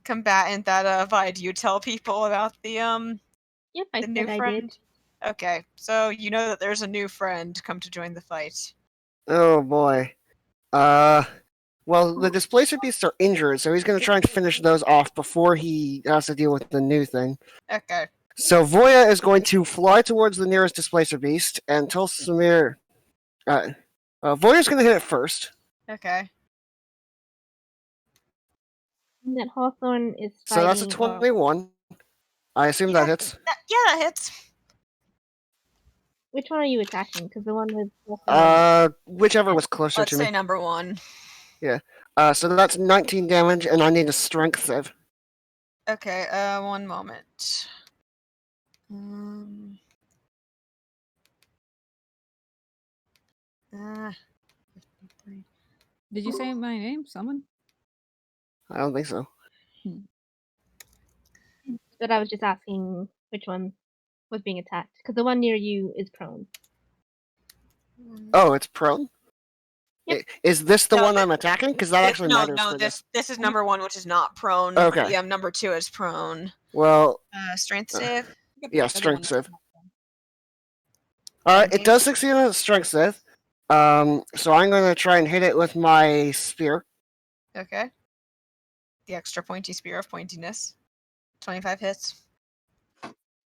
combatant that Vi, do you tell people about the Yep, I the said new I friend? did. Okay, so you know that there's a new friend come to join the fight. Oh boy. Well, the displacer beasts are injured, so he's going to try and finish those off before he has to deal with the new thing. Okay. So Voya is going to fly towards the nearest displacer beast, and Tulsamir... Voya's going to hit it first. Okay. And that Hawthorne is So fighting. that's a 21. I assume that hits. Yeah, that hits. Which one are you attacking? Because the one with Whichever was closer Let's to say me. number 1. Yeah. So that's 19 damage, and I need a strength save. Okay, one moment. Did you say my name? Someone? I don't think so. But I was just asking which one was being attacked. Because the one near you is prone. Oh, it's prone? Yep. Is this the No, one I'm attacking? Because that actually matters for this. this is number 1, which is not prone. Okay. Yeah, number 2 is prone. Well, Strength save. yeah, strength save. Alright, it does succeed on its strength save. So I'm going to try and hit it with my spear. Okay. The extra pointy spear of pointiness. 25 hits.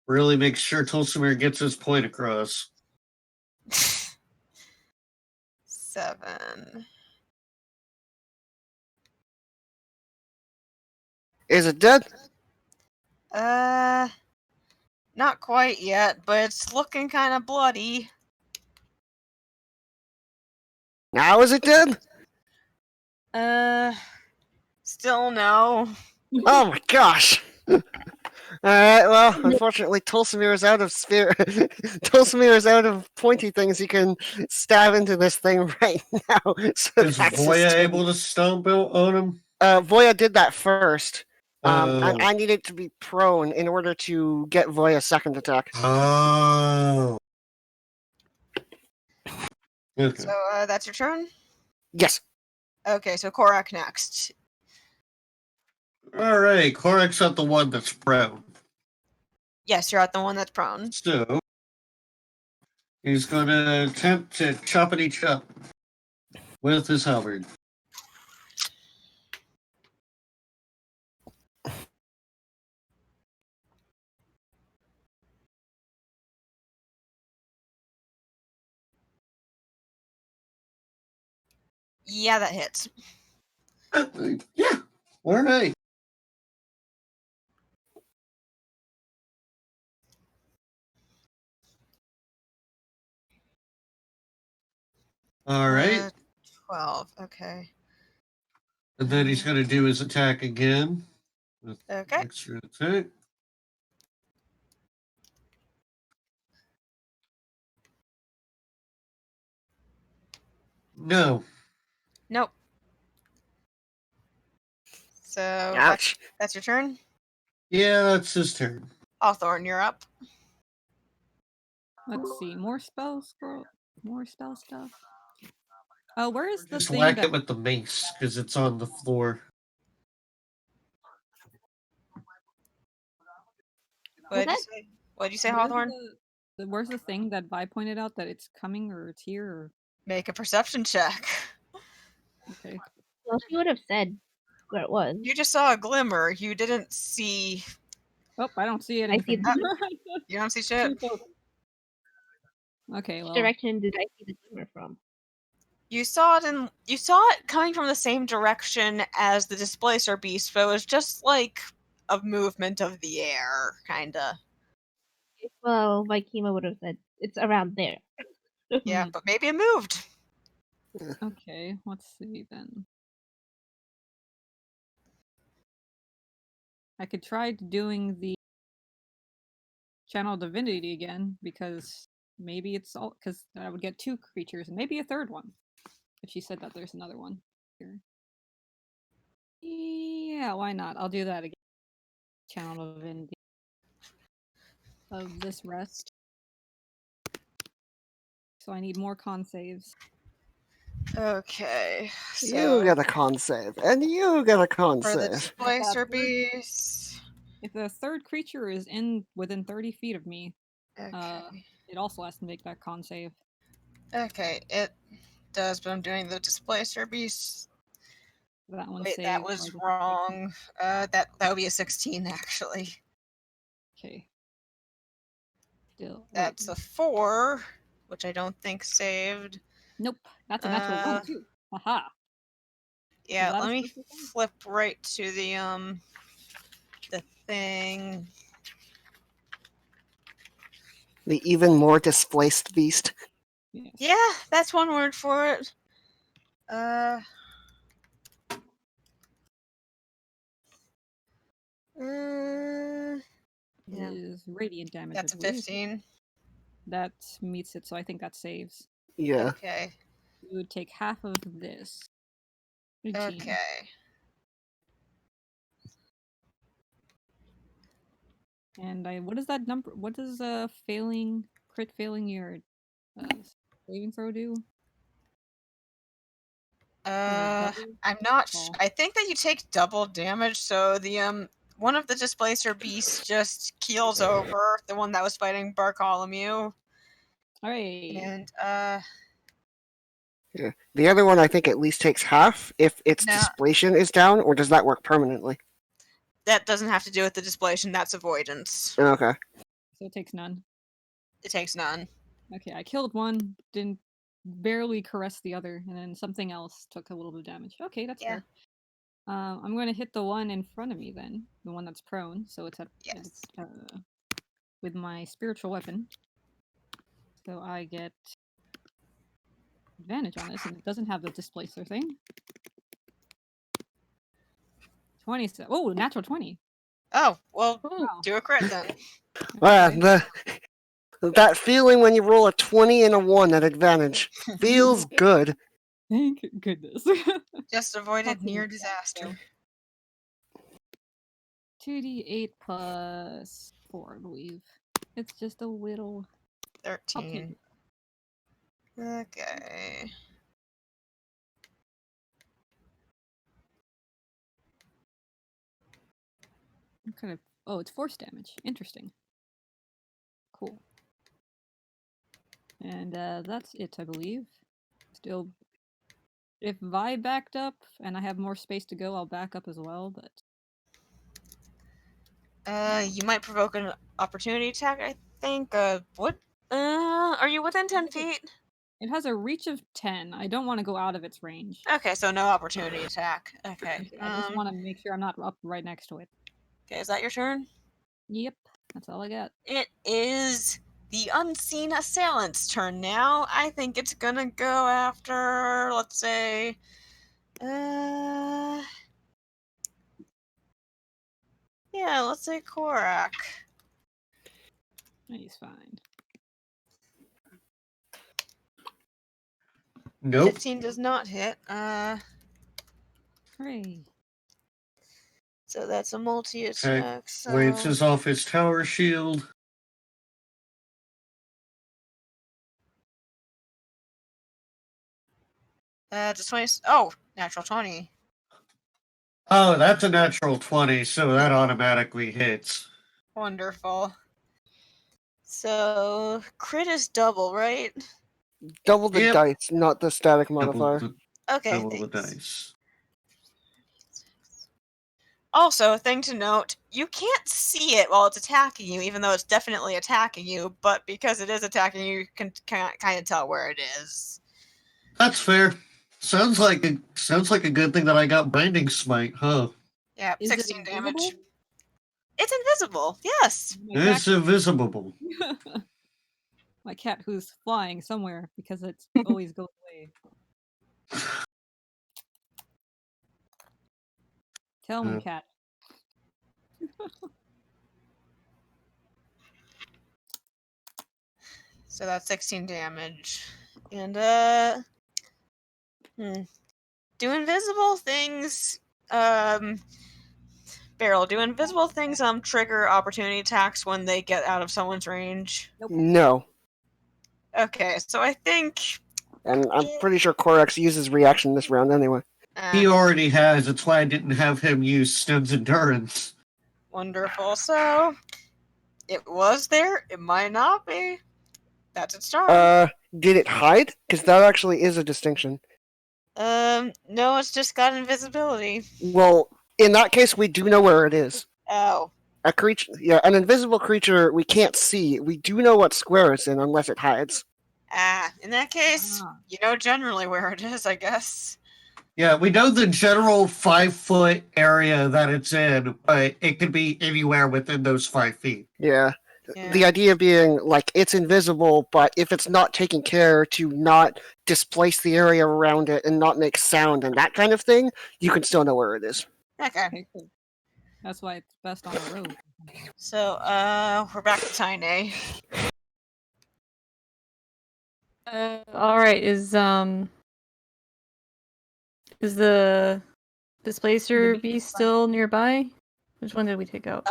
Really make sure Tulsamir gets his point across. 7. Is it dead? Not quite yet, but it's looking kind of bloody. Now is it dead? Still no. Oh my gosh! Alright, well, unfortunately, Tulsamir is out of spear. Tulsamir is out of pointy things he can stab into this thing right now. So Is that's his Voya turn. able to stomp on him? Voya did that first. And Oh. I needed to be prone in order to get Voya's second attack. Oh. Okay. So that's your turn? Yes. Okay, so Korak next. All right, Korak's not the one that's prone. Yes, you're at the one that's prone. So he's going to attempt to choppity chop with his halberd. Yeah, that hits. Yeah. All right. All right. 12. Okay. And then he's going to do his attack again with Okay. extra attack. No. Nope. So Ouch. that's your turn. Yeah, that's his turn. Hawthorne, you're up. Let's see. More spell stuff. Oh, where is the Just thing whack that... it with the mace because it's on the floor. What'd you say, Where's Hawthorne? Where's the thing that Vi pointed out that it's coming or it's here? Or... Make a perception check. Okay. Well, she would have said where it was. You just saw a glimmer. You didn't see. Oh, I don't see it. I see You don't see shit. Okay, well. Which direction did I see the glimmer from? You saw it coming from the same direction as the displacer beast, but it was just like a movement of the air, kinda. Well, Vikima would have said it's around there. Yeah, but maybe it moved. Okay, let's see then. I could try doing the Channel Divinity again, because maybe it's all, because I would get 2 creatures and maybe a third one. But she said that there's another one here. Yeah, why not? I'll do that again. Channel Divinity of this rest. So I need more con saves. Okay. You get a con save, and you get a con For the save. displacer beast. If the third creature is within 30 feet of me, Okay. it also has to make that con save. Okay, it does, but I'm doing the displacer beast. That one Wait, saved. that so was I just- wrong. That would be a 16 actually. Okay. Still. That's a 4, which I don't think saved. Nope. That's a natural one too. Haha. Yeah, that let a me special thing? flip right to the thing. The even more displaced beast. Yes. Yeah, that's one word for it. Yeah. Is radiant damage. That's I a believe. 15. That meets it, so I think that saves. Yeah. Okay. You would take half of this. 13. Okay. And what is that number? What does crit failing your saving throw do? I'm not. I think that you take double damage. So the one of the displacer beasts just keels over the one that was fighting Bartholomew. Alright. And Yeah. The other one I think at least takes half if its No. displacement is down, or does that work permanently? that doesn't have to do with the displacement. That's avoidance. Okay. So it takes none. It takes none. Okay, I killed one, didn't barely caress the other, and then something else took a little bit of damage. Okay, that's Yeah. fair. I'm going to hit the one in front of me then, the one that's prone. So it's Yes. with my spiritual weapon. So I get advantage on this, and it doesn't have the displacer thing. 20. Oh, natural 20. Oh well, Wow. do a crit then. That feeling when you roll a 20 and a 1 at advantage feels good. Thank goodness. Just avoided Fucking near disaster. 2d8 plus 4, I believe. It's just a little. 13. Okay. Kind of. Oh, it's force damage. Interesting. Cool. And that's it, I believe. Still, if Vi backed up and I have more space to go, I'll back up as well. But You might provoke an opportunity attack. I think. What? Are you within 10 feet? it has a reach of 10. I don't want to go out of its range. Okay, so no opportunity attack. Okay. I just want to make sure I'm not up right next to it. Okay, is that your turn? Yep, that's all I got. It is the unseen assailant's turn now. I think it's gonna go after, let's say, yeah, let's say Korak. He's fine. Nope. 15 does not hit. Hooray. So that's a multi-attack. So Lances off his tower shield. just 20. Oh, natural 20. Oh, that's a natural 20, so that automatically hits. Wonderful. So crit is double, right? Double the Yep. dice, not the static modifier. Okay. Double the thanks. dice. Also, thing to note, you can't see it while it's attacking you, even though it's definitely attacking you, but because it is attacking you, you can kind of tell where it is. That's fair. Sounds like a good thing that I got Binding Smite, huh? Yeah, Is 16 it damage. invisible? It's invisible, yes. It's invisible. My cat who's flying somewhere because it always goes away. Tell me, cat. So that's 16 damage. And, do invisible things, Beryl, do invisible things, trigger opportunity attacks when they get out of someone's range? No. Okay, so I think... And I'm pretty sure Korax uses reaction this round anyway. He already has. That's why I didn't have him use Stem's Endurance. Wonderful. So, it was there. It might not be. That's its turn. Did it hide? Because that actually is a distinction. No, it's just got invisibility. Well, in that case, we do know where it is. Oh. A creature, yeah, an invisible creature we can't see. We do know what square it's in unless it hides. In that case, you know generally where it is, I guess. Yeah, we know the general 5-foot area that it's in, but it could be anywhere within those 5 feet. Yeah. The idea being, like, it's invisible, but if it's not taking care to not displace the area around it and not make sound and that kind of thing, you can still know where it is. Okay. That's why it's best on a road. So, we're back to Tiny. All right. Is the displacer beast still nearby? Which one did we take out?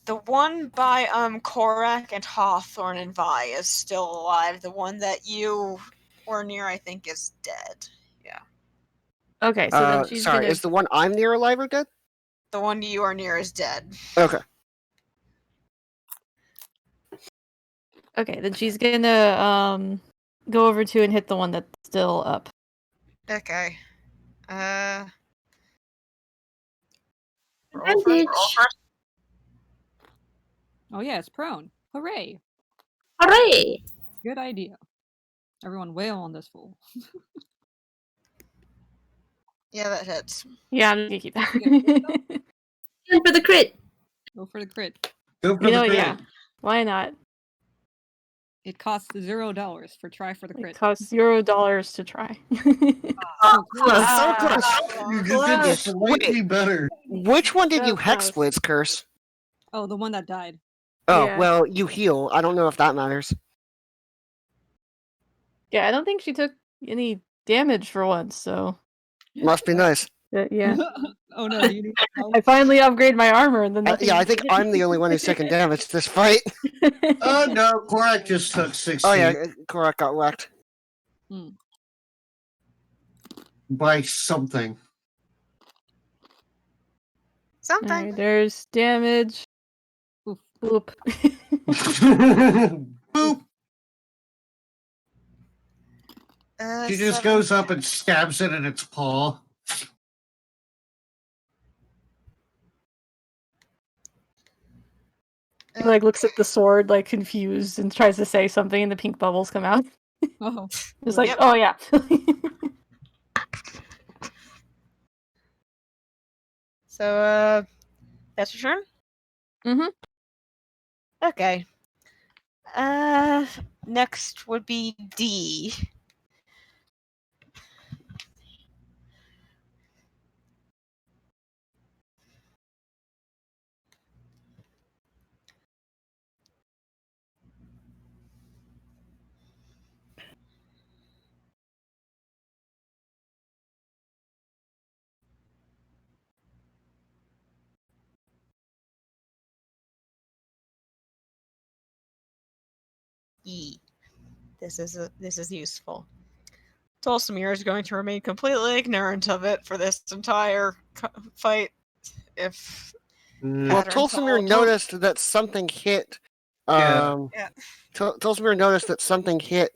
The one by Korak and Hawthorne and Vi is still alive. The one that you were near, I think, is dead. Yeah. Okay, so then she's sorry, gonna. is the one I'm near alive or dead? The one you are near is dead. Okay. Okay, then she's gonna go over to and hit the one that's still up. Okay. Advantage. Oh yeah, it's prone. Hooray! Hooray! Good idea. Everyone wail on this fool. Yeah, that hits. Yeah, I'm gonna keep that. Going for the crit. Go for the crit. Go for You the know, crit. yeah. Why not? It costs $0 for try for the It crit. costs $0 to try. So close. You did Yes, slightly better. Which one did So you hex close. blades curse? Oh, the one that died. Oh, Yeah. well, you heal. I don't know if that matters. Yeah, I don't think she took any damage for once, so Must be nice. yeah. Oh no, do you need help? I finally upgrade my armor and then Yeah, I think I'm the only one who's taking damage this fight. Oh no, Korak just took 16 Oh yeah, Korak got whacked. by something. Something. Alright, there's damage. Oof. Boop. Boop. She just goes up and stabs it in its paw. He, like, looks at the sword, like, confused and tries to say something and the pink bubbles come out. Oh, It's like, Yep. oh yeah. So, that's your turn? Mhm. Okay. Next would be D. E. This is useful. Tolsimir is going to remain completely ignorant of it for this entire fight. If Well, pattern Tolsimir told. noticed that something hit. Yeah. Tolsimir noticed that something hit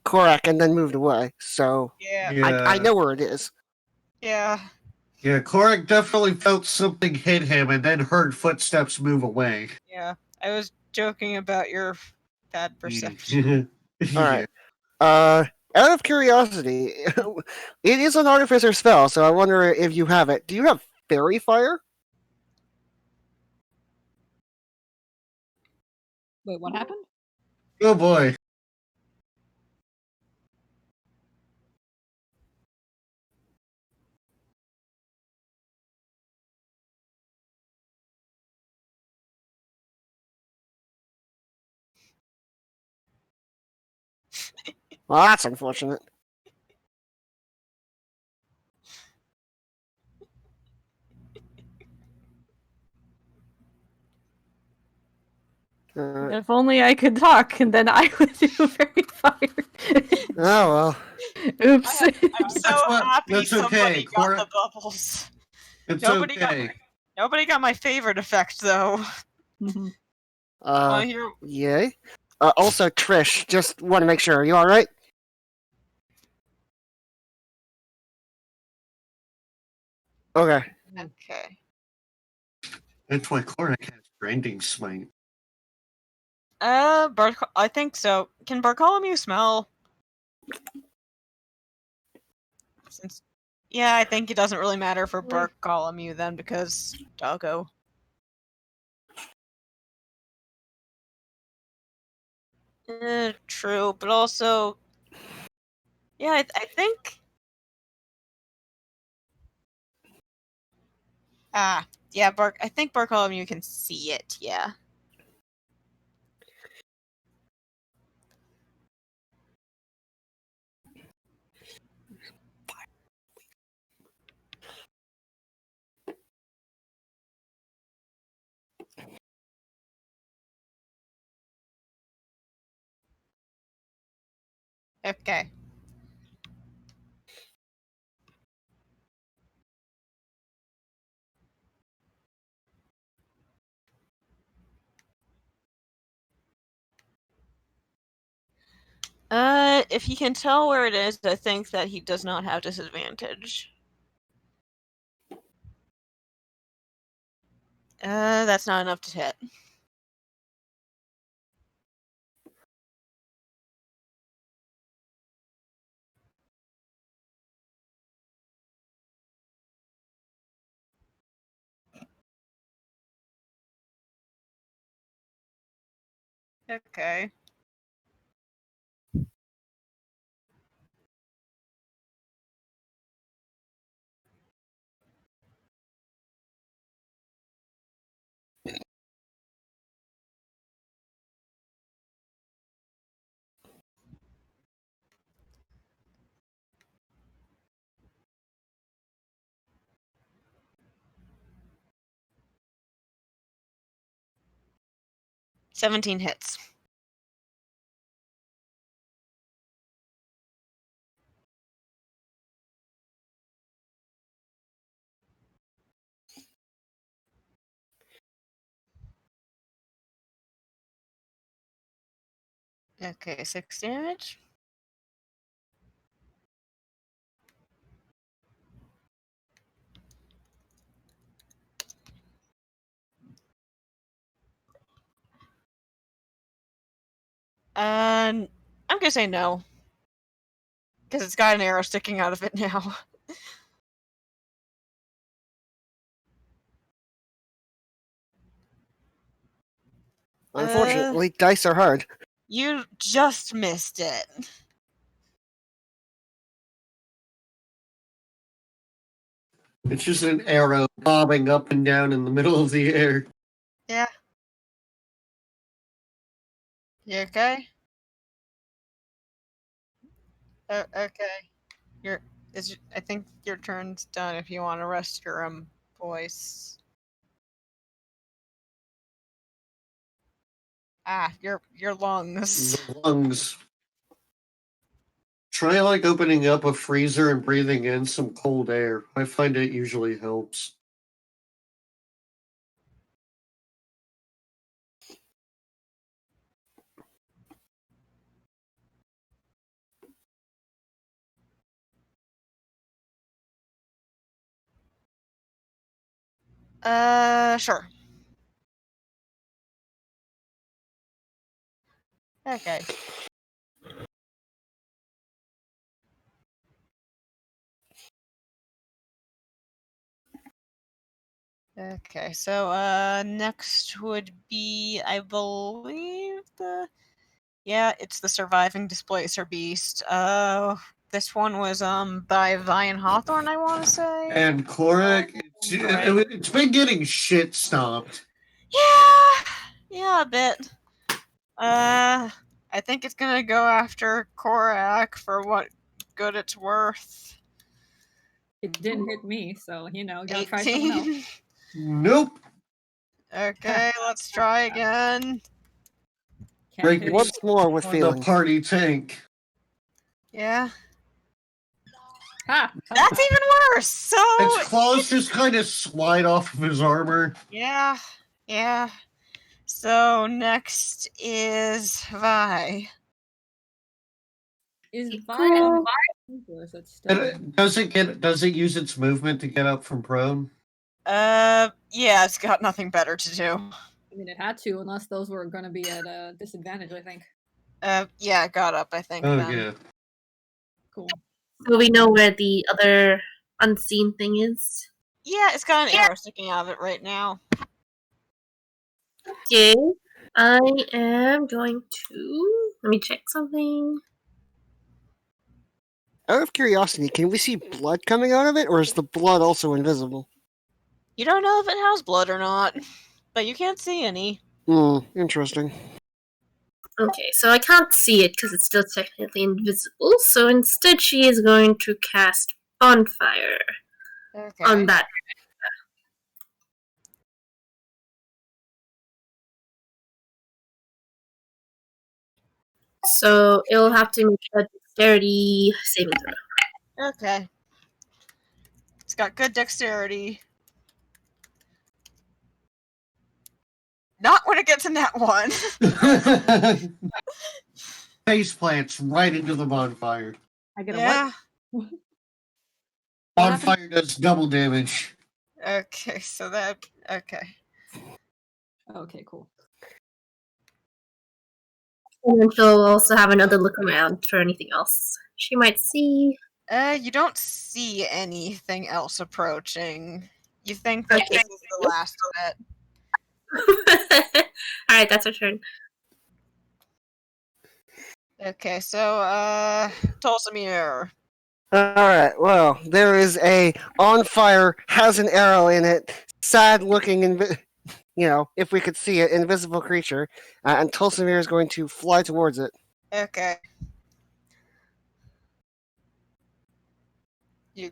Korak and then moved away. So Yeah. I know where it is. Yeah. Yeah, Korak definitely felt something hit him and then heard footsteps move away. Yeah. I was joking about your bad perception. All right. Out of curiosity, it is an artificer spell, so I wonder if you have it. Do you have fairy fire? wait, what happened? Oh boy. Well, that's unfortunate. If only I could talk, and then I would do fairy fire. Oh well. Oops. I'm so happy that's somebody okay. got Cora- the bubbles. It's Nobody okay. Nobody got my favorite effect though. Yay. Also, Trish, just want to make sure. Are you all right? Okay. Okay. That's why Korak has branding smite. I think so. Can Bartholomew smell? Since, yeah, I think it doesn't really matter for Bartholomew then because doggo. True, but also, yeah, I think. Yeah, I think Bartholomew can see it. Yeah. Okay. If he can tell where it is, I think that he does not have disadvantage. That's not enough to hit. Okay. $17 hits. Okay, 6 damage. I'm gonna say no. Because it's got an arrow sticking out of it now. Unfortunately, dice are hard. You just missed it. It's just an arrow bobbing up and down in the middle of the air. Yeah. You okay? Okay. I think your turn's done if you want to rest your voice. Your lungs. The lungs. Try opening up a freezer and breathing in some cold air. I find it usually helps. Sure. Okay. Okay, so next would be, I believe it's the surviving displacer beast. This one was by Vian Hawthorne, I want to say. And Korak, it's been getting shit stomped. Yeah, a bit. I think it's gonna go after Korak for what good it's worth. It didn't hit me, so gotta try someone else. 18. Nope. Okay, let's try again. Break Once more with the feelings. party tank. Yeah. Ha! That's even worse. So Its claws just kind of slide off of his armor. yeah. So next is Vi. Is Vi And does it use its movement to get up from prone? Yeah, it's got nothing better to do. I mean, it had to, unless those were going to be at a disadvantage, I think. Yeah, it got up, I think. Oh, then. yeah. Cool. So we know where the other unseen thing is. Yeah, it's got an arrow sticking out of it right now. Okay. I am going to let me check something. Out of curiosity, can we see blood coming out of it, or is the blood also invisible? You don't know if it has blood or not, but you can't see any. Interesting. Okay, so I can't see it because it's still technically invisible. So instead, she is going to cast Bonfire on that. So it'll have to make a dexterity saving throw. Okay. It's got good dexterity. Not when it gets in that one. Face plants right into the bonfire. I get a what? Bonfire does double damage. Okay, so that... Okay. Okay, cool. And then she'll also have another look around for anything else she might see. You don't see anything else approaching. You think that this is the last of it. Alright, that's her turn. Okay, so, Tolsimir. Alright, well, there is a on fire, has an arrow in it, sad looking, if we could see it, invisible creature, and Tulsimir is going to fly towards it. Okay. You.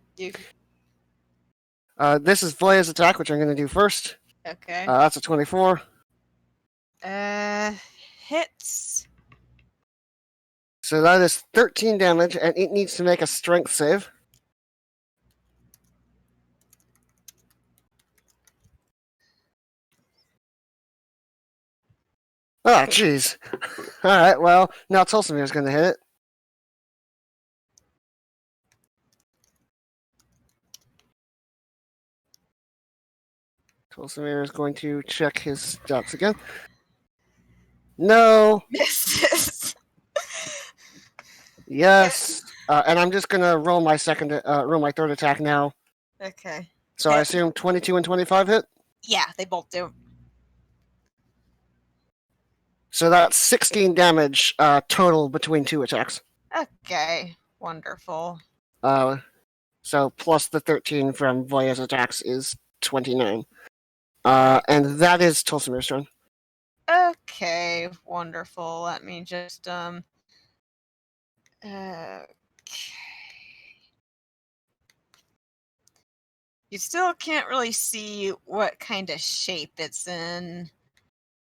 This is Voya's attack, which I'm going to do first. Okay. That's a 24. Hits. So that is 13 damage, and it needs to make a strength save. Oh, jeez. Alright, well, now Tulsimir's going to hit it. Tulsimir is going to check his stats again. No. Misses. Yes. And I'm just going to roll my third attack now. Okay. So I assume 22 and 25 hit? Yeah, they both do. So that's 16 damage total between two attacks. Okay. Wonderful. So plus the 13 from Voya's attacks is 29. And that is Tulsimir's turn. Okay, wonderful. Let me just okay. You still can't really see what kind of shape it's in,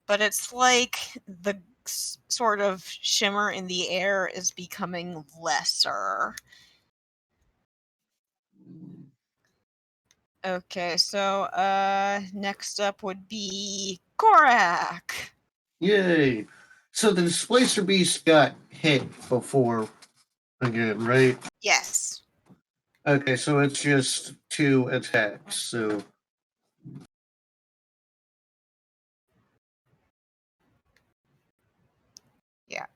but it's like the sort of shimmer in the air is becoming lesser. Okay, so next up would be Korak. Yay! So the Displacer Beast got hit before again, right? Yes. Okay, so it's just 2 attacks, so... Yeah.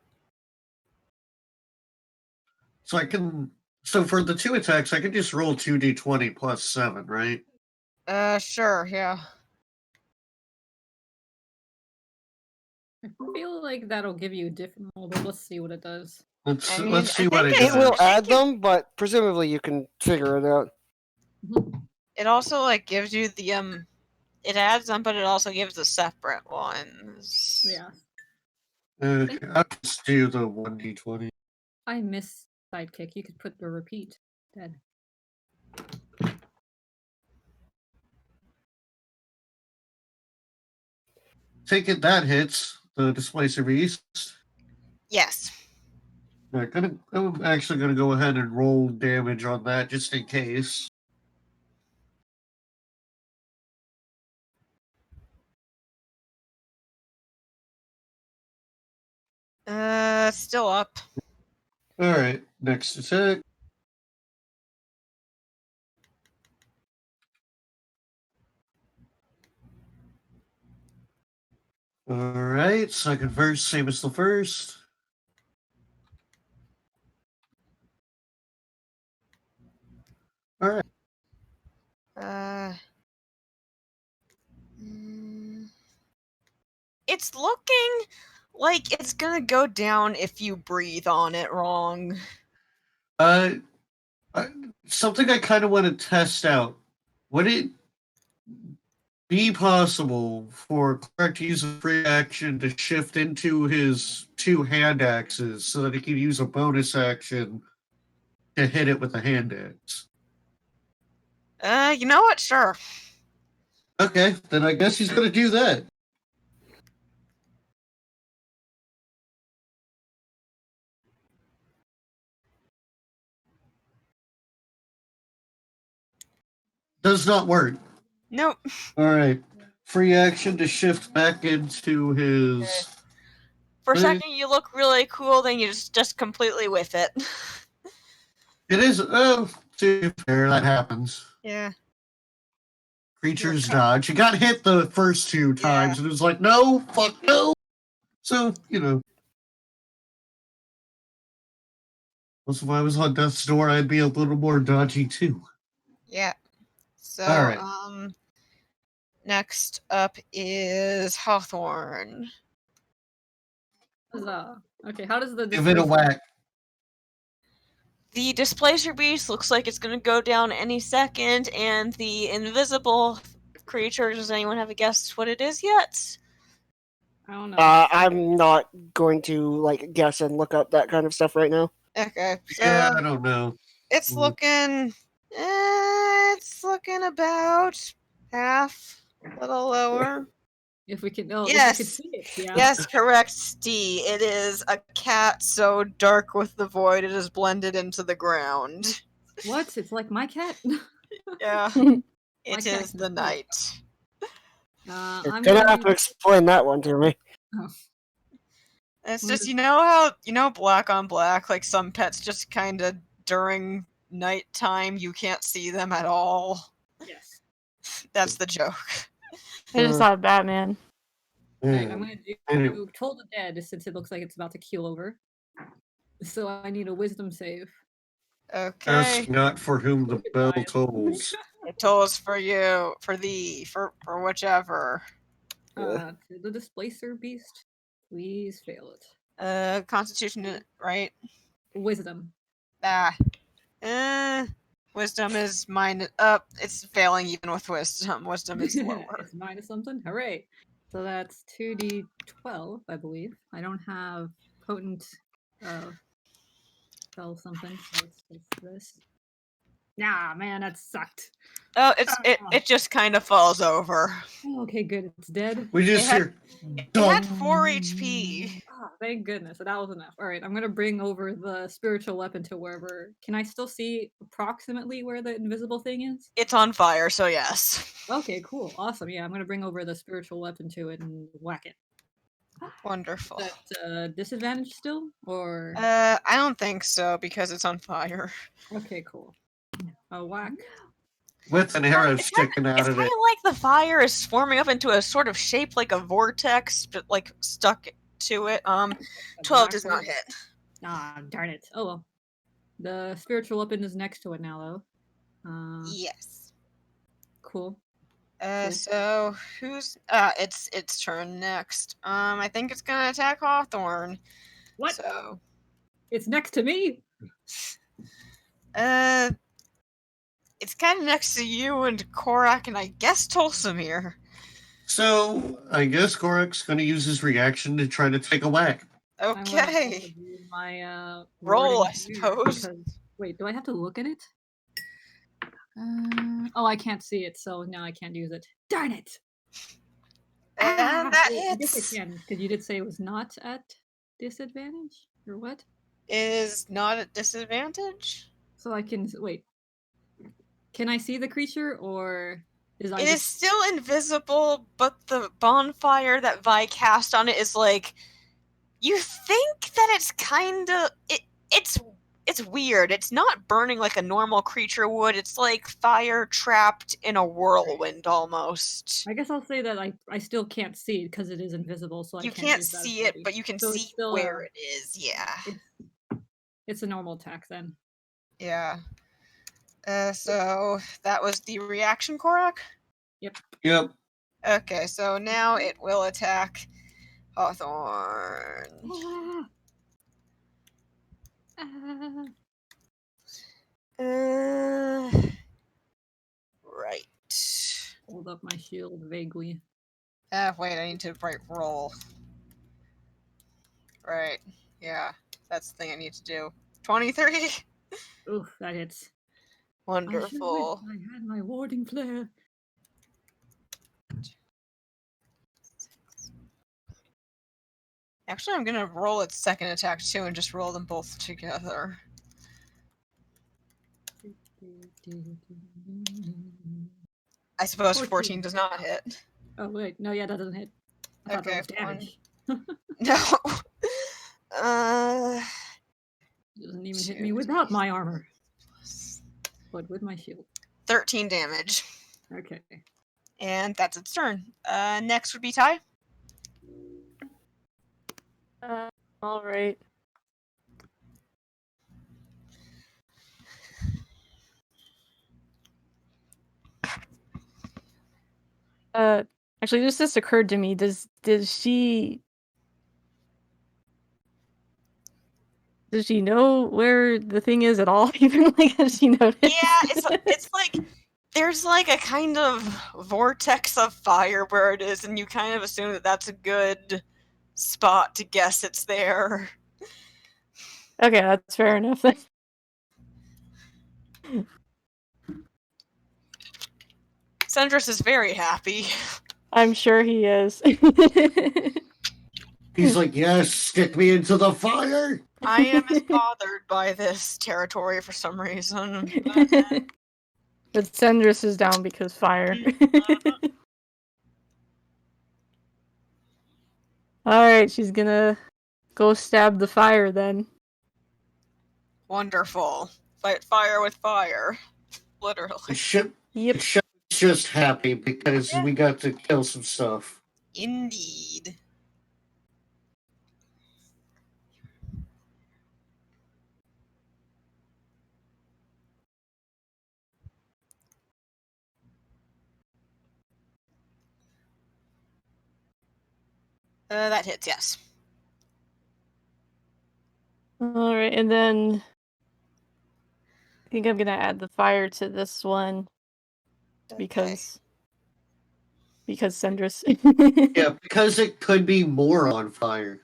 So for the 2 attacks, I can just roll 2d20 plus 7, right? Sure, yeah. I feel like that'll give you a different roll, but let's see what it does. Let's see what it It will does. add them, but presumably you can figure it out. It also gives you the it adds them, but it also gives the separate ones. Yeah. Okay, I'll just do the 1d20. I miss sidekick. You could put the repeat dead. Take it, that hits the Displacer Beast. Yes. I'm actually gonna go ahead and roll damage on that just in case. Still up. Alright, next attack. Alright, second verse, same as the first. Alright. It's looking like it's gonna go down if you breathe on it wrong. Something I kind of want to test out. Would it be possible for Clark to use a free action to shift into his 2 hand axes so that he can use a bonus action to hit it with a hand axe? You know what? Sure. Okay, then I guess he's going to do that. Does not work. Nope. Alright. Free action to shift back into his... For a second, you look really cool, then you just completely whiff it. It is... Oh, to be fair, that happens. Yeah. Creatures dodge. He got hit the first 2 times, and it was like, no, fuck no! So, you know. Plus, if I was on death's door, I'd be a little more dodgy, too. Yeah. So, Alright. Next up is Hawthorne. Okay, how does the Give it a whack. The Displacer Beast looks like it's going to go down any second, and the invisible creature, does anyone have a guess what it is yet? I don't know. I'm not going to guess and look up that kind of stuff right now. Okay. So Yeah, I don't know. It's looking about half, a little lower. If we can, if Yes. we can see it, yeah. Yes, correct, Steve. It is a cat so dark with the void it is blended into the ground. What? It's like my cat? Yeah. My It cat is can the see it. night. You're I'm gonna gonna have to explain that one to me. It's just, you know how, black on black, like some pets just kind of during nighttime you can't see them at all? Yes. That's the joke. I just thought Batman. Alright, I'm gonna do Toll the Dead since it looks like it's about to keel over. So I need a wisdom save. Okay. Ask not for whom the bell tolls. It tolls for you, for whichever. To the Displacer Beast, please fail it. Constitution, right? Wisdom. Wisdom is mine. It's failing even with wisdom. Wisdom is lower. It's minus something? Hooray! So that's 2d12, I believe. I don't have potent spell something, so it's this. Nah, man, that sucked. Oh, it just kind of falls over. Oh, okay, good. It's dead. We just hear... It had 4 HP. Oh, thank goodness. So that was enough. Alright, I'm gonna bring over the spiritual weapon to wherever... Can I still see approximately where the invisible thing is? It's on fire, so yes. Okay, cool. Awesome. Yeah, I'm gonna bring over the spiritual weapon to it and whack it. Wonderful. Is that disadvantage still? Or... I don't think so, because it's on fire. Okay, cool. A whack. With an arrow sticking out It's of kind it. of like the fire is forming up into a sort of shape like a vortex, but like stuck to it. 12 does not hit. Ah, darn it. Oh well. The spiritual weapon is next to it now, though. Yes. Cool. So who's its turn next. I think it's gonna attack Hawthorne. What? So It's next to me. It's kind of next to you and Korak and I guess Tolsimir. So, I guess Korak's going to use his reaction to try to take a whack. Okay. My roll, wording I suppose. because- wait, do I have to look at it? Oh, I can't see it, so now I can't use it. Darn it! And that Wait, I guess hits. I can, because you did say it was not at disadvantage, or what? Is not at disadvantage. So I can wait. Can I see the creature, or is I It is still invisible, but the bonfire that Vi cast on it is like, you think that it's kind of it's it's weird. It's not burning like a normal creature would. It's like fire trapped in a whirlwind almost. I guess I'll say that I still can't see it because it is invisible, so You I can't can't use that see it, ability. but you can So it's see still where it is. Yeah. It's a normal attack then. Yeah. So that was the reaction, Korak? Yep. Okay, so now it will attack Hawthorne. Right. Hold up my shield vaguely. Wait, I need to write roll. Right. Yeah, that's the thing I need to do. 23? Oof, that hits. Wonderful. I had my warding flare. Actually, I'm gonna roll its second attack too and just roll them both together. I suppose 14 does not hit. Oh wait, no, yeah, that doesn't hit. I thought Okay, that was damage. No. Doesn't even hit me without my armor. But with my shield. 13 damage. Okay. And that's its turn. Next would be Ty. All right. Actually, this just occurred to me. Does she know where the thing is at all? Even like, has she noticed? Yeah, it's like there's like a kind of vortex of fire where it is, and you kind of assume that that's a good spot to guess it's there. Okay, that's fair enough then. Sendris is very happy. I'm sure he is. He's like, yes, stick me into the fire. I am as bothered by this territory for some reason. But Sendris is down because fire. Alright, she's gonna go stab the fire then. Wonderful. Fight fire with fire. Literally. The ship Yep. is just happy because we got to kill some stuff. Indeed. That hits, yes. Alright, and then I think I'm gonna add the fire to this one because Sendris. Yeah, because it could be more on fire.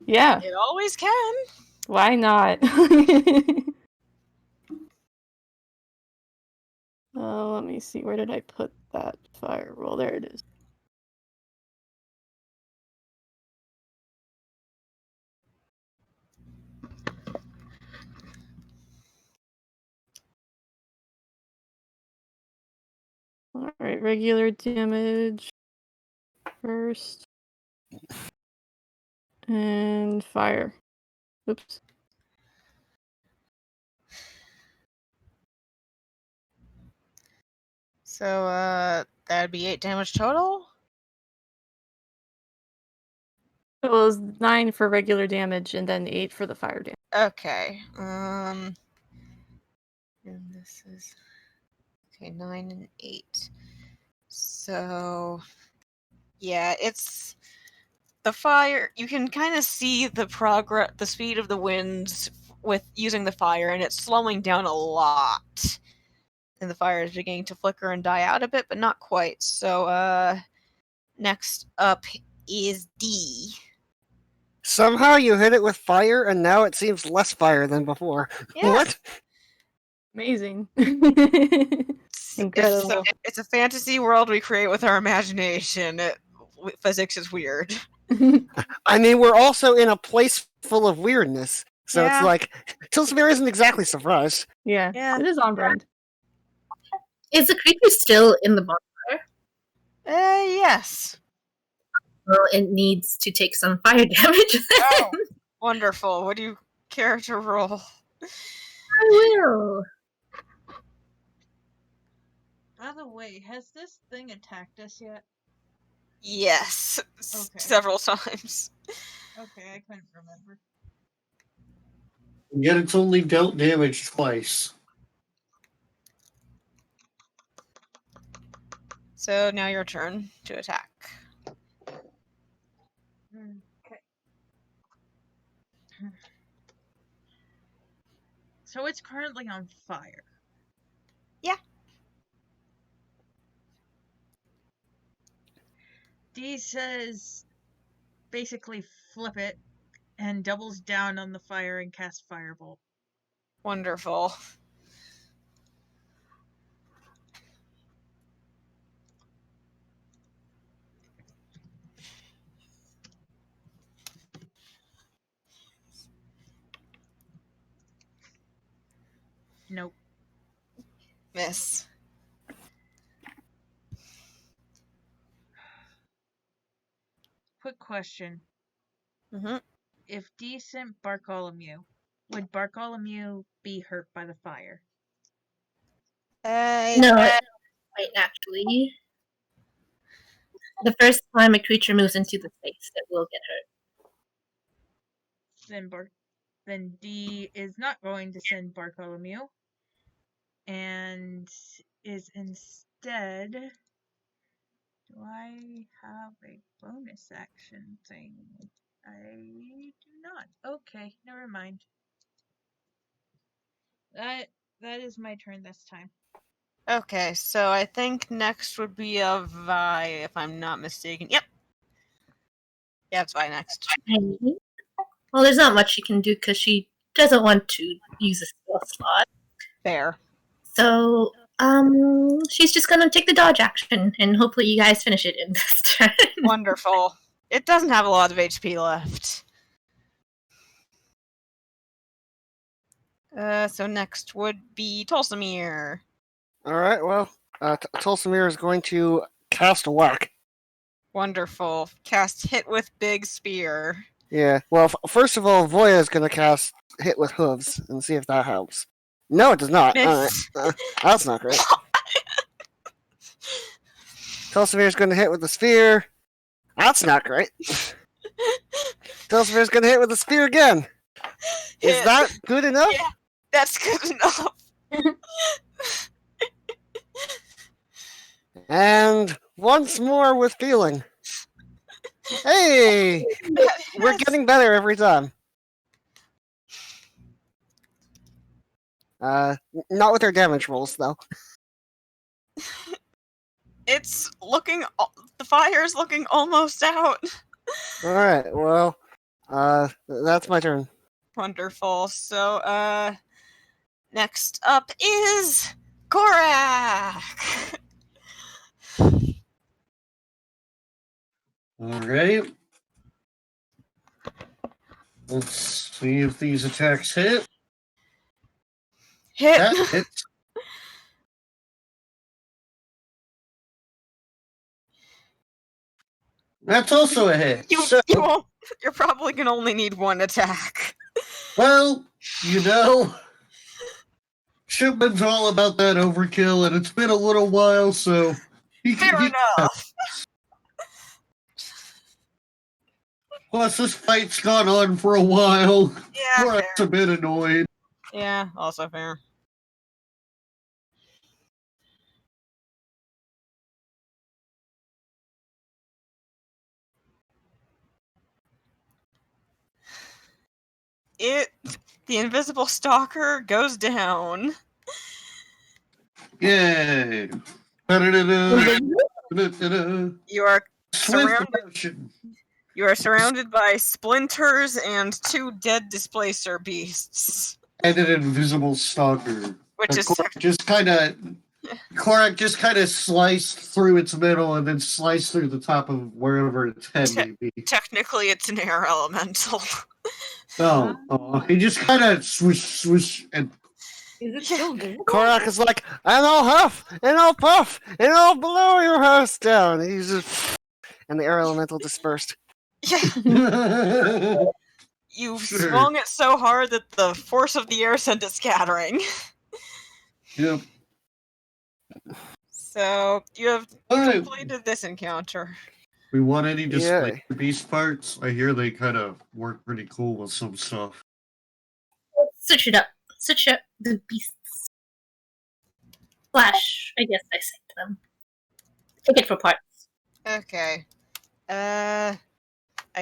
Yeah. It always can. Why not? Let me see. Where did I put that fire roll? There it is. Alright, regular damage first. And fire. Oops. So, that'd be 8 damage total? It was 9 for regular damage and then 8 for the fire damage. Okay. And this is... Okay, 9 and 8. So... Yeah, it's... The fire... You can kind of see the speed of the winds with using the fire, and it's slowing down a lot. And the fire is beginning to flicker and die out a bit, but not quite. So, next up is D. Somehow you hit it with fire, and now it seems less fire than before. Yeah. What? Amazing. It's Incredible. a fantasy world we create with our imagination. Physics is weird. I mean, we're also in a place full of weirdness, so Yeah. it's like Tilsmere isn't exactly surprised. Yeah, it is on brand. Is the creature still in the bonfire? Yes. Well, it needs to take some fire damage. Oh, wonderful. What do you care to roll? I will. By the way, has this thing attacked us yet? Yes, Okay. several times. Okay, I couldn't remember. Yet it's only dealt damage twice. So now your turn to attack. Okay. So it's currently on fire. Yeah. D says basically flip it and doubles down on the fire and casts Firebolt. Wonderful. Nope. Miss. Quick question. Mm-hmm. If D sent Bartholomew, would Bartholomew be hurt by the fire? No, wait, actually. The first time a creature moves into the space, it will get hurt. Then D is not going to send Bartholomew, and is instead. Do I have a bonus action thing? I do not. Okay, never mind. That is my turn this time. Okay, so I think next would be a Vi, if I'm not mistaken. Yep. Yeah, it's Vi next. Well, there's not much she can do because she doesn't want to use a spell slot. Fair. So, she's just gonna take the dodge action, and hopefully you guys finish it in this turn. Wonderful. It doesn't have a lot of HP left. So next would be Tolsimir. Alright, well, Tolsimir is going to cast Whack. Wonderful. Cast Hit with Big Spear. Yeah, well, first of all, Voya is going to cast Hit with Hooves and see if that helps. No, it does not. Miss. That's not great. Tolsimir is going to hit with the spear. That's not great. Tolsimir is going to hit with the spear again. Is that good enough? Yeah, that's good enough. And once more with feeling. Hey! We're getting better every time. Not with our damage rolls, though. It's looking. The fire's looking almost out. Alright, well, that's my turn. Wonderful. So, next up is Korak. Alright. Let's see if these attacks hit. Hit. That hits. That's also a hit. You're probably gonna only need one attack. Well, Shipman's all about that overkill, and it's been a little while, so Fair enough. Plus, this fight's gone on for a while. Yeah, Korak's a bit annoyed. Yeah, also fair. The invisible stalker goes down. Yay! You are Swift surrounded. motion. You are surrounded by splinters and 2 dead displacer beasts. And an invisible stalker. Which And is Korak just kind of sliced through its middle and then sliced through the top of wherever its head may be. Technically, it's an air elemental. He just kind of swoosh, and Is it still visible? Korak is like, and I'll huff, and I'll puff, and I'll blow your house down. And he's just, and the air elemental dispersed. Yeah. You've Sure. swung it so hard that the force of the air sent it scattering. Yep. So you have Alright. completed this encounter. We want any display Yay. beast parts? I hear they kind of work pretty cool with some stuff. Switch it up. Switch up the beasts. Flash, I guess I say to them. Take it for parts. Okay. I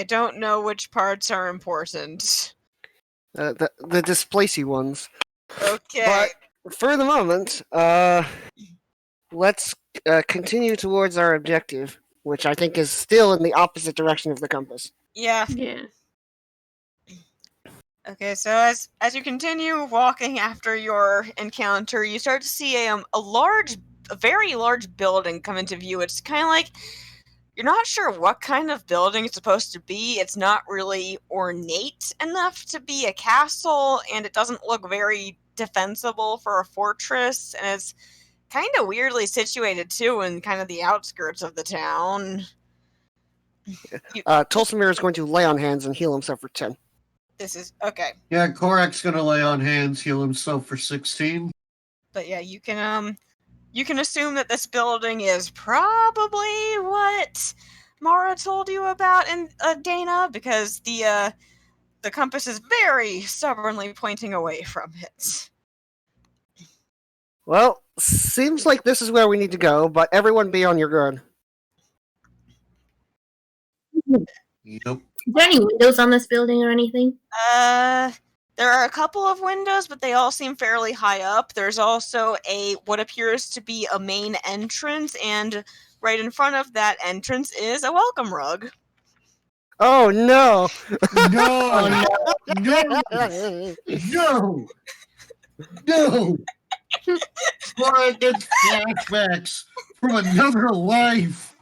don't know which parts are important. The displacey ones. Okay. But for the moment, let's continue towards our objective, which I think is still in the opposite direction of the compass. Yeah. Yeah. Okay, so as you continue walking after your encounter, you start to see a very large building come into view. It's kind of like you're not sure what kind of building it's supposed to be. It's not really ornate enough to be a castle, and it doesn't look very defensible for a fortress, and it's kind of weirdly situated too in kind of the outskirts of the town. Tulsamir is going to lay on hands and heal himself for 10. This is okay. Yeah, Korak's gonna lay on hands, heal himself for 16. But yeah, you can assume that this building is probably what Mara told you about in Dana, because the compass is very stubbornly pointing away from it. Well, seems like this is where we need to go, but everyone be on your guard. Yep. Is there any windows on this building or anything? There are a couple of windows, but they all seem fairly high up. There's also what appears to be a main entrance, and right in front of that entrance is a welcome rug. Oh no! No! No! No! No! Korak gets flashbacks from another life!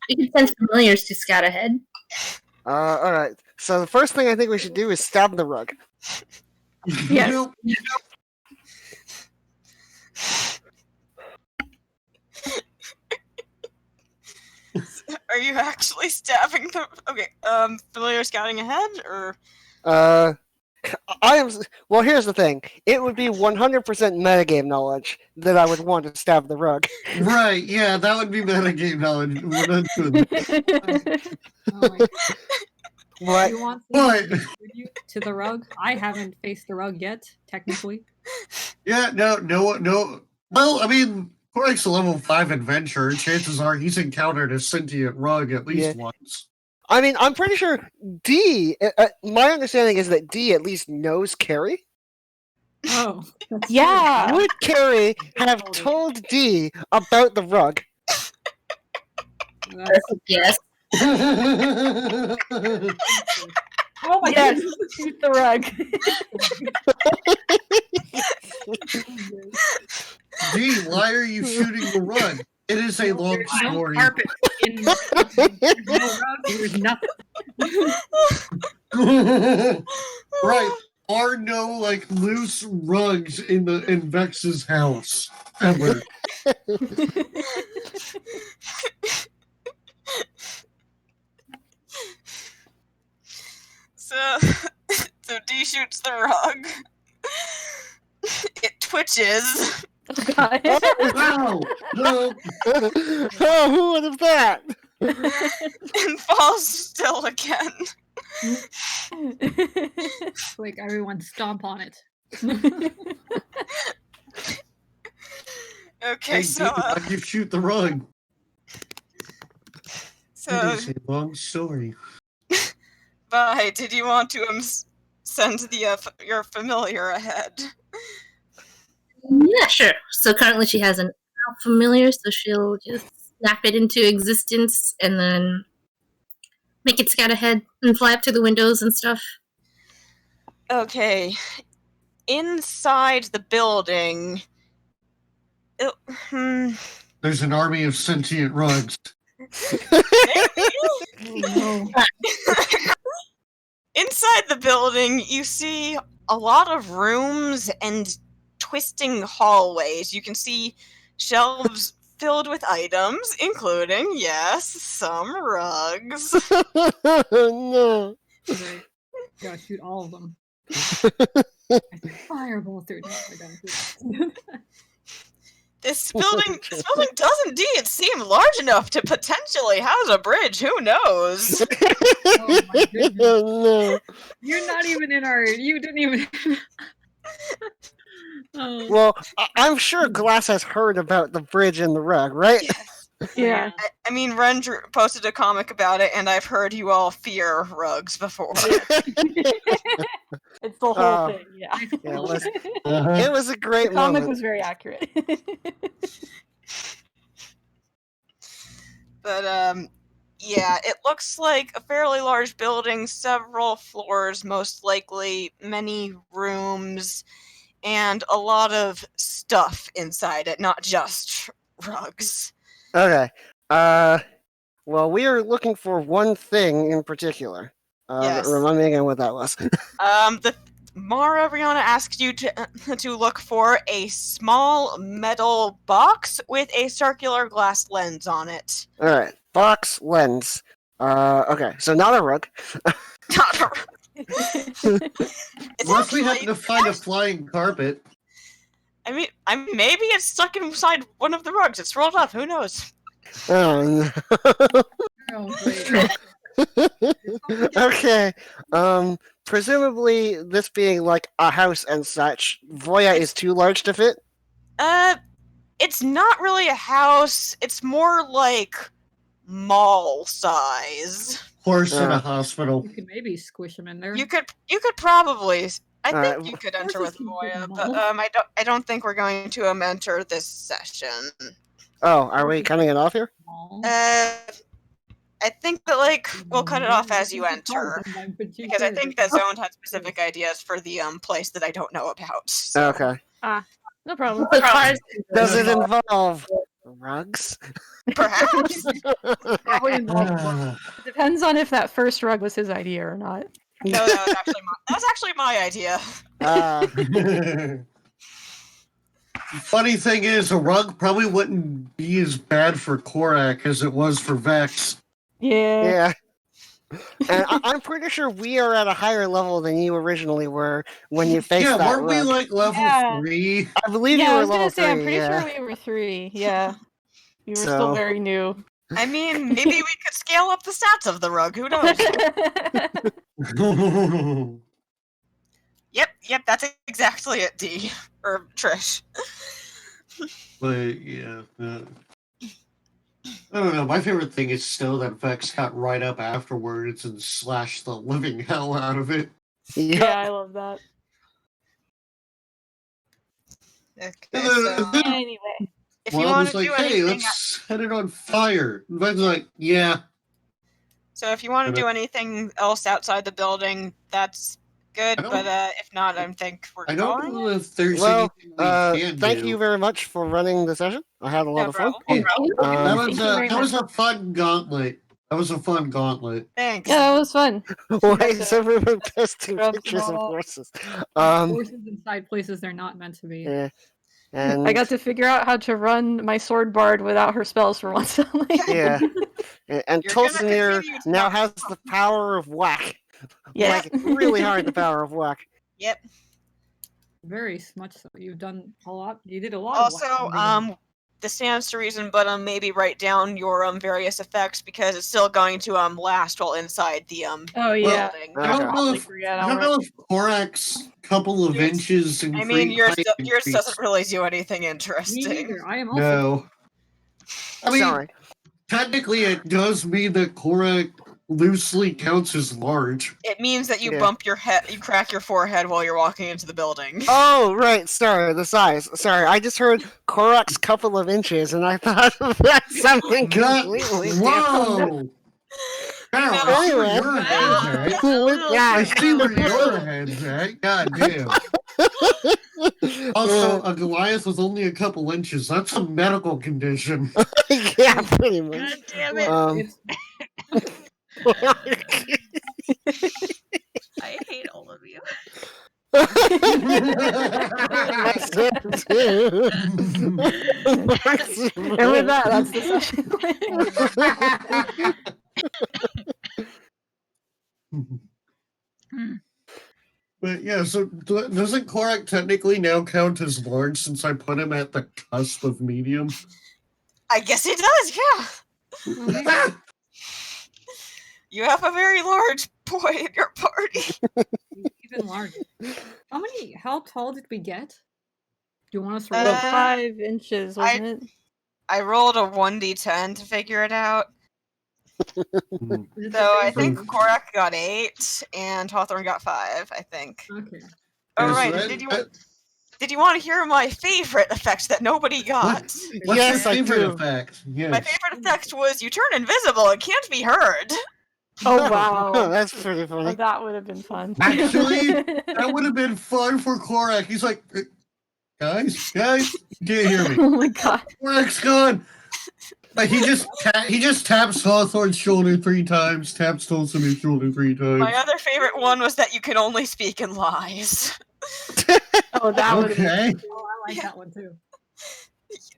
We can send familiars to scout ahead. Alright. So the first thing I think we should do is stab the rug. Yes. Are you actually stabbing the... Okay, familiar scouting ahead, or... I am. Well, here's the thing. It would be 100% metagame knowledge that I would want to stab the rug. Right, yeah, that would be metagame knowledge. We're not doing that. What? You want What? to the rug? I haven't faced the rug yet, technically. Yeah, no. Well, I mean, Korak's a level 5 adventurer. Chances are he's encountered a sentient rug at least once. I mean, I'm pretty sure D. My understanding is that D at least knows Carrie. Oh, yeah. Would Carrie have told D about the rug? Yes. Oh my Yes. goodness, shoot the rug. D, why are you shooting the rug? It is a long story. Carpet in no rug, there's nothing. Right. Are no like loose rugs in Vex's house ever. So D shoots the rug. It twitches. Oh, God. No. Oh, who would have thought? And falls still again. Like everyone stomp on it. Okay, Hey, so D, why'd you shoot the rug? so It is a long story. bye. Did you want to send your familiar ahead? Yeah, sure. So currently she has an elf familiar, so she'll just snap it into existence and then make it scout ahead and fly up to the windows and stuff. Okay. Inside the building. There's an army of sentient rugs. Inside the building, you see a lot of rooms and twisting hallways. You can see shelves filled with items, including, yes, some rugs. No. Right. Gotta shoot all of them. Fireball through them. I gotta shoot. This building does indeed seem large enough to potentially house a bridge. Who knows? Oh my goodness. No. You're not even in our. You didn't even. Oh. Well, I'm sure Glass has heard about the bridge and the rug, right? Yeah. I mean, Ren posted a comic about it, and I've heard you all fear rugs before. It's the whole thing. Yeah. Yeah, it was a great The comic moment. was very accurate. But yeah, it looks like a fairly large building, several floors, most likely, many rooms, and a lot of stuff inside it, not just rugs. Okay. Well, we are looking for one thing in particular. Yes. Remind me again what that was. Mara Rihanna asked you to look for a small metal box with a circular glass lens on it. All right, box lens. Okay, so not a rug. Not a rug. What if we happen to find a flying carpet? I mean, maybe it's stuck inside one of the rugs. It's rolled up. Who knows? Oh, Oh, great. okay. Presumably, this being like a house and such, Voya is too large to fit. It's not really a house. It's more like mall size. Horse in a hospital. You could maybe squish them in there. You could probably. I think Alright. you could enter with Voya, mall. but I don't think we're going to enter this session. Oh, are we cutting it off here? I think that we'll cut it off as you enter, because I think that Zone had specific ideas for the place that I don't know about. So. Okay. No problem. Does it involve rugs? Perhaps. Probably involved. It depends on if that first rug was his idea or not. No, that was actually my idea. Funny thing is, a rug probably wouldn't be as bad for Korak as it was for Vex. Yeah. And I'm pretty sure we are at a higher level than you originally were when you faced Yeah, that weren't we rug. like level 3? I believe Yeah, you I were was level gonna say, 3. I'm pretty yeah. sure we were 3. Yeah. We were So- still very new. I mean, maybe we could scale up the stats of the rug. Who knows? Yep, that's exactly it, D. Or Trish. But yeah, I don't know. My favorite thing is still that Vex got right up afterwards and slashed the living hell out of it. Yeah, I love that. Okay, And so then Anyway. if you Rob want was to like, do "Hey, anything, let's set it on fire." And Vex was like, "Yeah." so if you want to do anything else outside the building, that's good. I don't- But if not, I think we're I don't going. know if there's Well, anything we can thank do. you very much for running the session. I had a lot No of fun. problem. That Um, was you very that was a fun gauntlet. That was a fun gauntlet. Thanks. Yeah, that was fun. why is everyone posting Rub pictures of them all. horses? Horses inside places they're not meant to be. Yeah. And I got to figure out how to run my sword bard without her spells for once. yeah. And You're gonna Tulsimir continue to now not- has the power of whack. Yeah. Like really hard the power of whack. Yep. Very much so. You've done a lot. You did a lot. of Also, whacking. this stands to reason, but maybe write down your various effects because it's still going to last while inside the Oh yeah. building. I don't know if Forget I don't know if Korak's couple of inches and I mean, yours height yours increase- doesn't really do anything Me interesting. neither. I am also. No. I mean, Sorry. technically, it does mean that Korak loosely counts as large. It means that you Yeah. bump your head, you crack your forehead while you're walking into the building. Oh, right. Sorry, the size. Sorry, I just heard Korak's couple of inches, and I thought that's something completely different. Whoa! Carol, I see where Anyway. your head's at. I see where your head's at. God damn. Also, a Goliath was only a couple inches. That's a medical condition. Yeah, pretty much. God damn it! Um, I hate all of you. Nice. understand too. And with that, that's the session. But yeah, so doesn't Korak technically now count as large since I put him at the cusp of medium? I guess it does, yeah. You have a very large boy in your party. Even larger. How tall did we get? Do you want us to roll? About 5 inches, wasn't it? I rolled a 1d10 to figure it out. So I think Korak got 8 and Hawthorne got 5, I think. Okay. Alright, did you want to hear my favorite effect that nobody got? What's Yes, your I favorite do. effect? Yes. My favorite effect was you turn invisible and can't be heard. Oh, wow. That's pretty funny. Oh, that would have been fun. Actually, that would have been fun for Korak. He's like, guys, you can't hear me. Oh my god. Korak's gone. Like he just taps Hawthorne's shoulder 3 times, taps Tolson's shoulder 3 times. My other favorite one was that you can only speak in lies. Oh, that would have been Okay. Oh, I like that one too.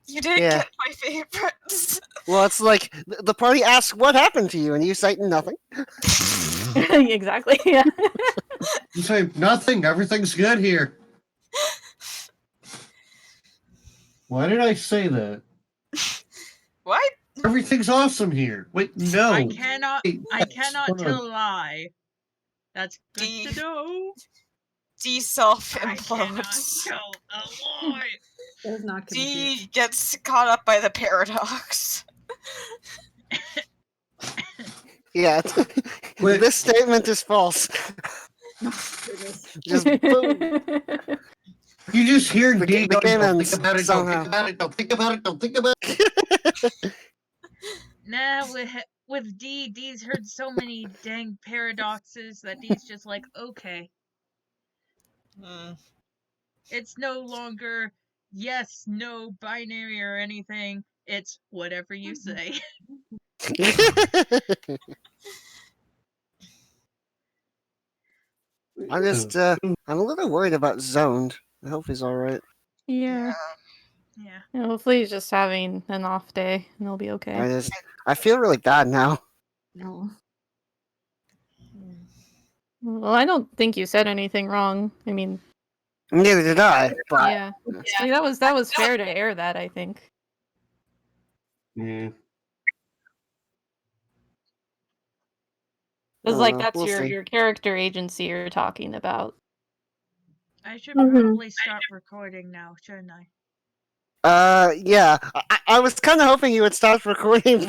You didn't Yeah. get my favorites. Well, it's like the party asks what happened to you, and you say nothing. Exactly. Yeah. You say nothing. Everything's good here. Why did I say that? What? Everything's awesome here. Wait, no. I cannot Hold on. tell a lie. That's good to know. D I self-implodes. cannot tell a lie. That is not confused. D gets caught up by the paradox. Yeah, Wait. this statement is false. Just boom. You just hear The D game going, don't ends think about it, don't somehow. think about it, don't think about it, don't think about it. Nah, with D's heard so many dang paradoxes that D's just like, okay. It's no longer yes, no, binary or anything. It's whatever you say. I'm just, I'm a little worried about Zoned. I hope he's alright. Yeah. Yeah. Yeah, hopefully he's just having an off day and he'll be okay. I feel really bad now. No. Well, I don't think you said anything wrong. I mean, Neither did I, but yeah. See, that was fair to air that, I think. Yeah. Because like that's we'll see. your character agency you're talking about. I should probably stop recording now, shouldn't I? Yeah. I was kind of hoping you would stop recording